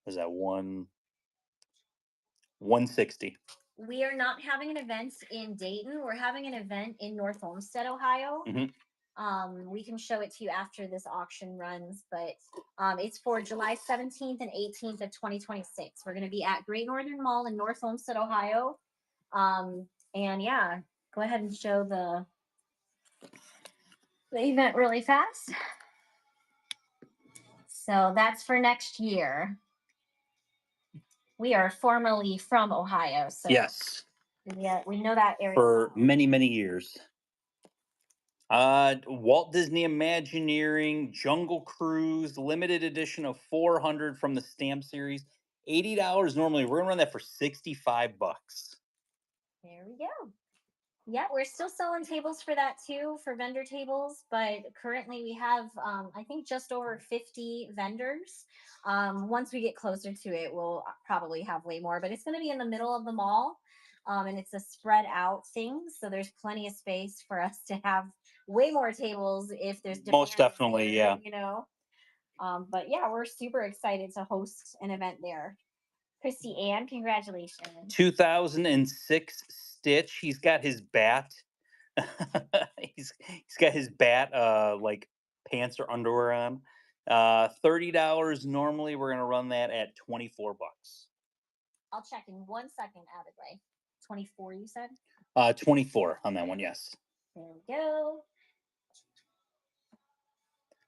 was that 160. We are not having an event in Dayton. We're having an event in North Olmsted, Ohio. Mhm. We can show it to you after this auction runs, but it's for July 17th and 18th of 2026. We're going to be at Great Northern Mall in North Olmsted, Ohio. And yeah, go ahead and show the event really fast. So that's for next year. We are formerly from Ohio, so Yes, yeah, we know that area for well. many years. Walt Disney Imagineering Jungle Cruise limited edition of 400 from the stamp series. $80 normally. We're gonna run that for $65. There we go. Yeah, we're still selling tables for that too, for vendor tables, but currently we have, I think, just over 50 vendors. Once we get closer to it, we'll probably have way more, but it's going to be in the middle of the mall. And it's a spread out thing. So there's plenty of space for us to have way more tables if there's Most demand definitely, there, yeah. you know. But yeah, we're super excited to host an event there. Christy Ann, congratulations. 2006 Stitch. He's got his bat. He's got his bat like pants or underwear on. $30 normally. We're gonna run that at 24 bucks. I'll check in 1 second, Abigail. 24, you said? 24 on that one, yes. There we go.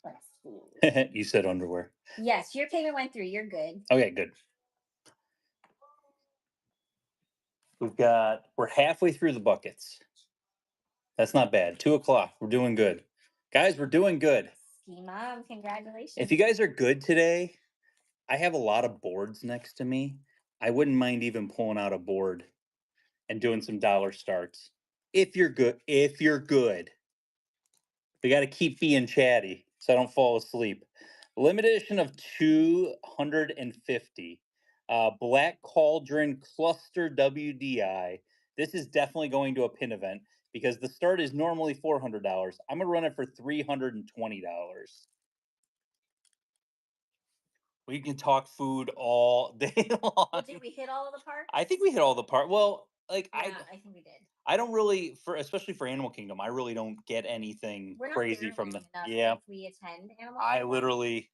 Let's see. You said underwear. Yes, your payment went through. You're good. Okay, good. We're halfway through the buckets. That's not bad. 2 o'clock. We're doing good. Guys, we're doing good. Ski Mom, congratulations. If you guys are good today, I have a lot of boards next to me. I wouldn't mind even pulling out a board and doing some dollar starts. If you're good, we got to keep being chatty so I don't fall asleep. Limited edition of 250. Black Cauldron Cluster WDI. This is definitely going to a pin event because the start is normally $400. I'm gonna run it for $320. We can talk food all day long. Well, did we hit all of the parts? I think we hit all the part. Well, like Yeah, I think we did. I don't really especially for Animal Kingdom, I really don't get anything We're not crazy there from the long enough yeah. if we attend Animal I Kingdom. literally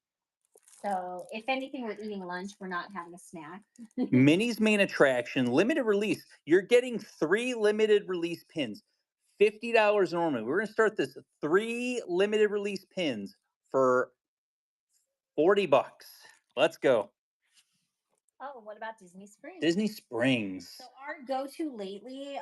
So if anything, we're eating lunch. We're not having a snack. Minnie's main attraction, limited release. You're getting 3 limited release pins. $50 normally. We're gonna start this 3 limited release pins for 40 bucks. Let's go. Oh, what about Disney Springs? Disney Springs. So our go-to lately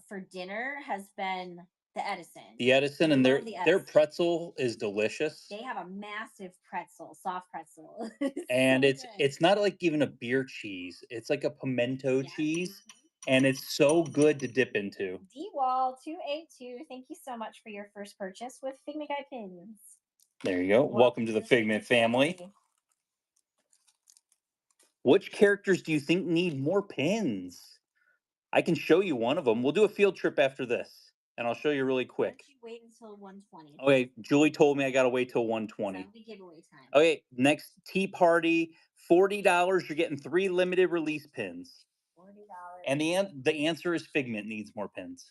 for dinner has been the Edison. The Edison, and Love the their Edison. pretzel is delicious. They have a massive pretzel, soft pretzel. And so it's good. not like even a beer cheese. It's like a pimento Yes. cheese, and it's so good to dip into. D-Wall 282, thank you so much for your first purchase with Figment Guy pins. There you go. Welcome to the Figment family. Which characters do you think need more pins? I can show you one of them. We'll do a field trip after this, and I'll show you really quick. Why don't you wait until 120? Okay, Julie told me I gotta wait till 120. That'll be giveaway time. Okay, next Tea Party, $40. You're getting 3 limited release pins. $40. And the answer is Figment needs more pins.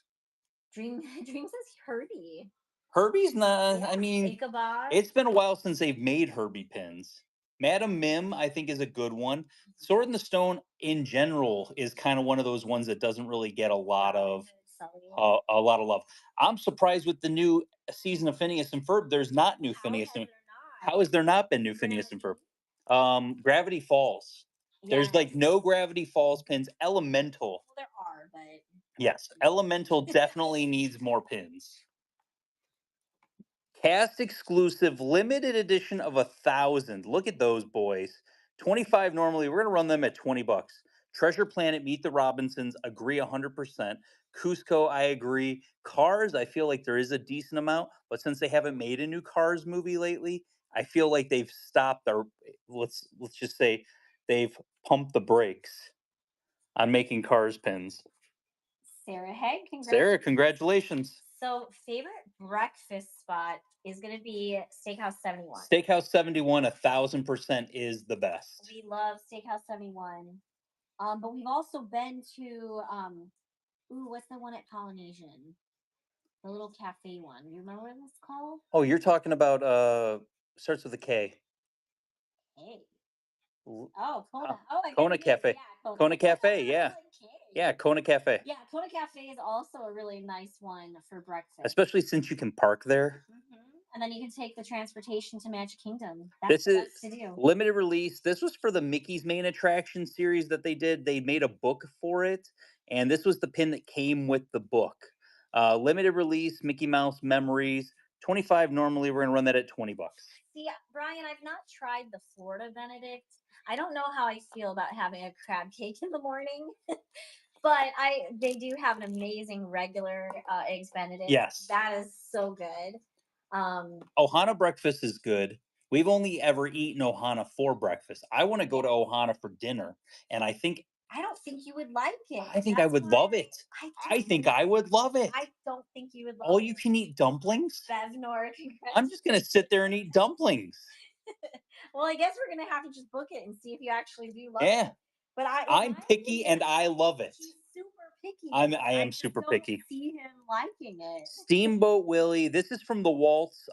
Dreams is Herbie. Herbie's not. Yeah, I mean, Ichabod. it's been a while since they've made Herbie pins. Madam Mim, I think, is a good one. Sword in the Stone, in general, is kind of one of those ones that doesn't really get a lot of Sully. A lot of love. I'm surprised with the new season of Phineas and Ferb. There's not new How Phineas has and there How not? has there not been new Phineas and Ferb? Gravity Falls. There's Yes. like no Gravity Falls pins. Elemental. Well, there are, but Yes, Elemental definitely needs more pins. Cast exclusive limited edition of 1,000. Look at those boys. 25 normally. We're gonna run them at 20 bucks. Treasure Planet, Meet the Robinsons, agree 100%. Cusco, I agree. Cars, I feel like there is a decent amount, but since they haven't made a new Cars movie lately, I feel like they've stopped their. Let's just say they've pumped the brakes on making Cars pins. Sarah Haig, Sarah, congratulations. congratulations. So, favorite breakfast spot is going to be Steakhouse 71. Steakhouse 71, 1,000% is the best. We love Steakhouse 71. But we've also been to what's the one at Polynesian? The little cafe one. You remember what it was called? Oh, you're talking about starts with a K. Hey. L- Oh, Kona. uh, Oh, I guess Kona it is. Cafe. Yeah, Kona. Kona Cafe, I was yeah. like, K. Yeah, Kona Cafe. Yeah, Kona Cafe is also a really nice one for breakfast. Especially since you can park there. And then you can take the transportation to Magic Kingdom. This That's the is best to do. limited release. This was for the Mickey's Main Attraction series that they did. They made a book for it, and this was the pin that came with the book. Limited release, Mickey Mouse Memories, 25 normally. We're gonna run that at 20 bucks. See, Brian, I've not tried the Florida Benedict. I don't know how I feel about having a crab cake in the morning. But they do have an amazing regular eggs Benedict. Yes. That is so good. Ohana breakfast is good. We've only ever eaten Ohana for breakfast. I want to go to Ohana for dinner, and I don't think you would like it. I think I would love it. I think I would love it. I don't think you would love All it. you can eat dumplings? Bevnor, I'm just gonna sit there and eat dumplings. Well, I guess we're gonna have to just book it and see if you actually do love Yeah. it. But I'm picky and I love it. He's super picky. I am just super don't picky. See him liking it. Steamboat Willie. This is from the Waltz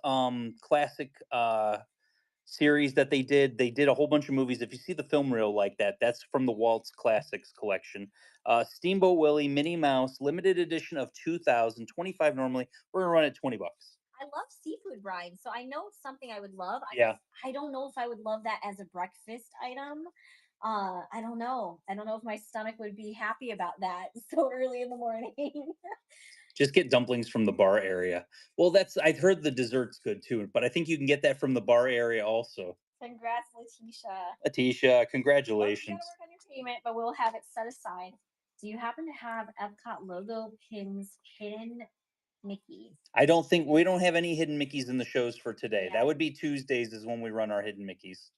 classic series that they did. They did a whole bunch of movies. If you see the film reel like that, that's from the Waltz Classics collection. Steamboat Willie, Minnie Mouse, limited edition of 2000, 25 normally. We're gonna run at 20 bucks. I love seafood brine, so I know it's something I would love. Yeah. I don't know if I would love that as a breakfast item. I don't know. I don't know if my stomach would be happy about that so early in the morning. Just get dumplings from the bar area. Well, I've heard the dessert's good too, but I think you can get that from the bar area also. Congrats, Letitia. Letitia, congratulations. Well, you gotta work on your payment, but we'll have it set aside. Do you happen to have Epcot logo pins hidden Mickey? I don't think we don't have any hidden Mickeys in the shows for today. Yeah. That would be Tuesdays is when we run our hidden Mickeys.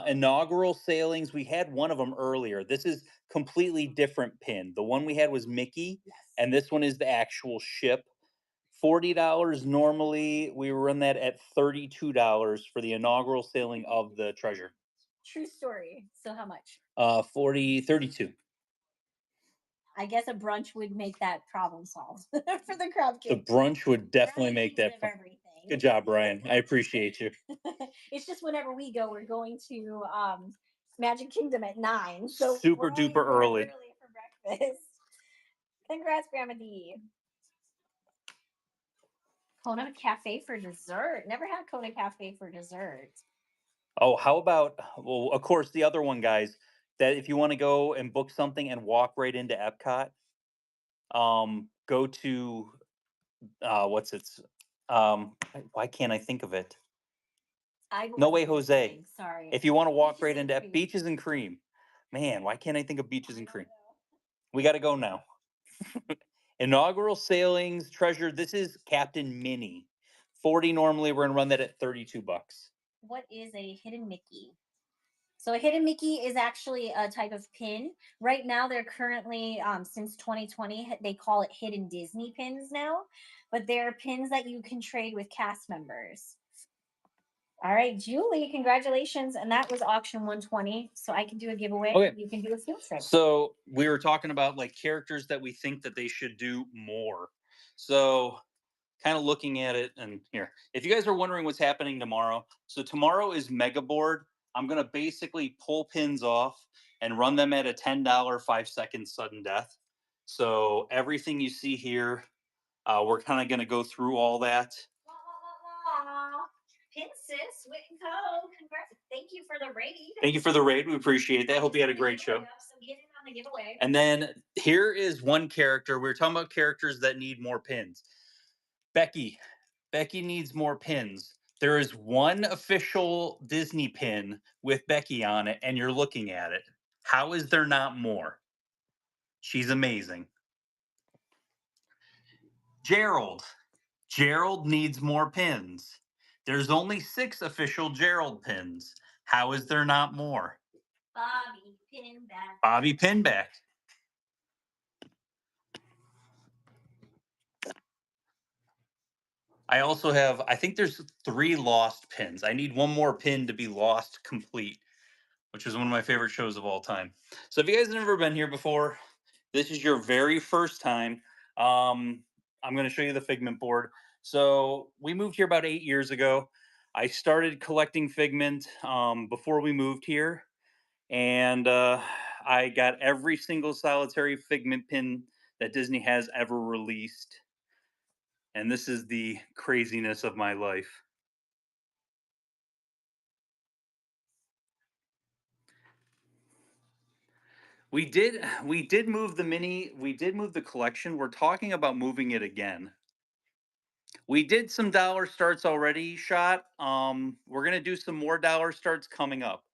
Inaugural sailings. We had one of them earlier. This is completely different pin. The one we had was Mickey, Yes. and this one is the actual ship. $40 normally. We run that at $32 for the inaugural sailing of the treasure. True story. So how much? 32. I guess a brunch would make that problem solved for the crab cake. The brunch would definitely Brian make that fun. everything. Good job, Brian. I appreciate you. It's just whenever we go, we're going to Magic Kingdom at 9. So Super we're always duper there early. For breakfast. Congrats, Grandma D. Kona Cafe for dessert. Never had Kona Cafe for dessert. Oh, how about, well, of course, the other one, guys, that if you want to go and book something and walk right into Epcot, go to, what's it? Why can't I think of it? No Way Jose. Sorry. If you want to walk Beaches right and into Cream. Beaches and Cream. Man, why can't I think of Beaches and Cream? We got to go now. Inaugural sailings, treasure. This is Captain Minnie. 40 normally. We're going to run that at 32 bucks. What is a hidden Mickey? So a hidden Mickey is actually a type of pin. Right now, they're currently, since 2020, they call it hidden Disney pins now. But they're pins that you can trade with cast members. All right, Julie, congratulations. And that was auction 120. So I can do a giveaway. Okay. You can do a field trip. So we were talking about like characters that we think that they should do more. So kind of looking at it, and here, if you guys are wondering what's happening tomorrow, so tomorrow is Mega Board. I'm going to basically pull pins off and run them at a $10 5-second sudden death. So everything you see here, we're kind of going to go through all that. Wah, wah, wah, wah. Pinsis, Whitco, congrats. Thank you for the raid. Thank you for the raid. We appreciate that. Hope you had a great show. So get in on the giveaway. And then here is one character. We were talking about characters that need more pins. Becky. Becky needs more pins. There is one official Disney pin with Becky on it, and you're looking at it. How is there not more? She's amazing. Gerald. Gerald needs more pins. There's only 6 official Gerald pins. How is there not more? Bobby Pinback. Bobby Pinback. I also have, I think there's 3 lost pins. I need one more pin to be lost complete, which is one of my favorite shows of all time. So if you guys have never been here before, this is your very first time. I'm going to show you the Figment board. So we moved here about 8 years ago. I started collecting Figment before we moved here, and I got every single solitary Figment pin that Disney has ever released. And this is the craziness of my life. We did move the mini, we did move the collection. We're talking about moving it again. We did some dollar starts already shot. We're gonna do some more dollar starts coming up.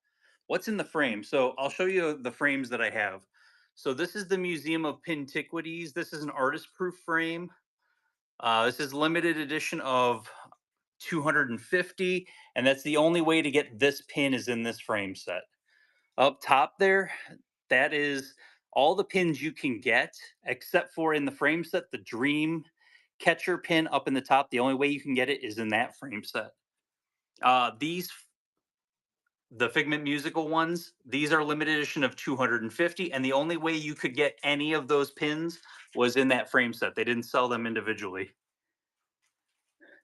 What's in the frame? So I'll show you the frames that I have. So this is the Museum of Pintiquities. This is an artist proof frame. This is limited edition of 250, and that's the only way to get this pin is in this frame set. Up top there, that is all the pins you can get, except for in the frame set, the Dream Catcher pin up in the top. The only way you can get it is in that frame set. The Figment musical ones, these are limited edition of 250, and the only way you could get any of those pins was in that frame set. They didn't sell them individually.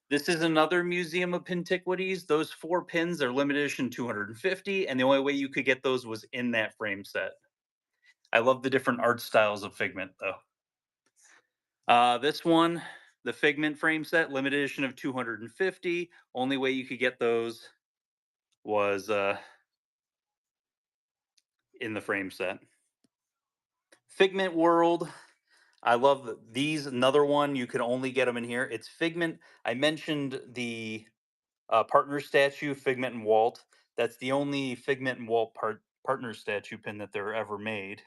This is another Museum of Pintiquities. Those 4 pins are limited edition 250, and the only way you could get those was in that frame set. I love the different art styles of Figment, though. This one, the Figment frame set, limited edition of 250. Only way you could get those was in the frame set. Figment World. I love these. Another one, you can only get them in here. It's Figment. I mentioned the partner statue, Figment and Walt. That's the only Figment and Walt partner statue pin that they're ever made.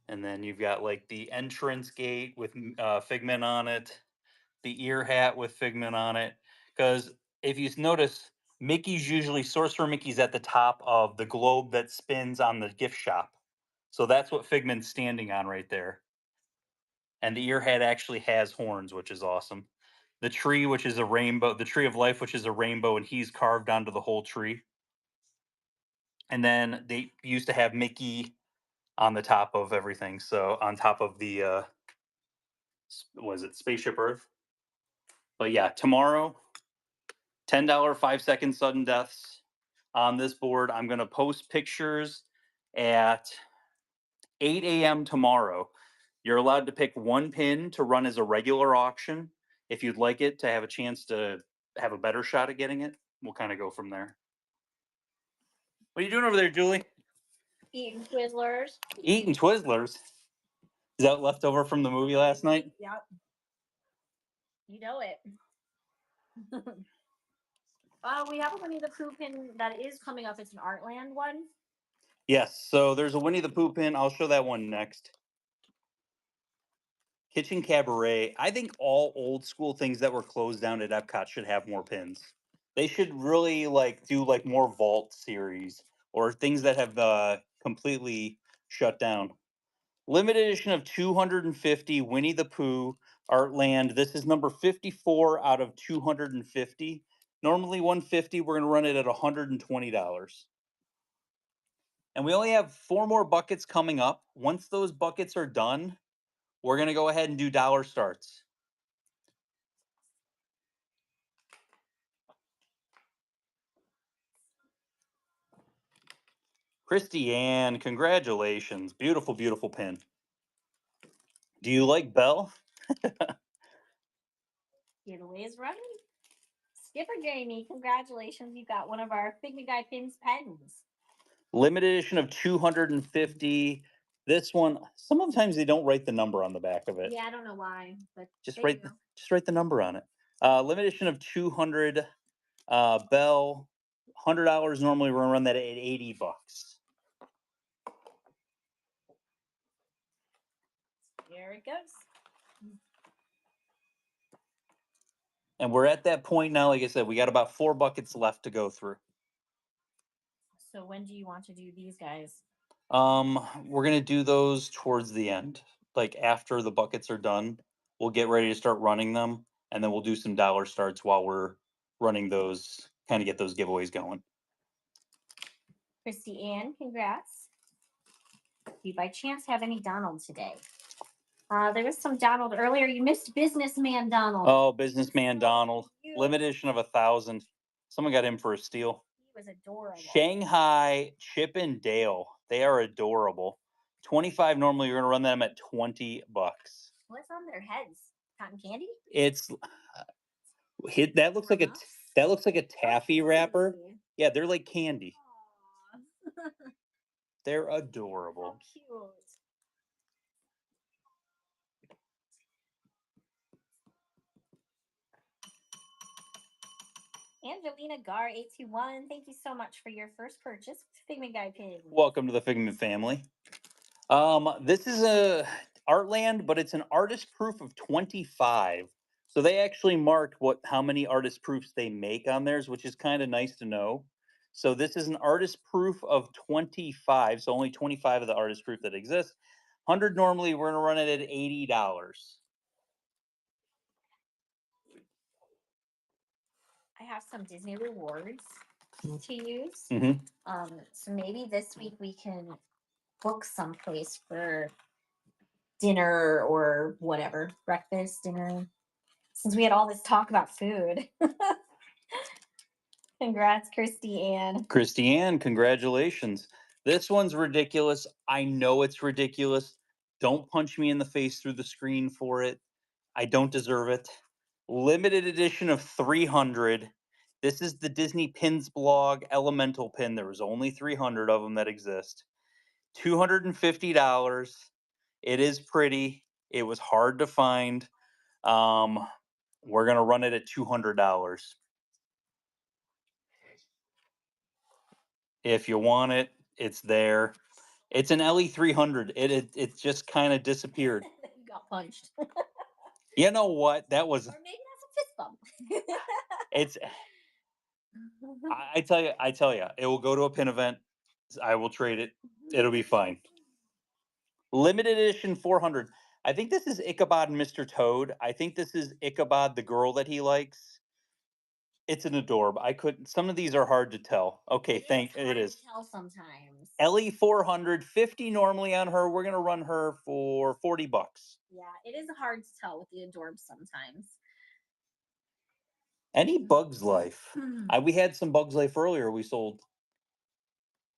And then you've got like the entrance gate with Figment on it, the ear hat with Figment on it. Because if you notice, Mickey's usually Sorcerer Mickey's at the top of the globe that spins on the gift shop. So that's what Figment's standing on right there. And the ear hat actually has horns, which is awesome. The tree, which is a rainbow, the tree of life, which is a rainbow, and he's carved onto the whole tree. And then they used to have Mickey on the top of everything. So on top of the was it Spaceship Earth? But yeah, tomorrow, $10 5-second sudden deaths on this board. I'm gonna post pictures at 8 a.m. tomorrow. You're allowed to pick one pin to run as a regular auction. If you'd like it to have a chance to have a better shot at getting it, we'll kind of go from there. What are you doing over there, Julie? Eating Twizzlers. Eating Twizzlers. Is that leftover from the movie last night? Yep. You know it. We have a Winnie the Pooh pin that is coming up. It's an Artland one. Yes. So there's a Winnie the Pooh pin. I'll show that one next. Kitchen Cabaret. I think all old school things that were closed down at Epcot should have more pins. They should really like do like more vault series or things that have completely shut down. Limited edition of 250 Winnie the Pooh Artland. This is number 54 out of 250. Normally 150. We're going to run it at $120. And we only have 4 more buckets coming up. Once those buckets are done, we're going to go ahead and do dollar starts. Christy Ann, congratulations. Beautiful, beautiful pin. Do you like Belle? Giveaway is running. Skipper Jamie, congratulations. You got one of our Figment Guy Pins pens. Limited edition of 250. This one, sometimes they don't write the number on the back of it. Yeah, I don't know why, but Just there you write go. just write the number on it. Limited edition of 200 Bell. $100 normally we're gonna run that at $80. There it goes. And we're at that point now, like I said, we got about 4 buckets left to go through. So when do you want to do these guys? We're gonna do those towards the end. Like after the buckets are done, we'll get ready to start running them, and then we'll do some dollar starts while we're running those, kind of get those giveaways going. Christy Ann, congrats. Do you by chance have any Donald today? There was some Donald earlier. You missed Businessman Donald. Oh, Businessman Donald. Cute. Limited edition of 1,000. Someone got him for a steal. He was adorable. Shanghai Chip and Dale. They are adorable. 25 normally you're gonna run them at $20. What's on their heads? Cotton candy? It's that looks like a taffy wrapper. Cute. Yeah, they're like candy. Aw. They're How adorable. cute. Angelina Gar 821, thank you so much for your first purchase. Figment Guy pin. Welcome to the Figment family. This is a Artland, but it's an artist proof of 25. So they actually marked how many artist proofs they make on theirs, which is kind of nice to know. So this is an artist proof of 25. So only 25 of the artist proof that exists. 100 normally we're gonna run it at $80. I have some Disney rewards to use. Mhm. So maybe this week we can book someplace for dinner or whatever, breakfast, dinner. Since we had all this talk about food. Congrats, Christy Ann. Christy Ann, congratulations. This one's ridiculous. I know it's ridiculous. Don't punch me in the face through the screen for it. I don't deserve it. Limited edition of 300. This is the Disney Pins blog Elemental pin. There was only 300 of them that exist. $250. It is pretty. It was hard to find. We're gonna run it at $200. If you want it, it's there. It's an LE300. It just kind of disappeared. You got punched. You know what? That was. Or maybe that's a fist bump. It's. I tell you, it will go to a pin event. I will trade it. It'll be fine. Limited edition 400. I think this is Ichabod and Mr. Toad. I think this is Ichabod, the girl that he likes. It's an adorable. I couldn't. Some of these are hard to tell. Okay, It it is. to tell sometimes. LE 400, 50 normally on her. We're gonna run her for $40. Yeah, it is hard to tell with the adorbs sometimes. Any Bugs Life. We had some Bugs Life earlier. We sold.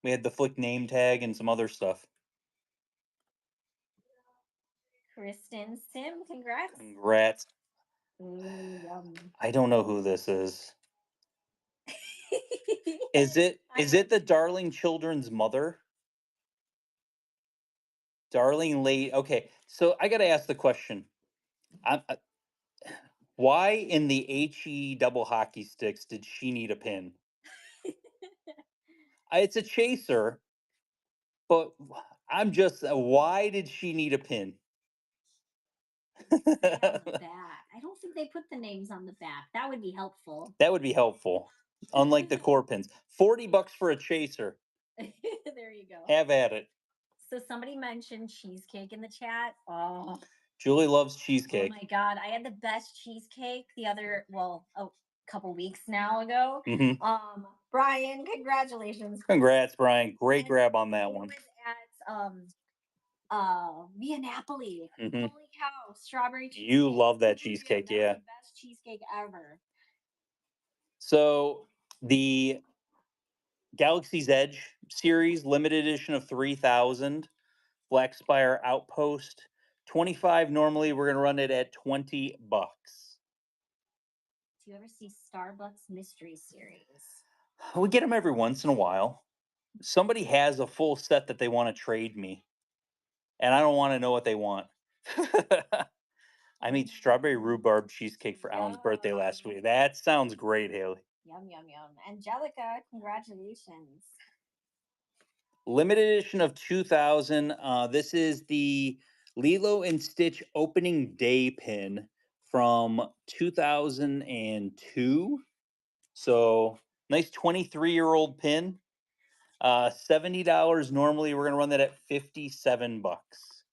We had the Flick name tag and some other stuff. Kristen Sim, congrats. Congrats. Ooh, yum. I don't know who this is. Is it the Darling Children's mother? Darling late. Okay, so I got to ask the question. Why in the HE double hockey sticks did she need a pin? It's a chaser, but I'm just. Why did she need a pin? I don't think they put the names on the back. That would be helpful. That would be helpful. Unlike the core pins. $40 for a chaser. There you go. Have at it. So somebody mentioned cheesecake in the chat. Oh, Julie loves cheesecake. Oh my god, I had the best cheesecake a couple weeks now ago. Mm-hmm. Brian, congratulations. Congrats, Brian. Great grab on that one. At Via Napoli. Mm-hmm. Holy cow, strawberry cheesecake. You love that cheesecake, yeah. The best cheesecake ever. So the Galaxy's Edge series, limited edition of 3000. Black Spire Outpost. 25 normally. We're going to run it at $20. Do you ever see Starbucks Mystery Series? We get them every once in a while. Somebody has a full set that they want to trade me, and I don't want to know what they want. I made strawberry rhubarb cheesecake for Alan's birthday last week. That sounds great, Haley. Yum, yum, yum. Angelica, congratulations. Limited edition of 2000. This is the Lilo and Stitch opening day pin from 2002. So nice 23-year-old pin. $70 normally. We're gonna run that at 57 bucks.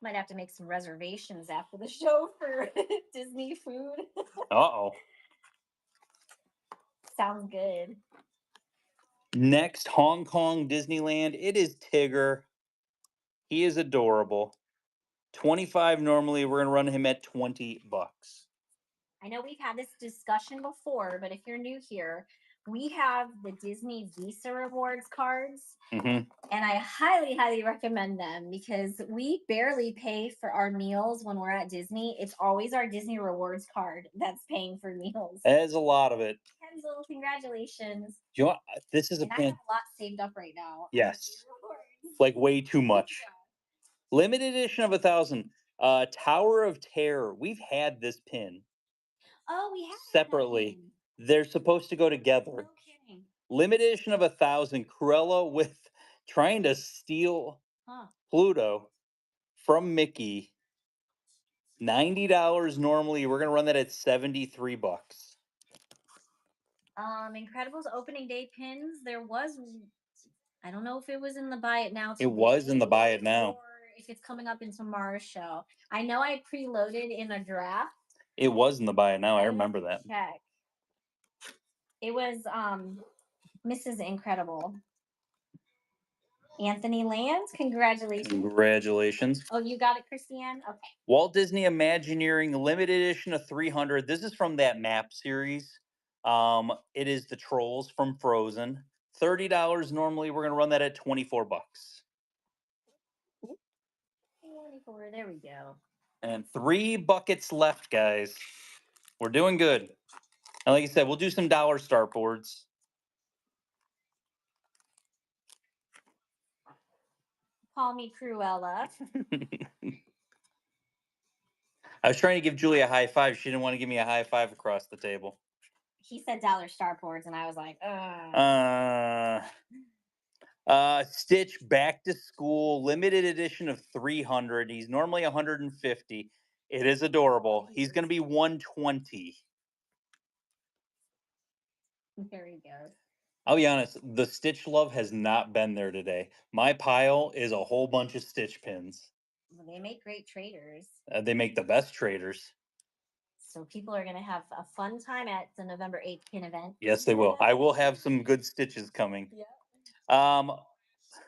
Might have to make some reservations after the show for Disney food. Uh-oh. Sounds good. Next, Hong Kong Disneyland. It is Tigger. He is adorable. 25 normally. We're gonna run him at 20 bucks. I know we've had this discussion before, but if you're new here, we have the Disney Visa Rewards cards, Mm-hmm. and I highly, highly recommend them because we barely pay for our meals when we're at Disney. It's always our Disney Rewards card that's paying for meals. That is a lot of it. Kenzel, congratulations. You know what? This is a And I pin. have a lot saved up right now. Yes. Like way too much. Limited edition of 1,000. Tower of Terror. We've had this pin Oh, we have separately. They're supposed to go together. No kidding. Limited edition of 1,000. Cruella with trying to steal Pluto from Mickey. $90 normally. We're gonna run that at 73 bucks. Incredibles opening day pins. There was, I don't know if it was in the buy it now. It was in the buy it now. Or if it's coming up in tomorrow's show. I know I preloaded in a draft. It was in the buy it now. I remember that. Check. It was Mrs. Incredible. Anthony Lands, congratulations. Congratulations. Oh, you got it, Christiane? Okay. Walt Disney Imagineering limited edition of 300. This is from that map series. It is the Trolls from Frozen. $30 normally. We're gonna run that at 24 bucks. 24, there we go. And 3 buckets left, guys. We're doing good. And like I said, we'll do some dollar start boards. Call me Cruella. I was trying to give Julie a high five. She didn't want to give me a high five across the table. He said dollar start boards, and I was like, Stitch Back to School limited edition of 300. He's normally 150. It is adorable. He's going to be 120. There he goes. I'll be honest, the Stitch love has not been there today. My pile is a whole bunch of Stitch pins. Well, they make great traders. They make the best traders. So people are going to have a fun time at the November 8th pin event. Yes, they will. I will have some good Stitches coming. Yeah.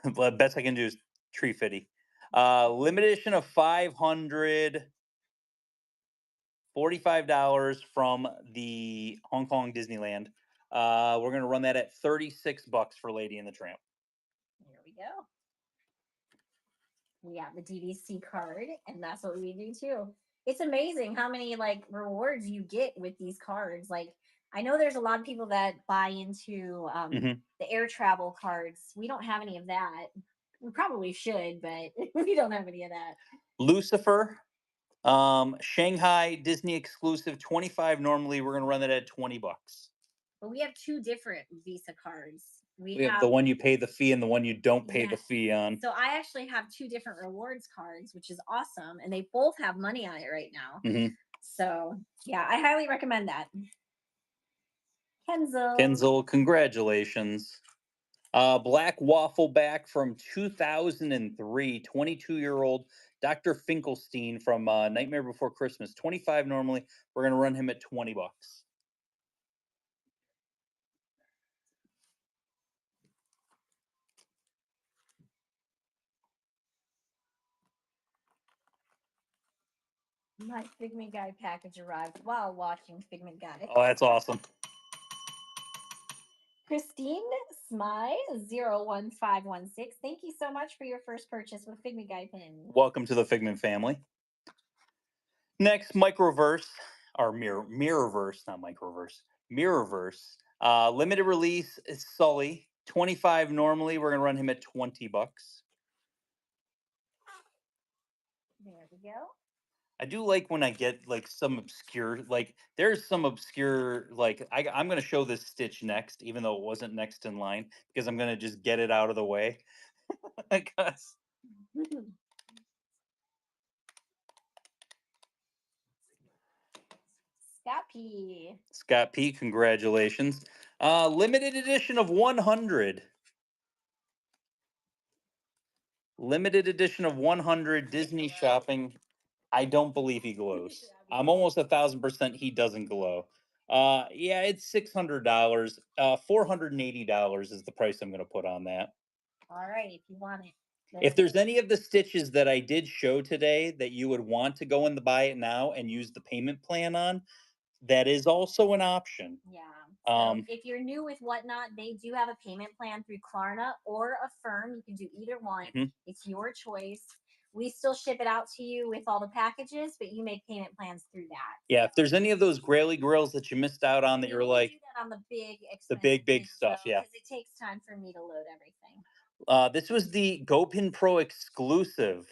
The best I can do is Tree Fitty. Limited edition of 500. $45 from the Hong Kong Disneyland. We're going to run that at 36 bucks for Lady and the Tramp. There we go. We have the DVC card, and that's what we do too. It's amazing how many like rewards you get with these cards. Like, I know there's a lot of people that buy into the air travel cards. We don't have any of that. We probably should, but we don't have any of that. Lucifer, Shanghai Disney exclusive, 25 normally. We're going to run that at 20 bucks. But we have two different Visa cards. We have the one you pay the fee and the one you don't pay the fee on. So I actually have two different rewards cards, which is awesome. And they both have money on it right now. So, yeah, I highly recommend that. Kenzel, congratulations. Black Waffle back from 2003, 22-year-old Dr. Finkelstein from Nightmare Before Christmas. 25 normally. We're going to run him at 20 bucks. My Figment Guide package arrived while watching Figment Guide. Oh, that's awesome. Christine Smy 01516. Thank you so much for your first purchase with Figment Guy pins. Welcome to the Figment family. Next, Microverse, or Mirrorverse, not Microverse, Mirrorverse. Limited release is Sully. 25 normally. We're going to run him at $20. There we go. I do like when I get like some obscure, like there's some obscure, like I'm going to show this stitch next, even though it wasn't next in line, because I'm going to just get it out of the way. Because Scott P. Scott P, congratulations. Limited edition of 100. Limited edition of 100 Disney shopping. I don't believe he glows. I'm almost 1,000% he doesn't glow. Yeah, it's $600. $480 is the price I'm going to put on that. All right, if you want it. If there's any of the stitches that I did show today that you would want to go in the buy it now and use the payment plan on, that is also an option. Yeah. So if you're new with Whatnot, they do have a payment plan through Klarna or Affirm. You can do either one. Mhm. It's your choice. We still ship it out to you with all the packages, but you make payment plans through that. Yeah, if there's any of those Graily Grills that you missed out on that We you're only like, do that on the big, the expensive big things, stuff, though, yeah. because it takes time for me to load everything. This was the GoPin Pro exclusive,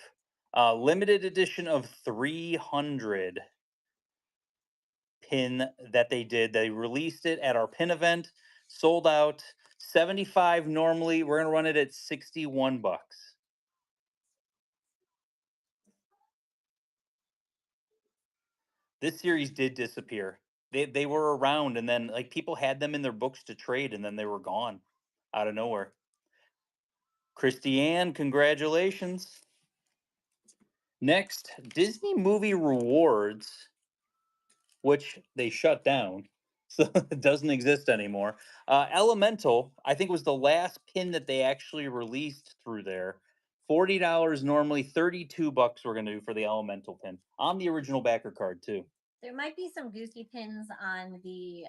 limited edition of 300 pin that they did. They released it at our pin event, sold out. 75 normally. We're gonna run it at 61 bucks. This series did disappear. They were around, and then like people had them in their books to trade, and then they were gone out of nowhere. Christiane, congratulations. Next, Disney Movie Rewards, which they shut down, so it doesn't exist anymore. Elemental, I think, was the last pin that they actually released through there. $40 normally, 32 bucks we're gonna do for the Elemental pin on the original backer card too. There might be some goofy pins on the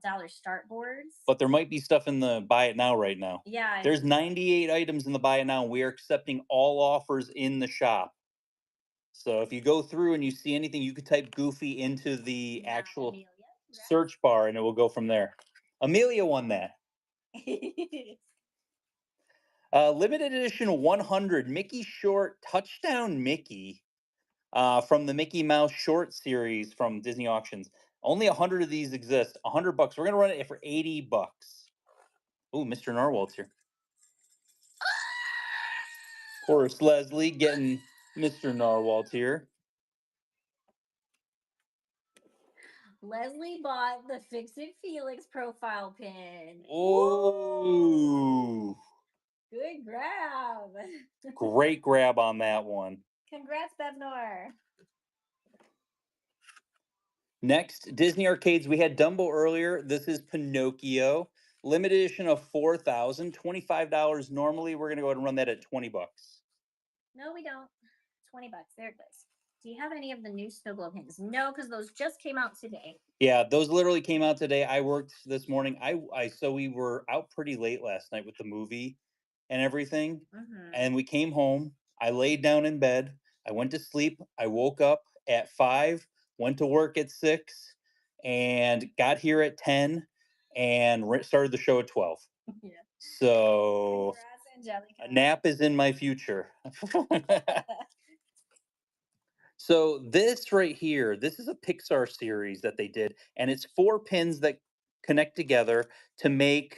dollar start boards. But there might be stuff in the buy it now right now. Yeah. There's 98 items in the buy it now, and we are accepting all offers in the shop. So if you go through and you see anything, you could type Goofy into the actual Amelia, search bar and it will go from there. Amelia won that. Limited edition 100 Mickey Short Touchdown Mickey from the Mickey Mouse short series from Disney Auctions. Only 100 of these exist. 100 bucks. We're going to run it for 80 bucks. Ooh, Mr. Narwhal's here. Of course, Leslie getting Mr. Narwhal here. Leslie bought the Fix It Felix profile pin. Oh, good grab. Great grab on that one. Congrats, Bevnor. Next, Disney Arcades. We had Dumbo earlier. This is Pinocchio. Limited edition of 4,000, $25 normally. We're going to go ahead and run that at 20 bucks. No, we don't. 20 bucks. There it goes. Do you have any of the new snow globe pins? No, because those just came out today. Yeah, those literally came out today. I worked this morning. So we were out pretty late last night with the movie and everything. And we came home. I laid down in bed. I went to sleep. I woke up at 5, went to work at 6, and got here at 10 and started the show at 12. Yeah. So Congrats, a nap is in my future. So this right here, this is a Pixar series that they did, and it's 4 pins that connect together to make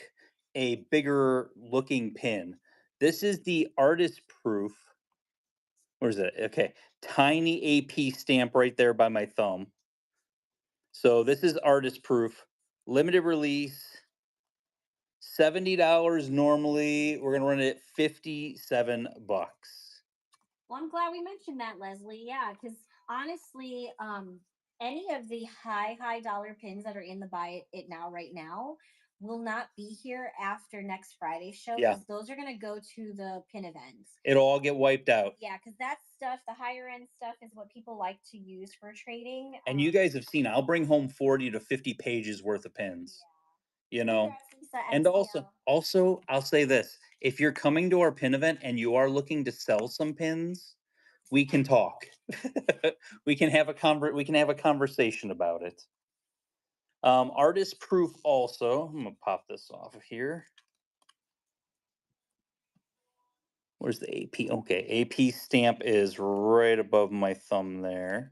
a bigger looking pin. This is the artist proof. Where is it? Okay, tiny AP stamp right there by my thumb. So this is artist proof, limited release, $70 normally. We're gonna run it at 57 bucks. Well, I'm glad we mentioned that, Leslie. Yeah, because honestly, any of the high dollar pins that are in the buy it now right now will not be here after next Friday's show. Yeah. Those are going to go to the pin events. It'll all get wiped out. Yeah, because that stuff, the higher end stuff, is what people like to use for trading. And you guys have seen, I'll bring home 40 to 50 pages worth of pins. you know. Congrats, Lisa And also, MCL. I'll say this: if you're coming to our pin event and you are looking to sell some pins, we can talk. We can have a conversation about it. Artist proof also. I'm gonna pop this off of here. Where's the AP? Okay, AP stamp is right above my thumb there.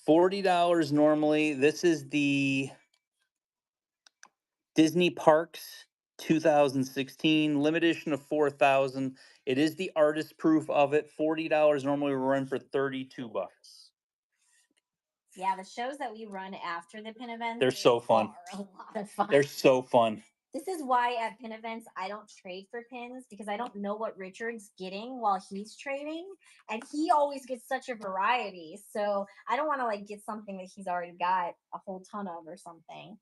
$40 normally. This is the Disney Parks 2016 limited edition of 4,000. It is the artist proof of it. $40 normally we run for 32 bucks. Yeah, the shows that we run after the pin events, They're so fun. are a lot of fun. They're so fun. This is why at pin events I don't trade for pins because I don't know what Richard's getting while he's trading, and he always gets such a variety. So I don't want to like get something that he's already got a whole ton of or something.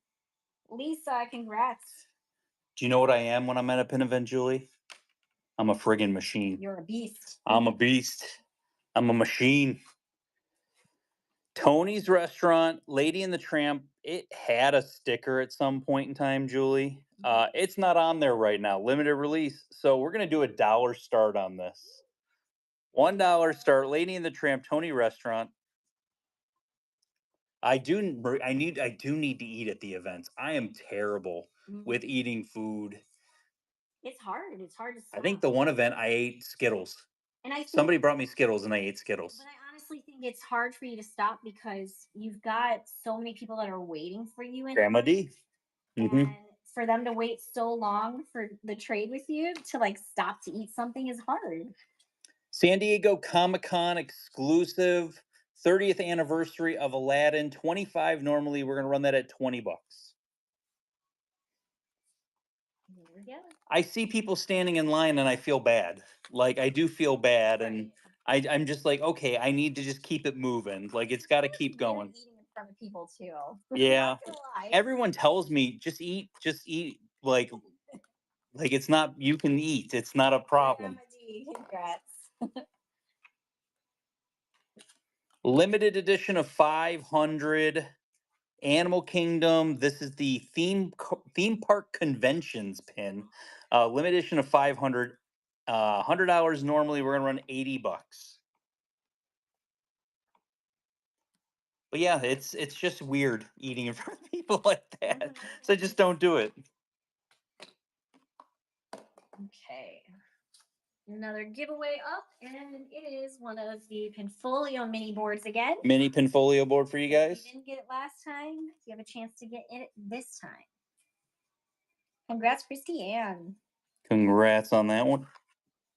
Lisa, congrats! Do you know what I am when I'm at a pin event, Julie? I'm a friggin' machine. You're a beast. I'm a beast. I'm a machine. Tony's Restaurant, Lady and the Tramp, it had a sticker at some point in time, Julie. It's not on there right now, limited release. So we're gonna do a dollar start on this. $1 start, Lady and the Tramp, Tony Restaurant. I do need to eat at the events. I am terrible with eating food. It's hard. It's hard to stop. I think the one event I ate Skittles. And I think, somebody brought me Skittles and I ate Skittles. But I honestly think it's hard for you to stop because you've got so many people that are waiting for you in Grandma D. and for them to wait so long for the trade with you to like stop to eat something is hard. San Diego Comic-Con exclusive 30th anniversary of Aladdin, 25 normally. We're going to run that at 20 bucks. There we go. I see people standing in line and I feel bad. Like I do feel bad and I'm just like, okay, I need to just keep it moving. Like it's got to keep going. Eating in front of people too. Yeah. Not gonna lie. Everyone tells me just eat like it's not, you can eat. It's not a problem. Congrats. Limited edition of 500 Animal Kingdom. This is the theme park conventions pin. Limited edition of 500. $100 normally. We're gonna run 80 bucks. But yeah, it's just weird eating in front of people like that. So just don't do it. Okay. Another giveaway up, and it is one of the Pinfolio mini boards again. Mini Pinfolio board for you guys. If you didn't get it last time, you have a chance to get it this time. Congrats, Christy Ann. Congrats on that one.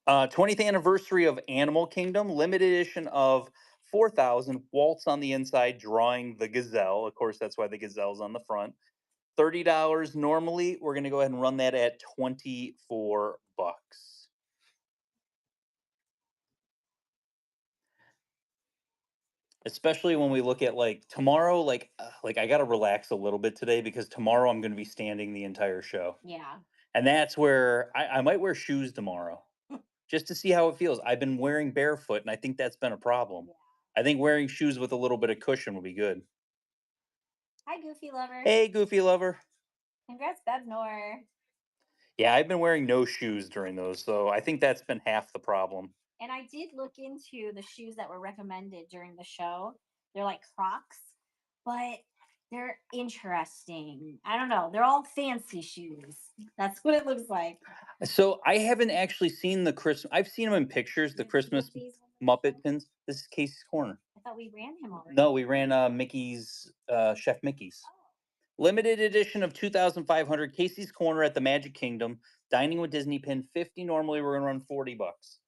20th anniversary of Animal Kingdom, limited edition of 4,000. Waltz on the inside, drawing the gazelle. Of course, that's why the gazelle's on the front. $30 normally. We're gonna go ahead and run that at 24 bucks. Especially when we look at like tomorrow, like I gotta relax a little bit today because tomorrow I'm gonna be standing the entire show. Yeah. And that's where I might wear shoes tomorrow just to see how it feels. I've been wearing barefoot and I think that's been a problem. I think wearing shoes with a little bit of cushion will be good. Hi, Goofy Lover. Hey, Goofy Lover. Congrats, Bevnor. Yeah, I've been wearing no shoes during those, so I think that's been half the problem. And I did look into the shoes that were recommended during the show. They're like Crocs, but they're interesting. I don't know. They're all fancy shoes. That's what it looks like. So I haven't actually seen the Christmas. I've seen them in pictures, the Christmas Muppet pins. This is Casey's Corner. I thought we ran him already. No, we ran Mickey's, Chef Mickey's. Limited edition of 2,500, Casey's Corner at the Magic Kingdom. Dining with Disney pin, 50 normally. We're gonna run 40 bucks.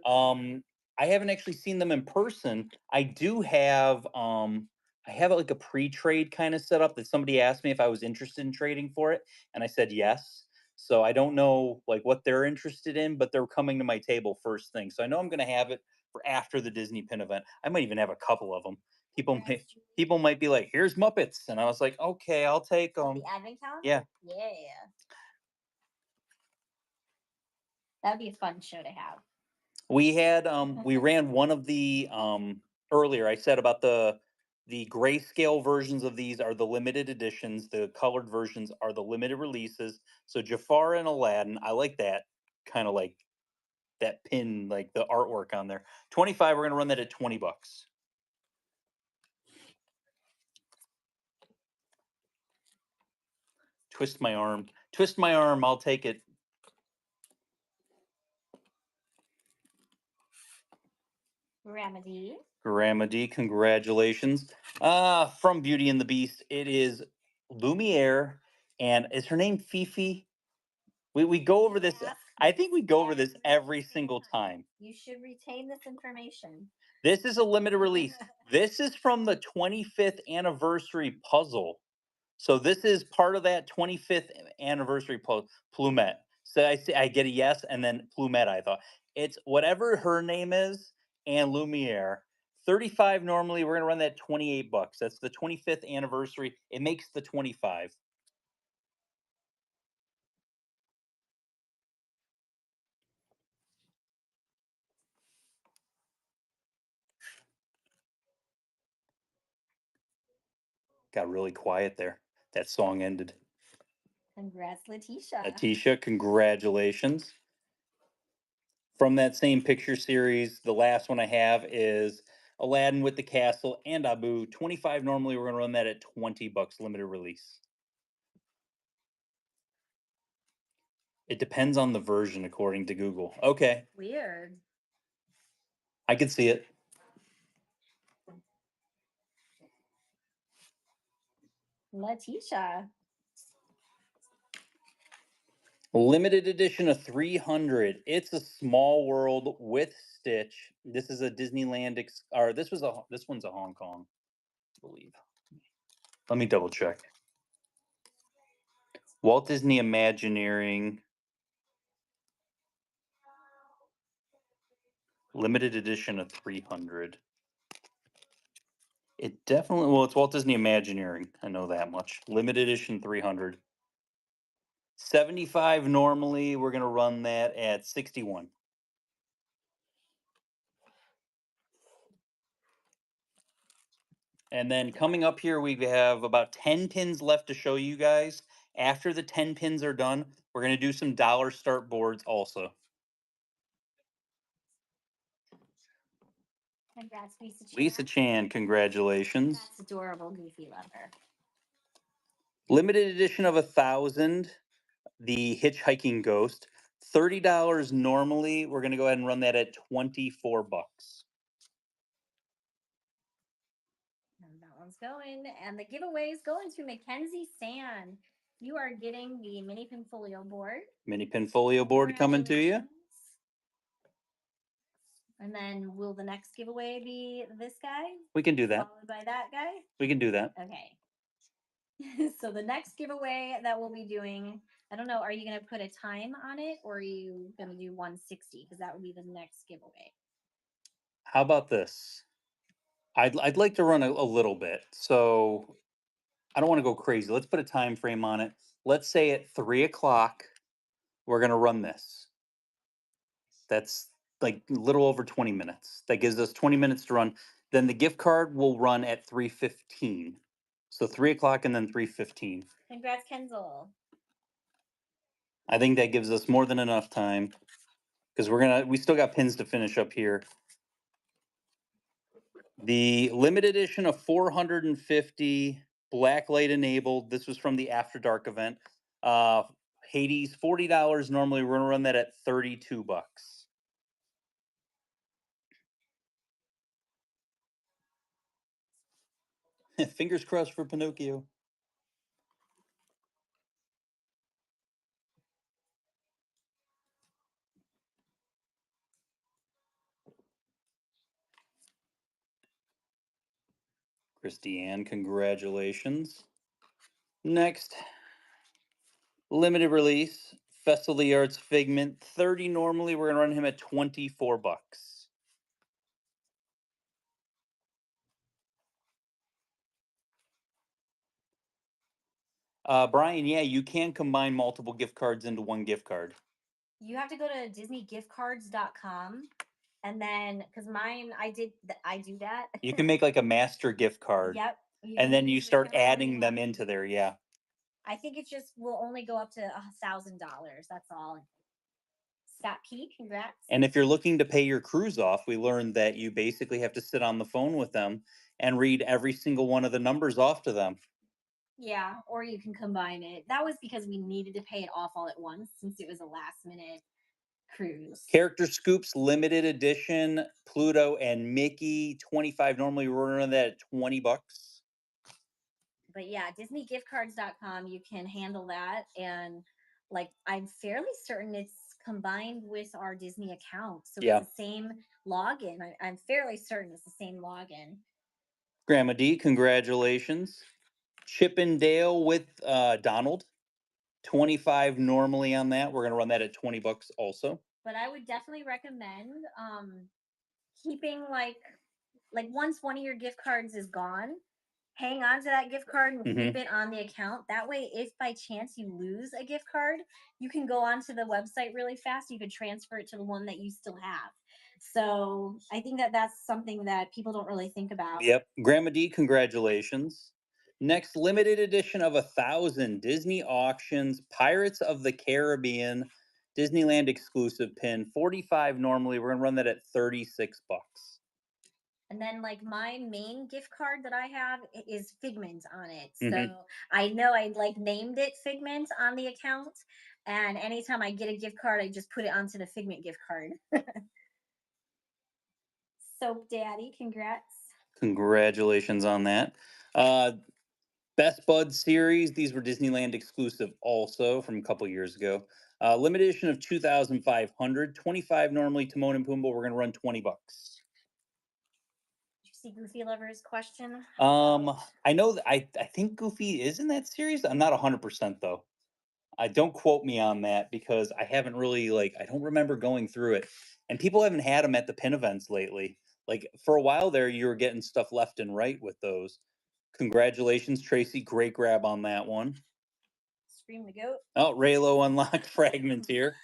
I haven't actually seen them in person. I do have I have like a pre-trade kind of setup that somebody asked me if I was interested in trading for it, and I said yes. So I don't know like what they're interested in, but they're coming to my table first thing. So I know I'm gonna have it for after the Disney pin event. I might even have a couple of them. People might be like, "Here's Muppets," and I was like, "Okay, I'll take them." The advent calendar? Yeah. Yeah. That would be a fun show to have. We had we ran one of the earlier I said about the The grayscale versions of these are the limited editions. The colored versions are the limited releases. So Jafar and Aladdin, I like that kind of like that pin, like the artwork on there. 25, we're gonna run that at 20 bucks. Twist my arm. Twist my arm, I'll take it. Remedy. Remedy, congratulations. From Beauty and the Beast, it is Lumiere, and is her name Fifi? We go over this. Yes, I think we go over this every every single time. You should retain this information. This is a limited release. This is from the 25th anniversary puzzle. So this is part of that 25th anniversary Plumette. So I get a yes, and then Plumette. I thought it's whatever her name is, and Lumiere. 35 normally. We're gonna run that 28 bucks. That's the 25th anniversary. It makes the 25. Got really quiet there. That song ended. Congrats, Letitia. Letitia, congratulations. From that same picture series, the last one I have is Aladdin with the Castle and Abu. 25 normally. We're going to run that at 20 bucks limited release. It depends on the version according to Google. Okay. Weird. I can see it. Letitia. Limited edition of 300. It's a Small World with Stitch. This is a Disneyland or this one's a Hong Kong, I believe. Let me double check. Walt Disney Imagineering. Limited edition of 300. It definitely, well, it's Walt Disney Imagineering. I know that much. Limited edition 300. 75 normally. We're going to run that at 61. And then coming up here, we have about 10 pins left to show you guys. After the 10 pins are done, we're going to do some dollar start boards also. Congrats, Lisa Chan. Lisa Chan, congratulations. That's adorable, Goofy lover. Limited edition of 1,000, the Hitchhiking Ghost. $30 normally. We're going to go ahead and run that at 24 bucks. And that one's going. And the giveaway is going to Mackenzie Sand. You are getting the mini Pinfolio board. Mini Pinfolio board coming to you. And then will the next giveaway be this guy? We can do that. Followed by that guy? We can do that. Okay. So the next giveaway that we'll be doing, I don't know, are you going to put a time on it or are you going to do 160? Because that would be the next giveaway. How about this? I'd like to run a little bit. So I don't want to go crazy. Let's put a time frame on it. Let's say at 3 o'clock, we're going to run this. That's like a little over 20 minutes. That gives us 20 minutes to run. Then the gift card will run at 3:15. So 3 o'clock and then 3:15. Congrats, Kenzel. I think that gives us more than enough time because we still got pins to finish up here. The limited edition of 450 blacklight enabled. This was from the After Dark event. Hades, $40 normally. We're gonna run that at 32 bucks. Fingers crossed for Pinocchio. Christiane, congratulations. Next, limited release, Festival of the Arts Figment, 30 normally. We're gonna run him at 24 bucks. Brian, yeah, you can combine multiple gift cards into one gift card. You have to go to DisneyGiftCards.com And then, because mine, I do that. You can make like a master gift card, Yep. You and can then you use start whichever one you adding want. them into there. Yeah. I think it just will only go up to $1,000. That's all. Scott P, congrats. And if you're looking to pay your crews off, we learned that you basically have to sit on the phone with them and read every single one of the numbers off to them. Yeah, or you can combine it. That was because we needed to pay it off all at once since it was a last minute cruise. Character Scoops limited edition, Pluto and Mickey, 25. Normally we're running that at $20. But yeah, DisneyGiftCards.com, you can handle that. And like, I'm fairly certain it's combined with our Disney account. So Yeah. it's the same login. I'm fairly certain it's the same login. Grandma D, congratulations. Chip and Dale with Donald, 25 normally on that. We're gonna run that at $20 also. But I would definitely recommend keeping like once one of your gift cards is gone, hang on to that gift card and keep it on the account. That way, if by chance you lose a gift card, you can go onto the website really fast. You could transfer it to the one that you still have. So I think that that's something that people don't really think about. Yep. Grandma D, congratulations. Next, limited edition of 1,000 Disney Auctions Pirates of the Caribbean Disneyland exclusive pin, 45 normally. We're gonna run that at $36. And then, like, my main gift card that I have is Figment on it. So I know I like named it Figment on the account. And anytime I get a gift card, I just put it onto the Figment gift card. Soap Daddy, congrats. Congratulations on that. Best Bud series. These were Disneyland exclusive also from a couple years ago. Limited edition of 2,500. 25 normally. Timon and Pumbaa. We're going to run $20. Did you see Goofy Lover's question? I know that I think Goofy is in that series. I'm not 100% though. I don't quote me on that because I haven't really I don't remember going through it. And people haven't had them at the pin events lately. Like for a while there, you were getting stuff left and right with those. Congratulations, Tracy. Great grab on that one. Scream the Goat. Oh, Raylo unlocked fragment here.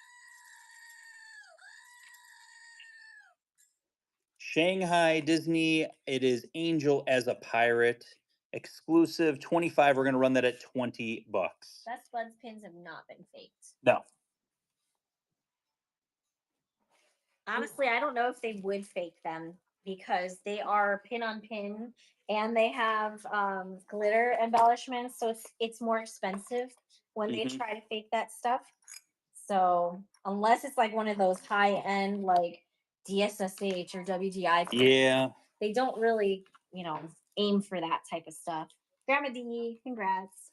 Shanghai Disney. It is Angel as a pirate. Exclusive 25. We're going to run that at $20. Best Buds pins have not been faked. No. Honestly, I don't know if they would fake them because they are pin on pin and they have glitter embellishments, so it's more expensive when they try to fake that stuff. So unless it's like one of those high end like DSSH or WDI, Yeah, they don't really aim for that type of stuff. Grandma D, congrats.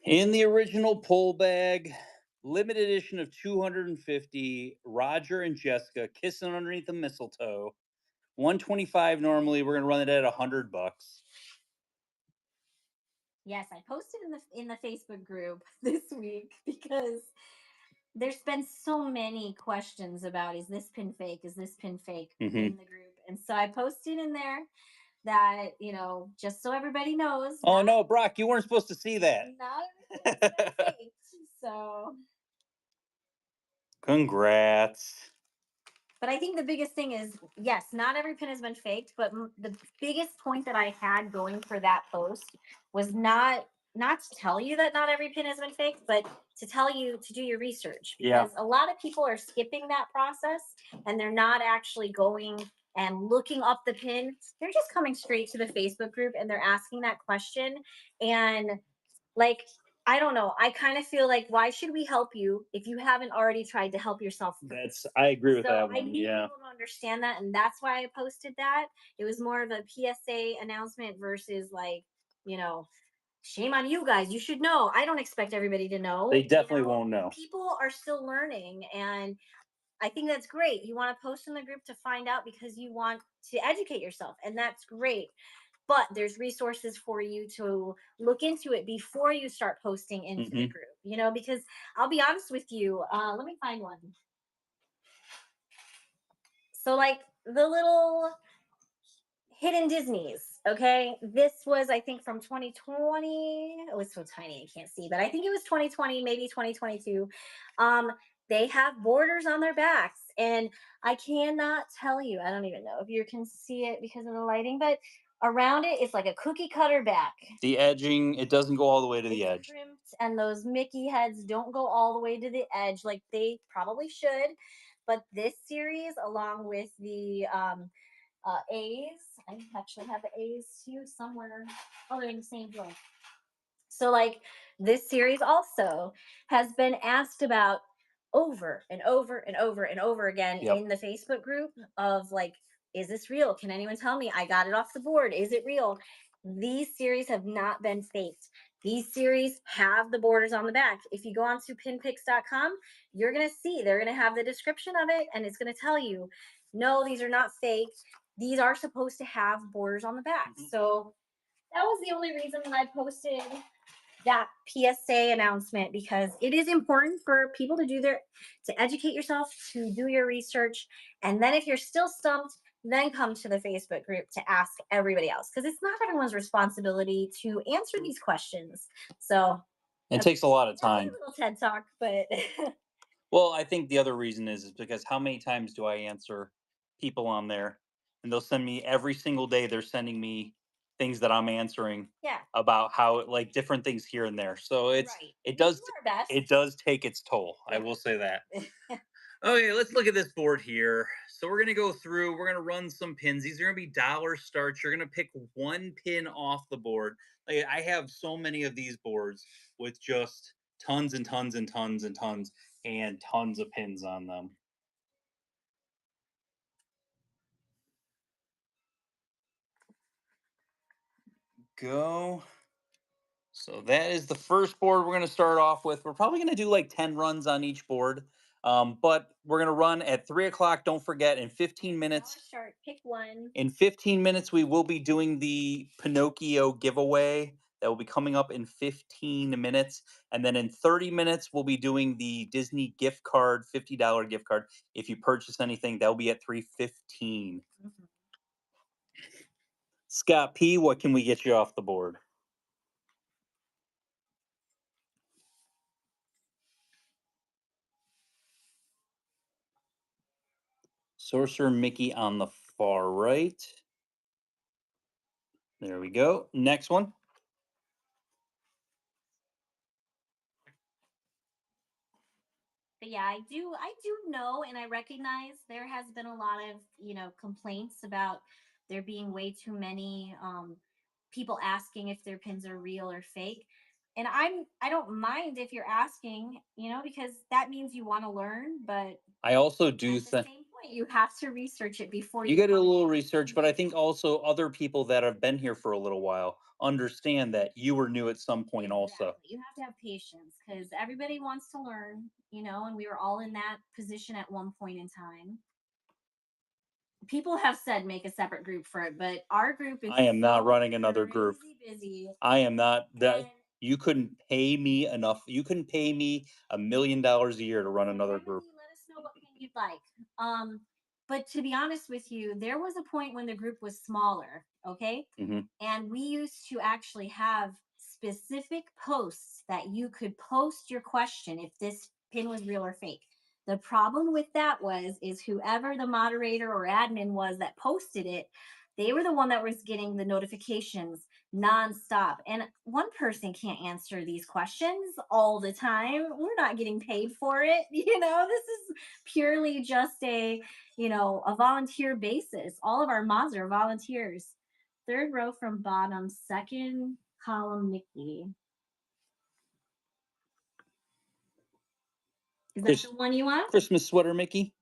in the original pull bag, limited edition of 250, Roger and Jessica kissing underneath the mistletoe. 125 normally. We're gonna run it at $100. Yes, I posted in the Facebook group this week because there's been so many questions about is this pin fake? Is this pin fake in the group? And so I posted in there that, just so everybody knows. Oh no, Brock, you weren't supposed to see that. Not fake. So congrats. But I think the biggest thing is, yes, not every pin has been faked, but the biggest point that I had going for that post was not to tell you that not every pin has been faked, but to tell you to do your research. Because a lot of people are skipping that process and they're not actually going and looking up the pin. They're just coming straight to the Facebook group and they're asking that question. And like, I don't know. I kind of feel like, why should we help you if you haven't already tried to help yourself first? I agree with that one. I need people to understand that, and that's why I posted that. It was more of a PSA announcement versus shame on you guys. You should know. I don't expect everybody to know. They definitely won't know. People are still learning, and I think that's great. You want to post in the group to find out because you want to educate yourself, and that's great. But there's resources for you to look into it before you start posting into the group, because I'll be honest with you. Let me find one. So like the little hidden Disneys, okay? This was, I think, from 2020. It was so tiny, I can't see, but I think it was 2020, maybe 2022. they have borders on their backs. And I cannot tell you, I don't even know if you can see it because of the lighting, but around it, it's like a cookie cutter back. The edging, it doesn't go all the way to the It's edge. crimped, and those Mickey heads don't go all the way to the edge like they probably should. But this series, along with the A's, I actually have the A's too somewhere. Oh, they're in the same row. So, like, this series also has been asked about over and over and over and over again Yep. in the Facebook group of like, is this real? Can anyone tell me? I got it off the board. Is it real? These series have not been faked. These series have the borders on the back. If you go on to pinpicks.com, you're going to see they're going to have the description of it, and it's going to tell you, no, these are not fake. These are supposed to have borders on the back. So that was the only reason that I posted that PSA announcement, because it is important for people to educate yourself, to do your research, and then if you're still stumped, then come to the Facebook group to ask everybody else, because it's not everyone's responsibility to answer these questions. So it takes a lot of that's time. a little TED talk, but Well, I think the other reason is because how many times do I answer people on there, and they'll send me every single day. They're sending me things that I'm answering yeah, about how like different things here and there. So right. it We do does our best. it does take its toll. I Yeah. will say that. Okay, let's look at this board here. So we're gonna go through. We're gonna run some pins. These are gonna be dollar starts. You're gonna pick one pin off the board. Like, I have so many of these boards with just tons and tons and tons and tons and tons of pins on them. Go. So that is the first board we're going to start off with. We're probably going to do like 10 runs on each board. But we're going to run at 3 o'clock. Don't forget, in 15 minutes. Start. Pick one. In 15 minutes, we will be doing the Pinocchio giveaway. That will be coming up in 15 minutes. And then in 30 minutes, we'll be doing the Disney gift card, $50 gift card. If you purchase anything, that'll be at 3:15. Mhm. Scott P., what can we get you off the board? Sorcerer Mickey on the far right. There we go. Next one. But yeah, I do know, and I recognize there has been a lot of, complaints about there being way too many people asking if their pins are real or fake. And I don't mind if you're asking, because that means you want to learn, but I also do at the think same point, you have to research it before you get a come little in. research, but I think also other people that have been here for a little while understand that you were new at some point also. Exactly. You have to have patience because everybody wants to learn, and we were all in that position at one point in time. People have said make a separate group for it, but our group is I am not so running another group. crazy busy. I am not that. And You couldn't pay me enough. You couldn't pay me $1 million a year to run another group. definitely let us know what pin you'd like. But to be honest with you, there was a point when the group was smaller, okay? Mhm. And we used to actually have specific posts that you could post your question if this pin was real or fake. The problem with that is whoever the moderator or admin was that posted it, they were the one that was getting the notifications nonstop. And one person can't answer these questions all the time. We're not getting paid for it. This is purely just a volunteer basis. All of our mods are volunteers. Third row from bottom, second column, Nikki. Is that the one you want? Christmas sweater, Mickey?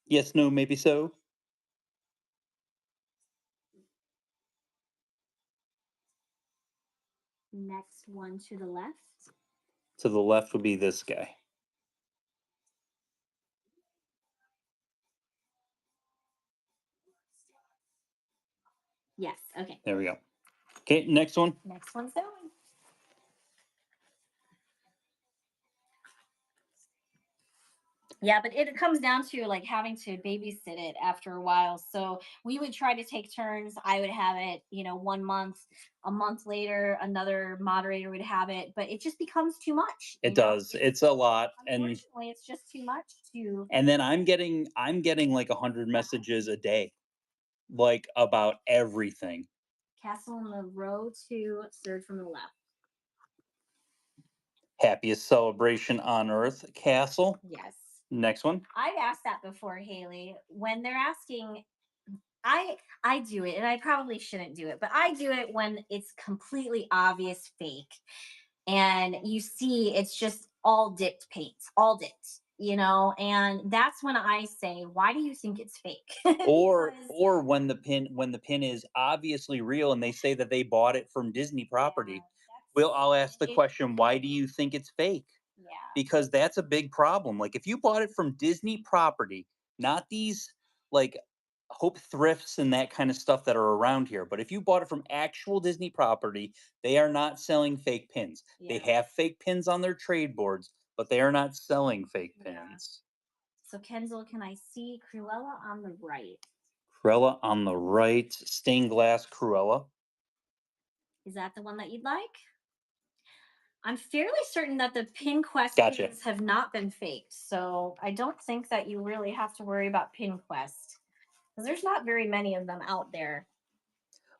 Yes, no, maybe so. Next one to the left. To the left would be this guy. Yes. Okay. There we go. Okay, next one. Next one's going. Yeah, but it comes down to like having to babysit it after a while. So we would try to take turns. I would have it, 1 month, a month later, another moderator would have it, but it just becomes too much. It does. It's It's a lot, unfortunately it's just too much to and then I'm getting like 100 messages a day, like about everything. Castle in the row to third from the left. Happiest celebration on earth, castle. Yes. Next one. I've asked that before, Haley. When they're asking, I do it, and I probably shouldn't do it, but I do it when it's completely obvious fake, and you see it's just all dipped paint, all dipped, and that's when I say, why do you think it's fake? Or Because or when the pin is obviously real and they say that they bought it from Disney yeah, property. Well, I'll ask the it, question, why do you think it's fake? yeah, Because that's a big problem. Like if you bought it from Disney property, not these like Hope Thrifts and that kind of stuff that are around here, but if you bought it from actual Disney property, they are not selling fake pins. They yeah, have fake pins on their trade boards, but they are not selling fake yeah. pins. So Kenzel, can I see Cruella on the right? Cruella on the right, stained glass Cruella. Is that the one that you'd like? I'm fairly certain that the pin quest Gotcha. pins have not been faked, so I don't think that you really have to worry about pin quest because there's not very many of them out there.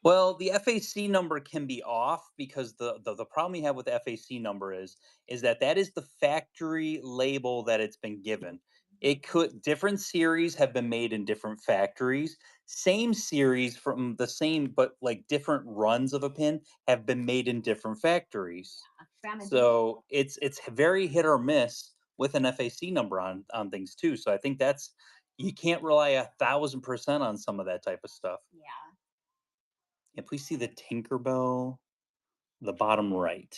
Well, the FAC number can be off because the problem you have with the FAC number is that is the factory label that it's been given. It could different series have been made in different factories. Same series from the same but like different runs of a pin have been made in different factories. Remedy. So it's very hit or miss with an FAC number on things too. So I think that's you can't rely 1,000% on some of that type of stuff. Yeah. Yeah, please see the Tinkerbell, the bottom right.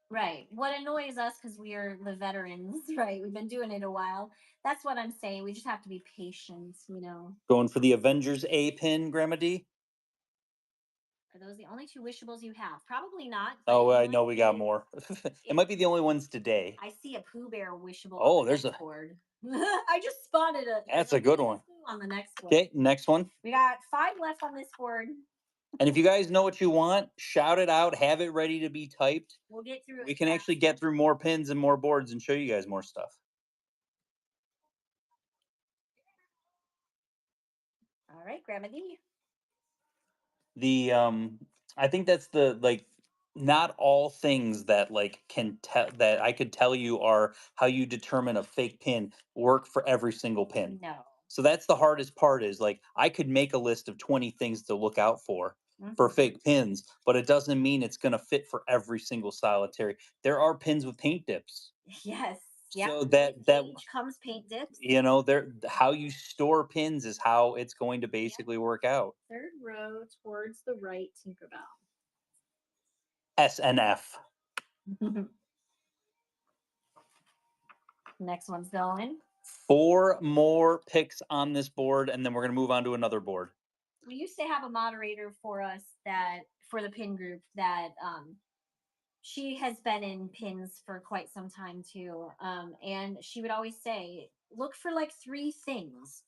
Right. What annoys us because we are the veterans, right? We've been doing it a while. That's what I'm saying. We just have to be patient. Going for the Avengers A pin, Grandma D. Are those the only two wishables you have? Probably not, but Oh, it I know might we got be. more. It It, might be the only ones today. I see a Pooh Bear wishable on Oh, the there's next a board. I just spotted that's a a good Winnie the one. Pooh on the next one. Okay, next one. We got 5 left on this board. And if you guys know what you want, shout it out. Have it ready to be typed. We'll get through it We can actually fast. get through more pins and more boards and show you guys more stuff. All right, Grandma D. The I think that's the like not all things that like can tell that I could tell you are how you determine a fake pin work for every single pin. No. So that's the hardest part is like I could make a list of 20 things to look out for Mhm. fake pins, but it doesn't mean it's going to fit for every single solitary. There are pins with paint dips. Yes. Yep. So With that Cage comes paint dips. there how you store pins is how it's going to Yep. basically work out. Third row towards the right, Tinkerbell. SNF. Next one's going. 4 more picks on this board, and then we're going to move on to another board. We used to have a moderator for us that for the pin group that she has been in pins for quite some time too. And she would always say, look for like 3 things,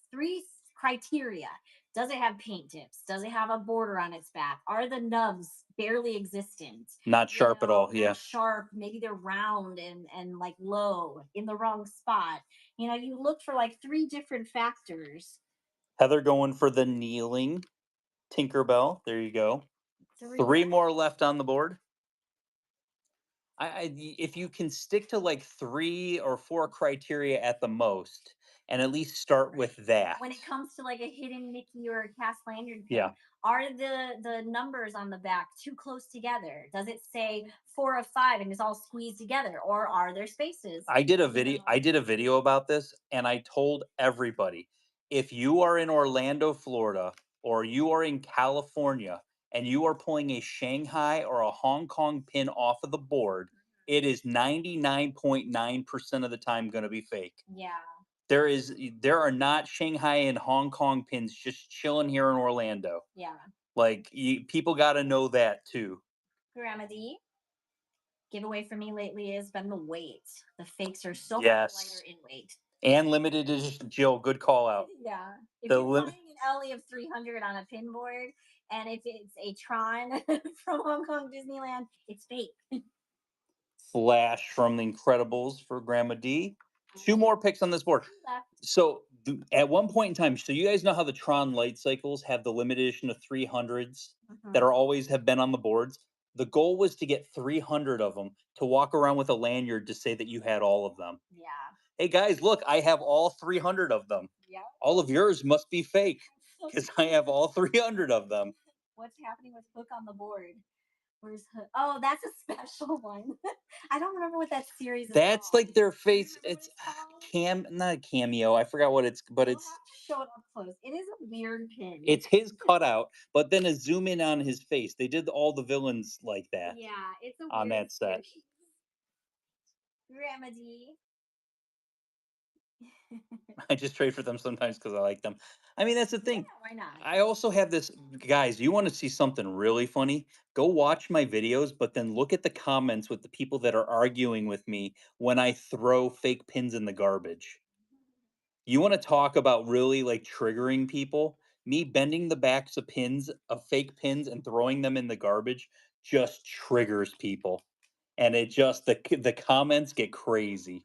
criteria. Does it have paint dips? Does it have a border on its back? Are the nubs barely existent? Not sharp at all. Yeah. Not sharp. Maybe they're round and like low in the wrong spot. You look for like 3 different factors. Heather going for the kneeling Tinkerbell. There you go. 3 more left on the board. If you can stick to like 3 or 4 criteria at the most, and at least start with that. When it comes to like a hidden Mickey or a cast lanyard pin, Yeah. are the numbers on the back too close together? Does it say 4 of 5 and it's all squeezed together, or are there spaces? I did a video about this and I told everybody, if you are in Orlando, Florida, or you are in California and you are pulling a Shanghai or a Hong Kong pin off of the board, it is 99.9% of the time going to be fake. Yeah. There are not Shanghai and Hong Kong pins just chilling here in Orlando. Yeah. Like people got to know that too. Grandma D. Giveaway for me lately has been the weight. The fakes are so much lighter Yes. in weight. And limited edition, Jill. Good call out. Yeah. If The you're lim- buying an Ellie of 300 on a pin board, and if it's a Tron from Hong Kong Disneyland, it's fake. Flash from The Incredibles for Grandma D. 2 more picks on this board. So at one point in time, so you guys know how the Tron light cycles have the limited edition of 300s that are always have been on the boards. The goal was to get 300 of them to walk around with a lanyard to say that you had all of them. Yeah. Hey guys, look, I have all 300 of them. Yeah. All of yours must be fake because I have all 300 of them. What's happening with Hook on the Board? Where's Hook? Oh, that's a special one. I don't remember what that series is. That's called. like their face. It's not a cameo. I forgot what it's, but it's show it up close. It is a weird pin. it's his cutout, but then a zoom in on his face. They did all the villains like that. Yeah, it's a weird on that set. Grandma D. I just trade for them sometimes because I like them. I mean, that's the thing. Yeah, why not? I also have this, guys. You want to see something really funny? Go watch my videos, but then look at the comments with the people that are arguing with me when I throw fake pins in the garbage. You want to talk about really like triggering people? Me bending the backs of pins, of fake pins, and throwing them in the garbage just triggers people, and it just the comments get crazy.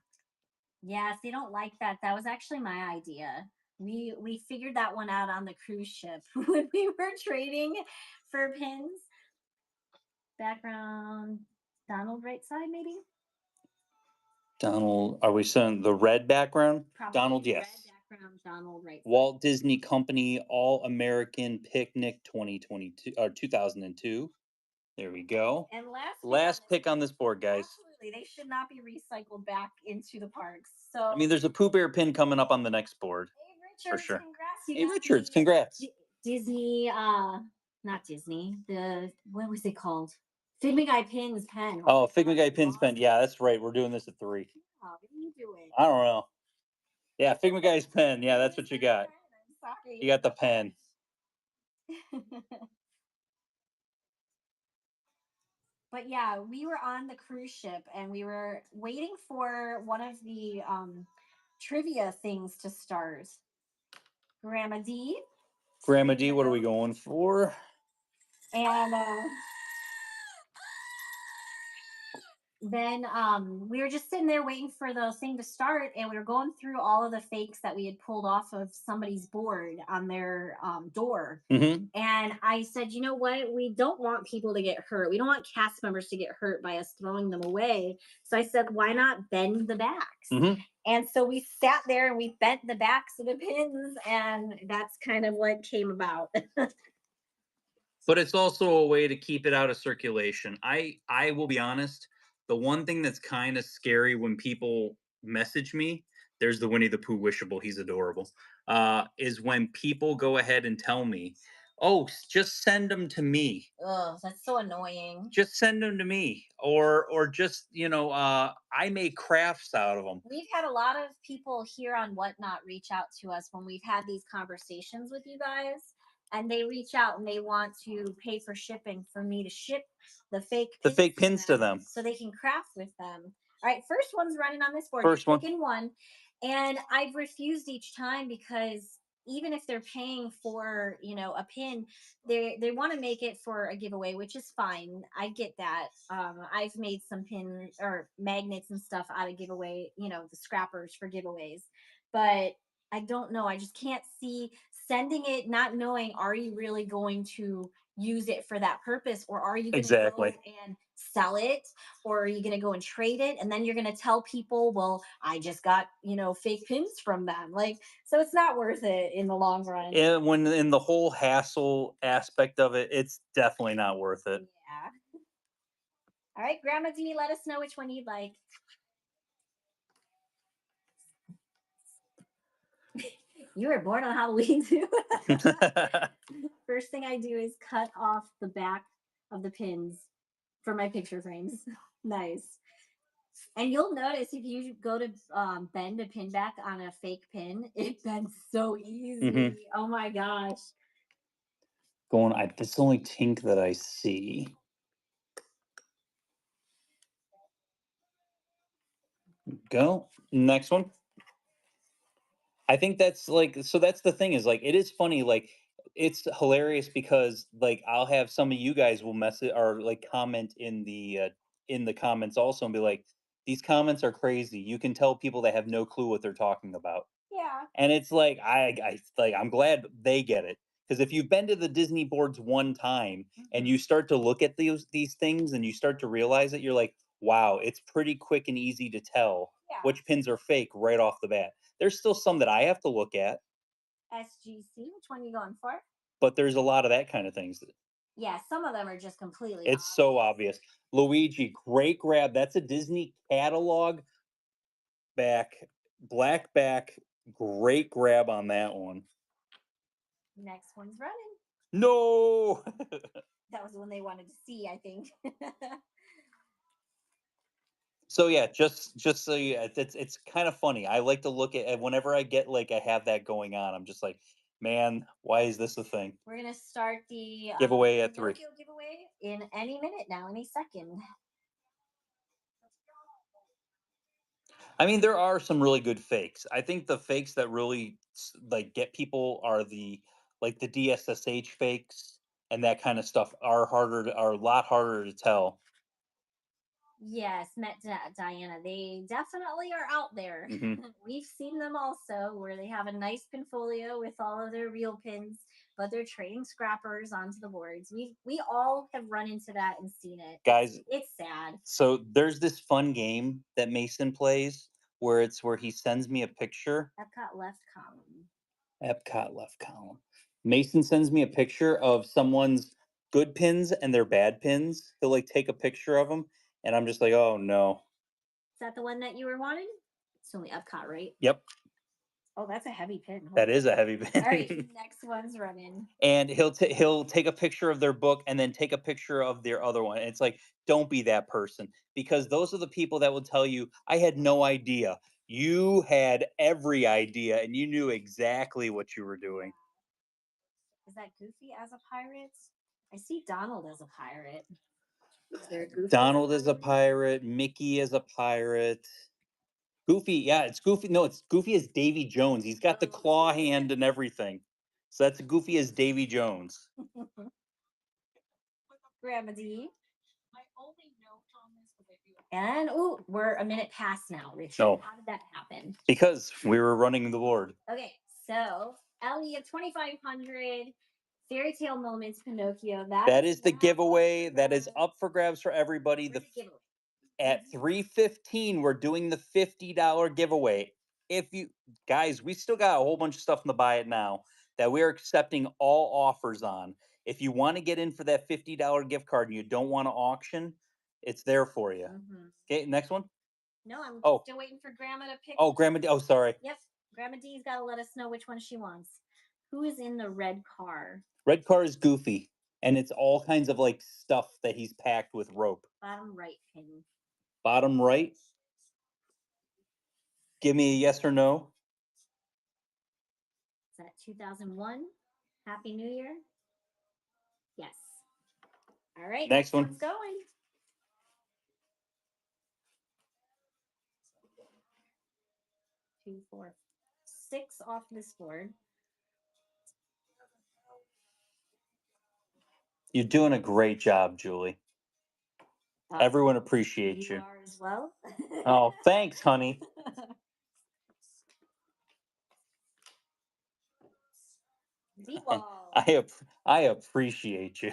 Yes, they don't like that. That was actually my idea. We figured that one out on the cruise ship when we were trading for pins. Background Donald right side maybe? Donald, are we saying the red background? Probably Donald, yes. Red background Donald right side. Walt Disney Company All American Picnic 2022 or 2002. There we go. And last pick on this board, guys. Absolutely, they should not be recycled back into the parks. So I mean, there's a Pooh Bear pin coming up on the next board. Hey Richards, for sure. Congrats, Hey Richards, congrats. Disney, not Disney. The what was it called? Figment Guy Pins pen. Oh, Figment Guy Pins pen. Yeah, that's right. We're doing this at 3. How are you doing? I don't know. Yeah, Figment Guy's pen. Yeah, that's what you got. I'm sorry. You got the pen. But yeah, we were on the cruise ship and we were waiting for one of the trivia things to start. Grandma D. Grandma D, what are we going for? And then we were just sitting there waiting for the thing to start, and we were going through all of the fakes that we had pulled off of somebody's board on their door. Mm-hmm. And I said, you know what? We don't want people to get hurt. We don't want cast members to get hurt by us throwing them away. So I said, why not bend the backs? Mm-hmm. And so we sat there and we bent the backs of the pins, and that's kind of what came about. But it's also a way to keep it out of circulation. I will be honest. The one thing that's kind of scary when people message me, there's the Winnie the Pooh wishable, he's adorable, is when people go ahead and tell me, oh, just send them to me. Oh, that's so annoying. Just send them to me. Or just, I make crafts out of them. We've had a lot of people here on Whatnot reach out to us when we've had these conversations with you guys. And they reach out and they want to pay for shipping for me to ship the fake pins to them so they can craft with them. All right, first one's running on this board. First one. Picking one, and I've refused each time because even if they're paying for a pin, they want to make it for a giveaway, which is fine. I get that. I've made some pins or magnets and stuff out of giveaway, the scrappers for giveaways, but I don't know. I just can't see sending it not knowing, are you really going to use it for that purpose, or are you going to go and sell it, or are you going to go and trade it, and then you're going to tell people, well, I just got fake pins from them, so it's not worth it in the long run. And when in the whole hassle aspect of it, it's definitely not worth it. Yeah. All right, Grandma D, let us know which one you'd like. You were born on Halloween too. First thing I do is cut off the back of the pins for my picture frames. Nice. And you'll notice if you go to bend a pin back on a fake pin, it bends so easy. Mm-hmm. Oh my gosh. This is the only Tink that I see. Go. Next one. I think that's like, so that's the thing is like, it is funny. Like, it's hilarious because like I'll have some of you guys will message or like comment in the comments also and be like, these comments are crazy. You can tell people that have no clue what they're talking about. Yeah. And it's like I'm glad they get it because if you've been to the Disney boards one time and you Mhm. start to look at these things and you start to realize it, you're like, wow, it's pretty quick and easy to tell Yeah. which pins are fake right off the bat. There's still some that I have to look at, SGC, which one you going for? but there's a lot of that kind of things. Yeah, some of them are just completely It's so obvious. Luigi, great grab. That's a Disney catalog black back. Great grab on that one. Next one's running. No. That was the one they wanted to see, I think. So yeah, just so it's kind of funny. I like to look at whenever I get like I have that going on. I'm just like, man, why is this a thing? We're gonna start the Giveaway at 3. Pinocchio giveaway in any minute now, any second. I mean, there are some really good fakes. I think the fakes that really like get people are the like the DSSH fakes and that kind of stuff are a lot harder to tell. Yes, met Diana. They definitely are out there. Hmm. We've seen them also where they have a nice pinfolio with all of their real pins, but they're trading scrappers onto the boards. We all have run into that and seen it. Guys, It's sad. so there's this fun game that Mason plays where he sends me a picture. Epcot left column. Epcot left column. Mason sends me a picture of someone's good pins and their bad pins. He'll like take a picture of them, and I'm just like, oh no. Is that the one that you were wanting? It's only Epcot, right? Yep, Oh, that's a heavy pin. that is a heavy All right, pin. next one's running. And he'll take a picture of their book and then take a picture of their other one. And it's like, don't be that person because those are the people that will tell you, I had no idea. You had every idea and you knew exactly what you were doing. Is that Goofy as a pirate? I see Donald as a pirate. Is there a Goofy Donald is a pirate. Mickey is a pirate. Goofy, yeah, it's Goofy. No, it's Goofy as Davy Jones. He's got the claw hand and everything. So that's Goofy as Davy Jones. Grandma D. And oh, we're a minute past now, Richard. No. How did that happen? Because we were running the board. Okay, so Ellie of 2,500 Fairy Tale Moments Pinocchio. That is the giveaway. That is up for grabs for everybody. giveaway. At 3:15, we're doing the $50 giveaway. If you guys, we still got a whole bunch of stuff in the buy it now that we're accepting all offers on. If you want to get in for that $50 gift card and you don't want to auction, it's there for you. Mhm. Okay, next one. No, I'm Oh. still waiting for Grandma to pick. Oh, Grandma D. Oh, sorry. Yep, Grandma D's got to let us know which one she wants. Who is in the red car? Red car is Goofy, and it's all kinds of like stuff that he's packed with rope. Bottom right pin. Bottom right. Give me a yes or no. Is that 2001? Happy New Year. Yes. All right. Next one. One's going. Two, four, 6 off this board. You're doing a great job, Julie. Everyone appreciates you. You are as well. Oh, thanks, honey. I appreciate you.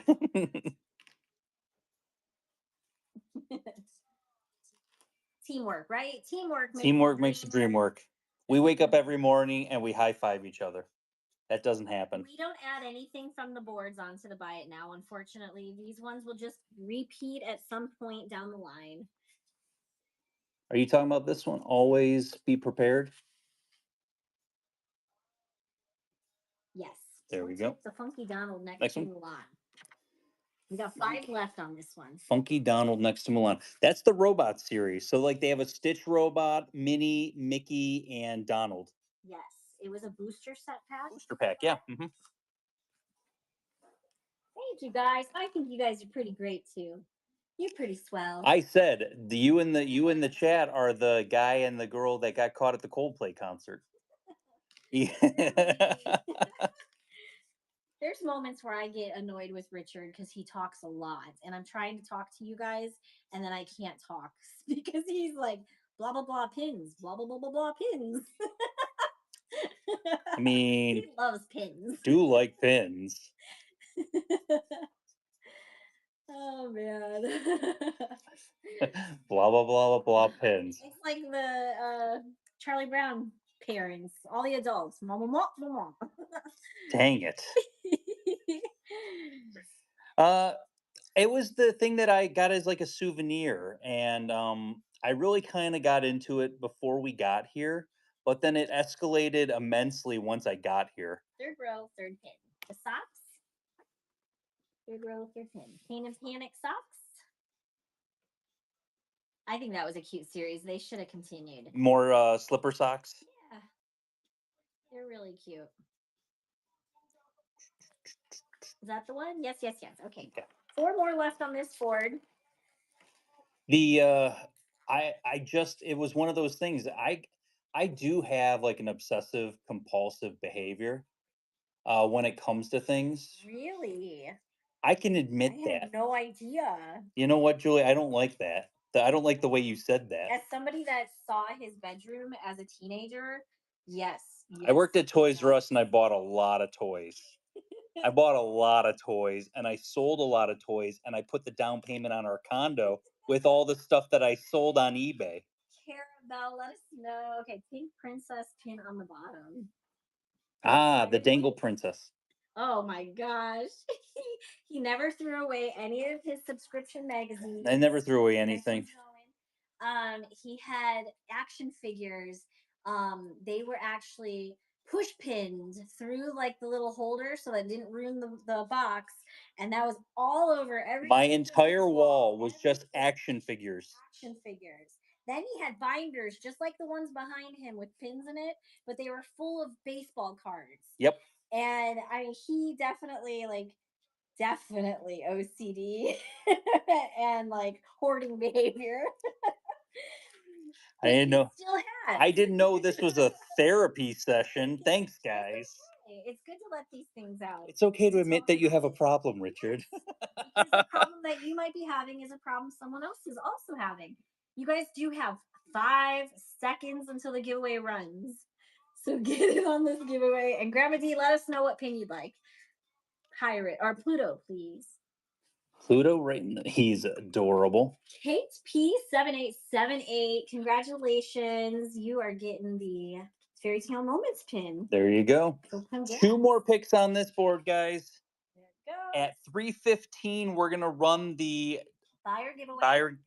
Teamwork, right? Teamwork makes the dream work. We wake up every morning and we high five each other. That doesn't happen. We don't add anything from the boards onto the buy it now, unfortunately. These ones will just repeat at some point down the line. Are you talking about this one? Always be prepared. Yes. There we go. The Funky Donald next Next to one. Mulan. We got 5 left on this one. Funky Donald next to Mulan. That's the robot series. So like they have a Stitch robot, Minnie, Mickey, and Donald. Yes. It was a booster set pack. Booster pack, yeah. Thank you guys. I think you guys are pretty great too. You're pretty swell. I said you in the chat are the guy and the girl that got caught at the Coldplay concert. Yeah. There's moments where I get annoyed with Richard because he talks a lot, and I'm trying to talk to you guys, and then I can't talk because he's like blah blah blah pins, blah blah blah blah blah pins. I mean, He loves pins. do like pins. Oh man. Blah blah blah blah blah pins. It's like the Charlie Brown parents, all the adults. Mama, mama, mama. Dang it. It was the thing that I got as like a souvenir, and I really kind of got into it before we got here, but then it escalated immensely once I got here. Third row, third pin. The socks. Third row, third pin. Pain and Panic socks. I think that was a cute series. They should have continued. More slipper socks. Yeah. They're really cute. Is that the one? Yes, yes, yes. Okay. Okay. 4 more left on this board. The I just it was one of those things. I do have like an obsessive compulsive behavior when it comes to things. Really? I can admit I had that. no idea. You know what, Julie? I don't like that. I don't like the way you said that. As somebody that saw his bedroom as a teenager, yes. I worked at Toys R yes. Us and I bought a lot of toys. I bought a lot of toys and I sold a lot of toys and I put the down payment on our condo with all the stuff that I sold on eBay. Carabelle, let us know. Okay, pink princess pin on the bottom. Ah, the Dangle Princess. Oh my gosh. He never threw away any of his subscription magazines. I never threw away anything. He had action figures. They were actually push pinned through like the little holder so that it didn't ruin the box. And that was all over every My entire wall was just action figures. Action figures. Then he had binders just like the ones behind him with pins in it, but they were full of baseball cards. Yep. And I mean, he definitely OCD and like hoarding behavior. I didn't know. Still has. I didn't know this was a therapy session. Thanks, guys. It's good to let these things out. It's okay to admit that you have a problem, Richard. Because the problem that you might be having is a problem someone else is also having. You guys do have 5 seconds until the giveaway runs. So get in on this giveaway. And Grandma D, let us know what pin you'd like. Pirate or Pluto, please. Pluto, he's adorable. Kate P7878, congratulations. You are getting the Fairy Tale Moments pin. There you go. So 2 more picks on this board, guys. There it goes. At 3:15, we're gonna run the buyer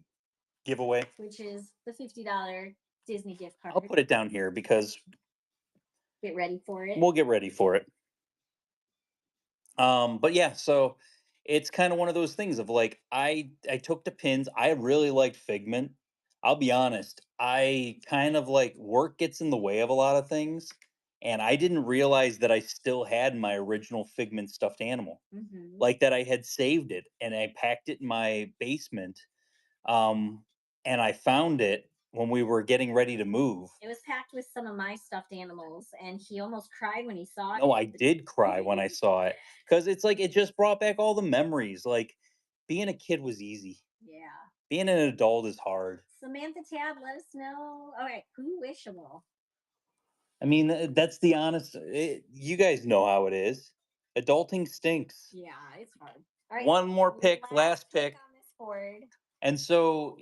giveaway, which is the $50 Disney gift card. I'll put it down here because get ready for it. We'll get ready for it. But yeah, so it's kind of one of those things of like I took the pins. I really liked Figment. I'll be honest. I kind of like work gets in the way of a lot of things, and I didn't realize that I still had my original Figment stuffed animal. Mhm. Like that I had saved it and I packed it in my basement. And I found it when we were getting ready to move. It was packed with some of my stuffed animals, and he almost cried when he saw it. No, I did cry when I saw it because it's like it just brought back all the memories. Like being a kid was easy. Yeah. Being an adult is hard. Samantha Tab, let us know. All right, who wishable? I mean, that's the honest. You guys know how it is. Adulting stinks. Yeah, it's hard. All right, One more pick, last pick. on this board. And so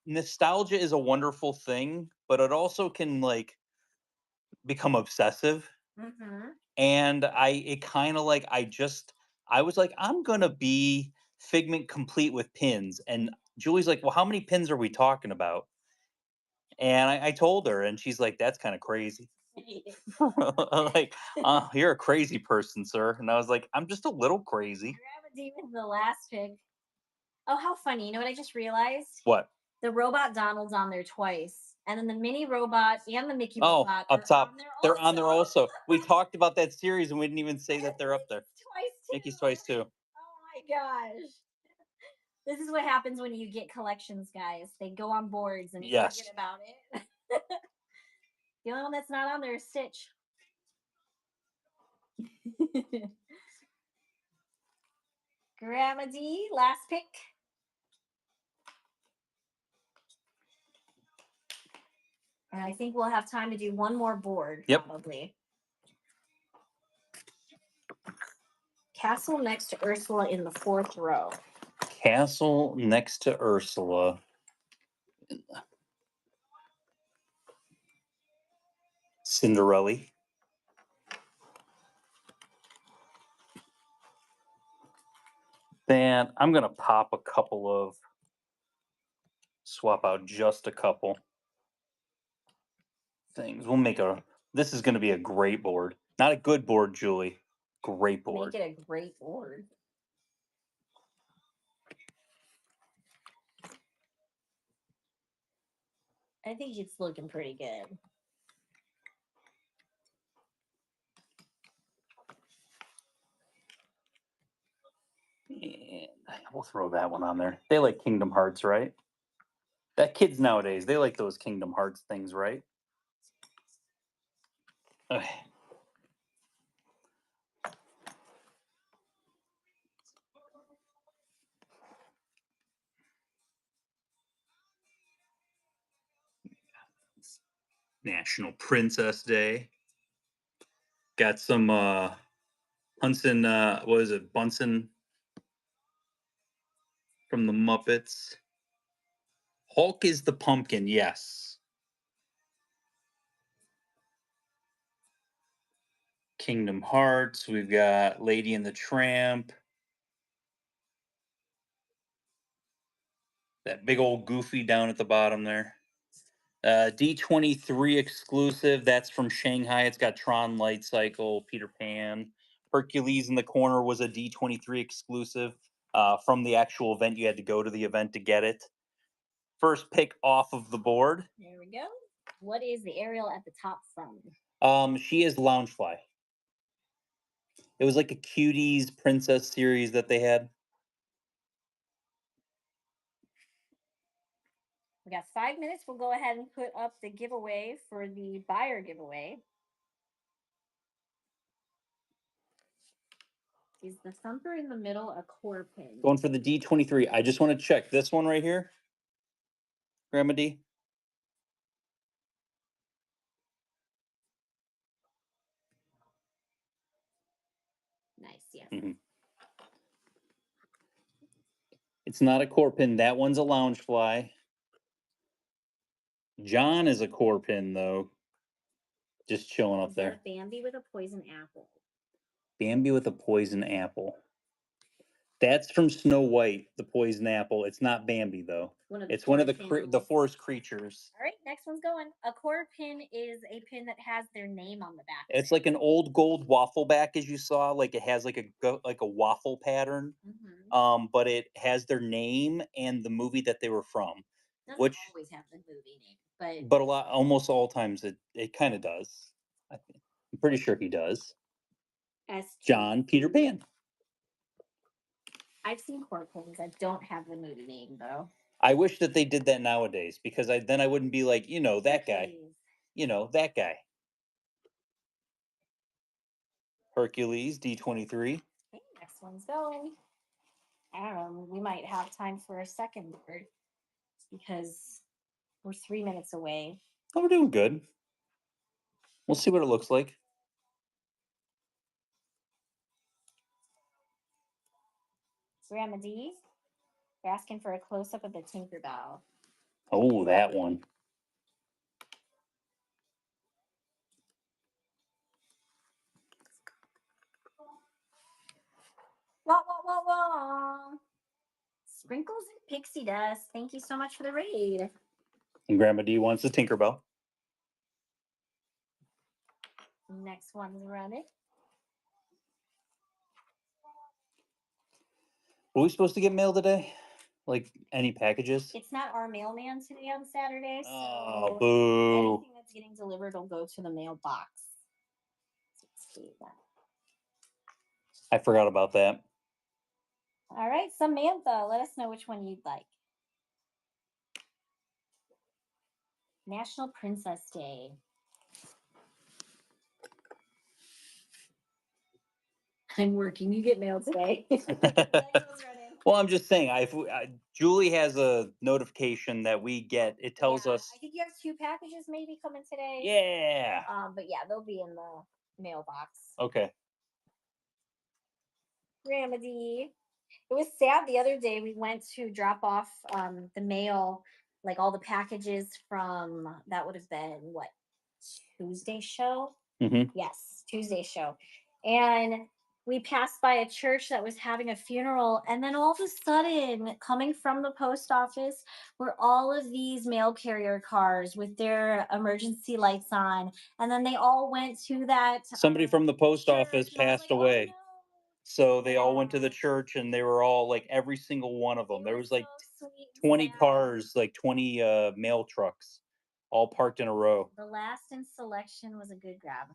nostalgia is a wonderful thing, but it also can like become obsessive. Mm-hmm. And I was like, I'm gonna be Figment complete with pins. And Julie's like, well, how many pins are we talking about? And I told her, and she's like, that's kind of crazy. Like, you're a crazy person, sir. And I was like, I'm just a little crazy. Grandma D with the last pick. Oh, how funny. You know what I just realized? What? The robot Donald's on there twice. And then the mini robot and the Mickey robot. Up top. On there they're on there also. We talked about that series and we didn't even say that they're up there. Twice Mickey's twice too. Oh my gosh. This is what happens when you get collections, guys. They go on boards and you Yes. forget about it. The only one that's not on there is Stitch. Grandma D, last pick. And I think we'll have time to do one more board, Yep. probably. Castle next to Ursula in the 4th row. Castle next to Ursula. Cinderella. Then I'm going to pop a couple of, swap out just a couple things. We'll make this is going to be a great board. Not a good board, Julie. Great board. Make it a great board. I think it's looking pretty good. And we'll throw that one on there. They like Kingdom Hearts, right? That kids nowadays, they like those Kingdom Hearts things, right? Okay. National Princess Day. Got some Hunson, what is it, Bunsen from the Muppets. Hulk is the pumpkin, yes. Kingdom Hearts, we've got Lady and the Tramp. That big old Goofy down at the bottom there. D23 exclusive, that's from Shanghai. It's got Tron Light Cycle, Peter Pan. Hercules in the corner was a D23 exclusive from the actual event. You had to go to the event to get it. First pick off of the board. There we go. What is the Ariel at the top from? She is Loungefly. It was like a Cuties princess series that they had. We got 5 minutes. We'll go ahead and put up the giveaway for the buyer giveaway. Is the thumper in the middle a core pin? Going for the D23. I just want to check this one right here. Grandma D. Nice, yes. Mm-hmm. It's not a core pin. That one's a Loungefly. John is a core pin, though. Just chilling up there. Bambi with a poison apple. Bambi with a poison apple. That's from Snow White, the poison apple. It's not Bambi, though. It's one of the forest creatures. All right, next one's going. A core pin is a pin that has their name on the back. It's like an old gold waffle back, as you saw. Like it has like a waffle pattern. Mm-hmm. But it has their name and the movie that they were from. Doesn't always have the movie name, but almost all times it kind of does. I'm pretty sure he does. John Peter Pan. I've seen core pins. I don't have the movie name though. I wish that they did that nowadays because then I wouldn't be like, that guy. That guy. Hercules, D23. Okay, next one's going. I don't know. We might have time for a second board because we're 3 minutes away. Oh, we're doing good. We'll see what it looks like. Grandma D, you're asking for a close-up of the Tinkerbell. Oh, that one. Wah, wah, wah, wah. Sprinkles and pixie dust. Thank you so much for the raid. And Grandma D wants the Tinkerbell. Next one's running. Were we supposed to get mail today? Like any packages? It's not our mailman today on Saturday. So oh, boo. anything that's getting delivered will go to the mailbox. Let's see that. I forgot about that. All right, Samantha, let us know which one you'd like. National Princess Day. I'm working. You get mail today. Well, I'm just saying, Julie has a notification that we get. It tells Yeah, us, I think you have 2 packages maybe coming today. yeah. But yeah, they'll be in the mailbox. Okay. Remedy. It was sad the other day. We went to drop off the mail, like all the packages from that would have been what, Tuesday show? Mm-hmm. Yes, Tuesday show. And we passed by a church that was having a funeral, and then all of a sudden, coming from the post office, were all of these mail carrier cars with their emergency lights on, and then they all went to that Somebody from the post office church, and I was passed like, "Oh away. no!" So they all went to the Yeah, church, and they were all like, every single one of they them. There were was so like sweet and 20 sad. cars, like 20 mail trucks, all parked in a row. The last in selection was a good grab.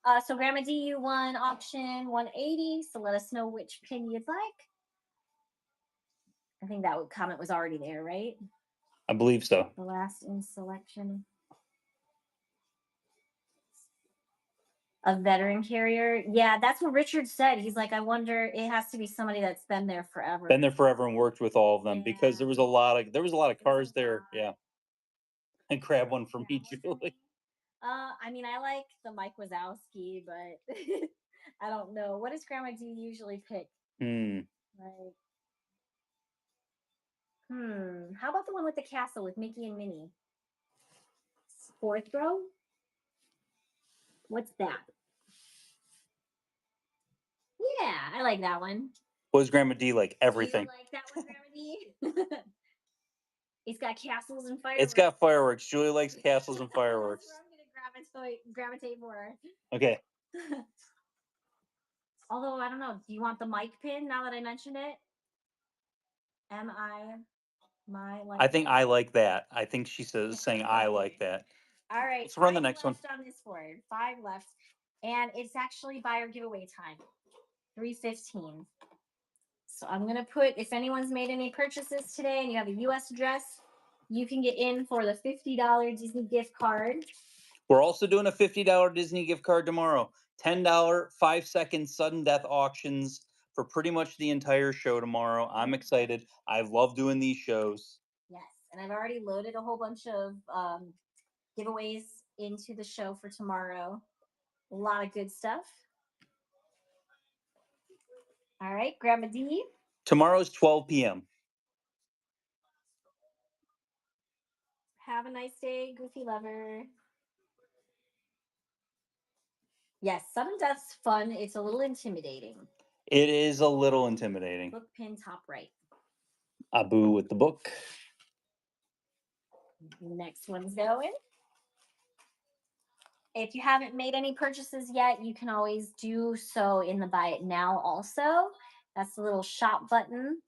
Oh, so Grandma D, you won auction 180. So let us know which pin you'd like. I think that comment was already there, right? I believe so. The last in selection. A veteran carrier. Yeah, that's what Richard said. He's like, I wonder, it has to be somebody that's been there forever. Been there forever and worked with all of them, because there was a lot of cars there. Yeah. And grab one for me, Julie. I mean, I like the Mike Wazowski, but I don't know. What does Grandma D usually pick? Like, how about the one with the castle with Mickey and Minnie? 4th row? What's that? Yeah, I like that one. What does Grandma D like? Everything. Do you like that one, Grandma D? It's got castles and fireworks. It's got fireworks. Julie likes castles and fireworks. That's where I'm gonna gravitate more. Okay. Although I don't know, do you want the mic pin now that I mentioned it? I think I like that. I think she says saying I like that. All right. Let's run the next one. On this board. 5 left. And it's actually buyer giveaway time. 3:15. So I'm gonna put, if anyone's made any purchases today and you have a US address, you can get in for the $50 Disney gift card. We're also doing a $50 Disney gift card tomorrow. $10 5-second sudden death auctions for pretty much the entire show tomorrow. I'm excited. I love doing these shows. Yes, and I've already loaded a whole bunch of giveaways into the show for tomorrow. A lot of good stuff. All right, Grandma D. Tomorrow's 12 p.m. Have a nice day, Goofy Lover. Yes, sudden death's fun. It's a little intimidating. It is a little intimidating. Book pin top right. Abu with the book. Next one's going. If you haven't made any purchases yet, you can always do so in the buy it now also. That's the little shop button.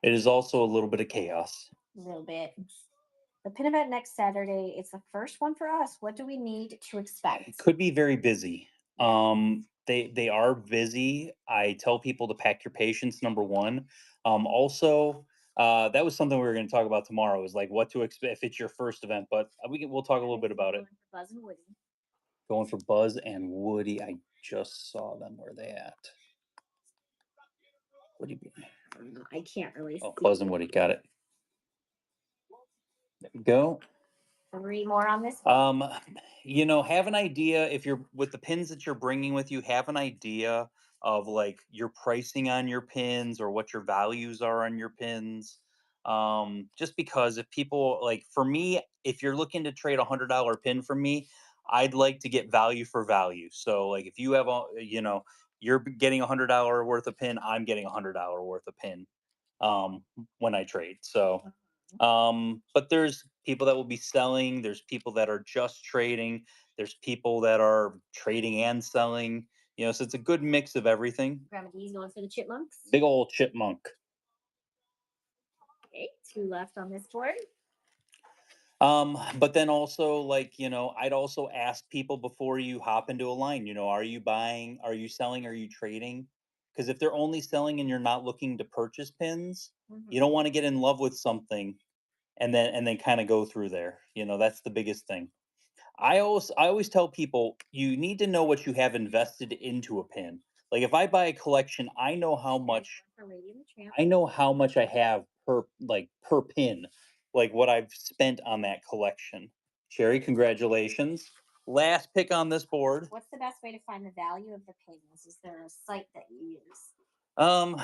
It is also a little bit of chaos. A little bit. The pin event next Saturday. It's the first one for us. What do we need to expect? It could be very busy. They are busy. I tell people to pack your patience, number one. Also, that was something we were going to talk about tomorrow, is like what to expect if it's your first event, but we'll talk a little bit about it. Buzz and Woody. Going for Buzz and Woody. I just saw them. Where are they at? Woody. I can't really see. Buzz and Woody. Got it. There we go. 3 more on this. Have an idea, if you're with the pins that you're bringing with you, have an idea of like your pricing on your pins or what your values are on your pins. Just because if people, like, for me, if you're looking to trade $100 pin from me, I'd like to get value for value. So like if you have you're getting $100 worth of pin, I'm getting $100 worth of pin when I trade. So but there's people that will be selling, there's people that are just trading, there's people that are trading and selling, so it's a good mix of everything. Grandma D's going for the chipmunks. Big old chipmunk. Okay, 2 left on this board. But then also, like, I'd also ask people before you hop into a line, are you buying, are you selling, are you trading? Because if they're only selling and you're not looking to purchase pins, you Mhm. don't want to get in love with something and then kind of go through there. That's the biggest thing. I always tell people you need to know what you have invested into a pin. Like if I buy a collection, There's one for Lady and the Tramp. I know how much I have per pin, like what I've spent on that collection. Sherry, congratulations. Last pick on this board. What's the best way to find the value of the pins? Is there a site that you use? Um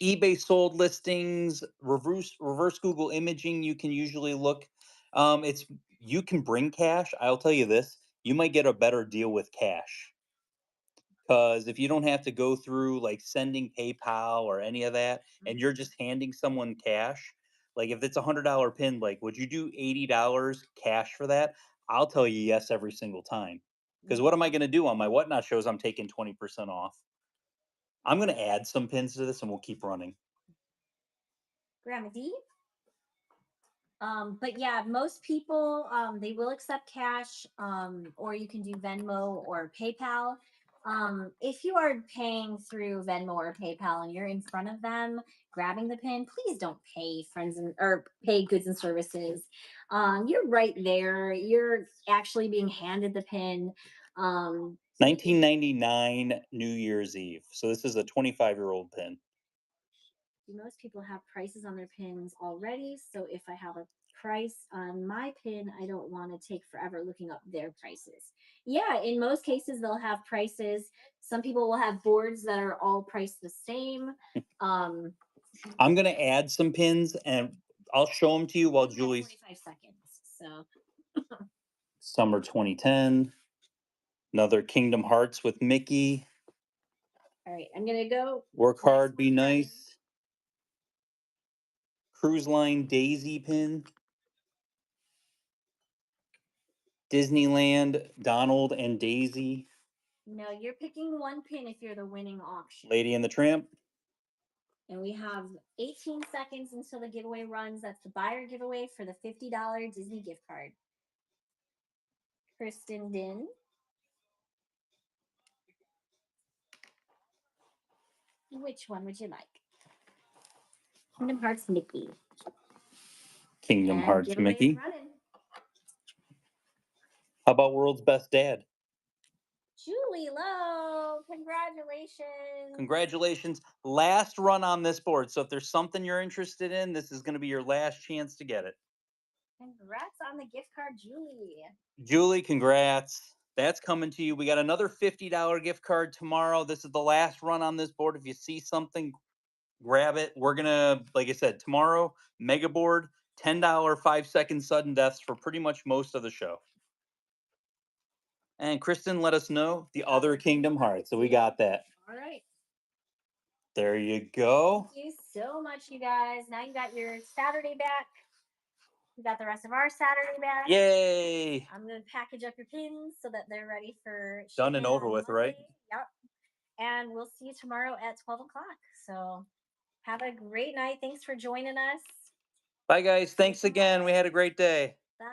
eBay sold listings, reverse Google imaging, you can usually look. It's You can bring cash. I'll tell you this, you might get a better deal with cash. Because if you don't have to go through like sending PayPal or any of that, and you're Mhm. just handing someone cash, like if it's $100 pin, like would you do $80 cash for that? I'll tell you yes every single time. Because what am I Mhm. going to do on my whatnot shows? I'm taking 20% off. I'm going to add some pins to this, and we'll keep running. Grandma D. But yeah, most people they will accept cash, or you can do Venmo or PayPal. If you are paying through Venmo or PayPal and you're in front of them grabbing the pin, please don't pay friends and or pay goods and services. You're right there. You're actually being handed the pin. If 1999 New Year's Eve. So this is a 25-year-old pin. most people have prices on their pins already. So if I have a price on my pin, I don't want to take forever looking up their prices. Yeah, in most cases, they'll have prices. Some people will have boards that are all priced the same. Um, I'm going to add some pins, and I'll show them to you while we have Julie's 45 seconds. So, summer 2010. Another Kingdom Hearts with Mickey. all right, I'm going to go. Work Next hard, be one running. nice. Cruise Line Daisy pin. Disneyland Donald and Daisy. No, you're picking one pin if you're the winning auction. Lady and the Tramp. And we have 18 seconds until the giveaway runs. That's the buyer giveaway for the $50 Disney gift card. Kristen Din. Which one would you like? Kingdom Hearts Mickey. Kingdom And Hearts giveaway is Mickey. running. How about World's Best Dad? Julie Lowe, congratulations. Congratulations. Last run on this board. So if there's something you're interested in, this is going to be your last chance to get it. Congrats on the gift card, Julie. Julie, congrats. That's coming to you. We got another $50 gift card tomorrow. This is the last run on this board. If you see something, grab it. We're going to, like I said, tomorrow, mega board, $10 5-second sudden deaths for pretty much most of the show. And Kristen, let us know the other Kingdom Hearts. So we got that. All right. There you go. Thank you so much, you guys. Now you got your Saturday back. We got the rest of our Saturday back. Yay. I'm going to package up your pins so that they're ready for Done and shipment over on with, Monday. right? Yep. And we'll see you tomorrow at 12 o'clock. So have a great night. Thanks for joining us. Bye, guys. Thanks again. We had a great day. Bye.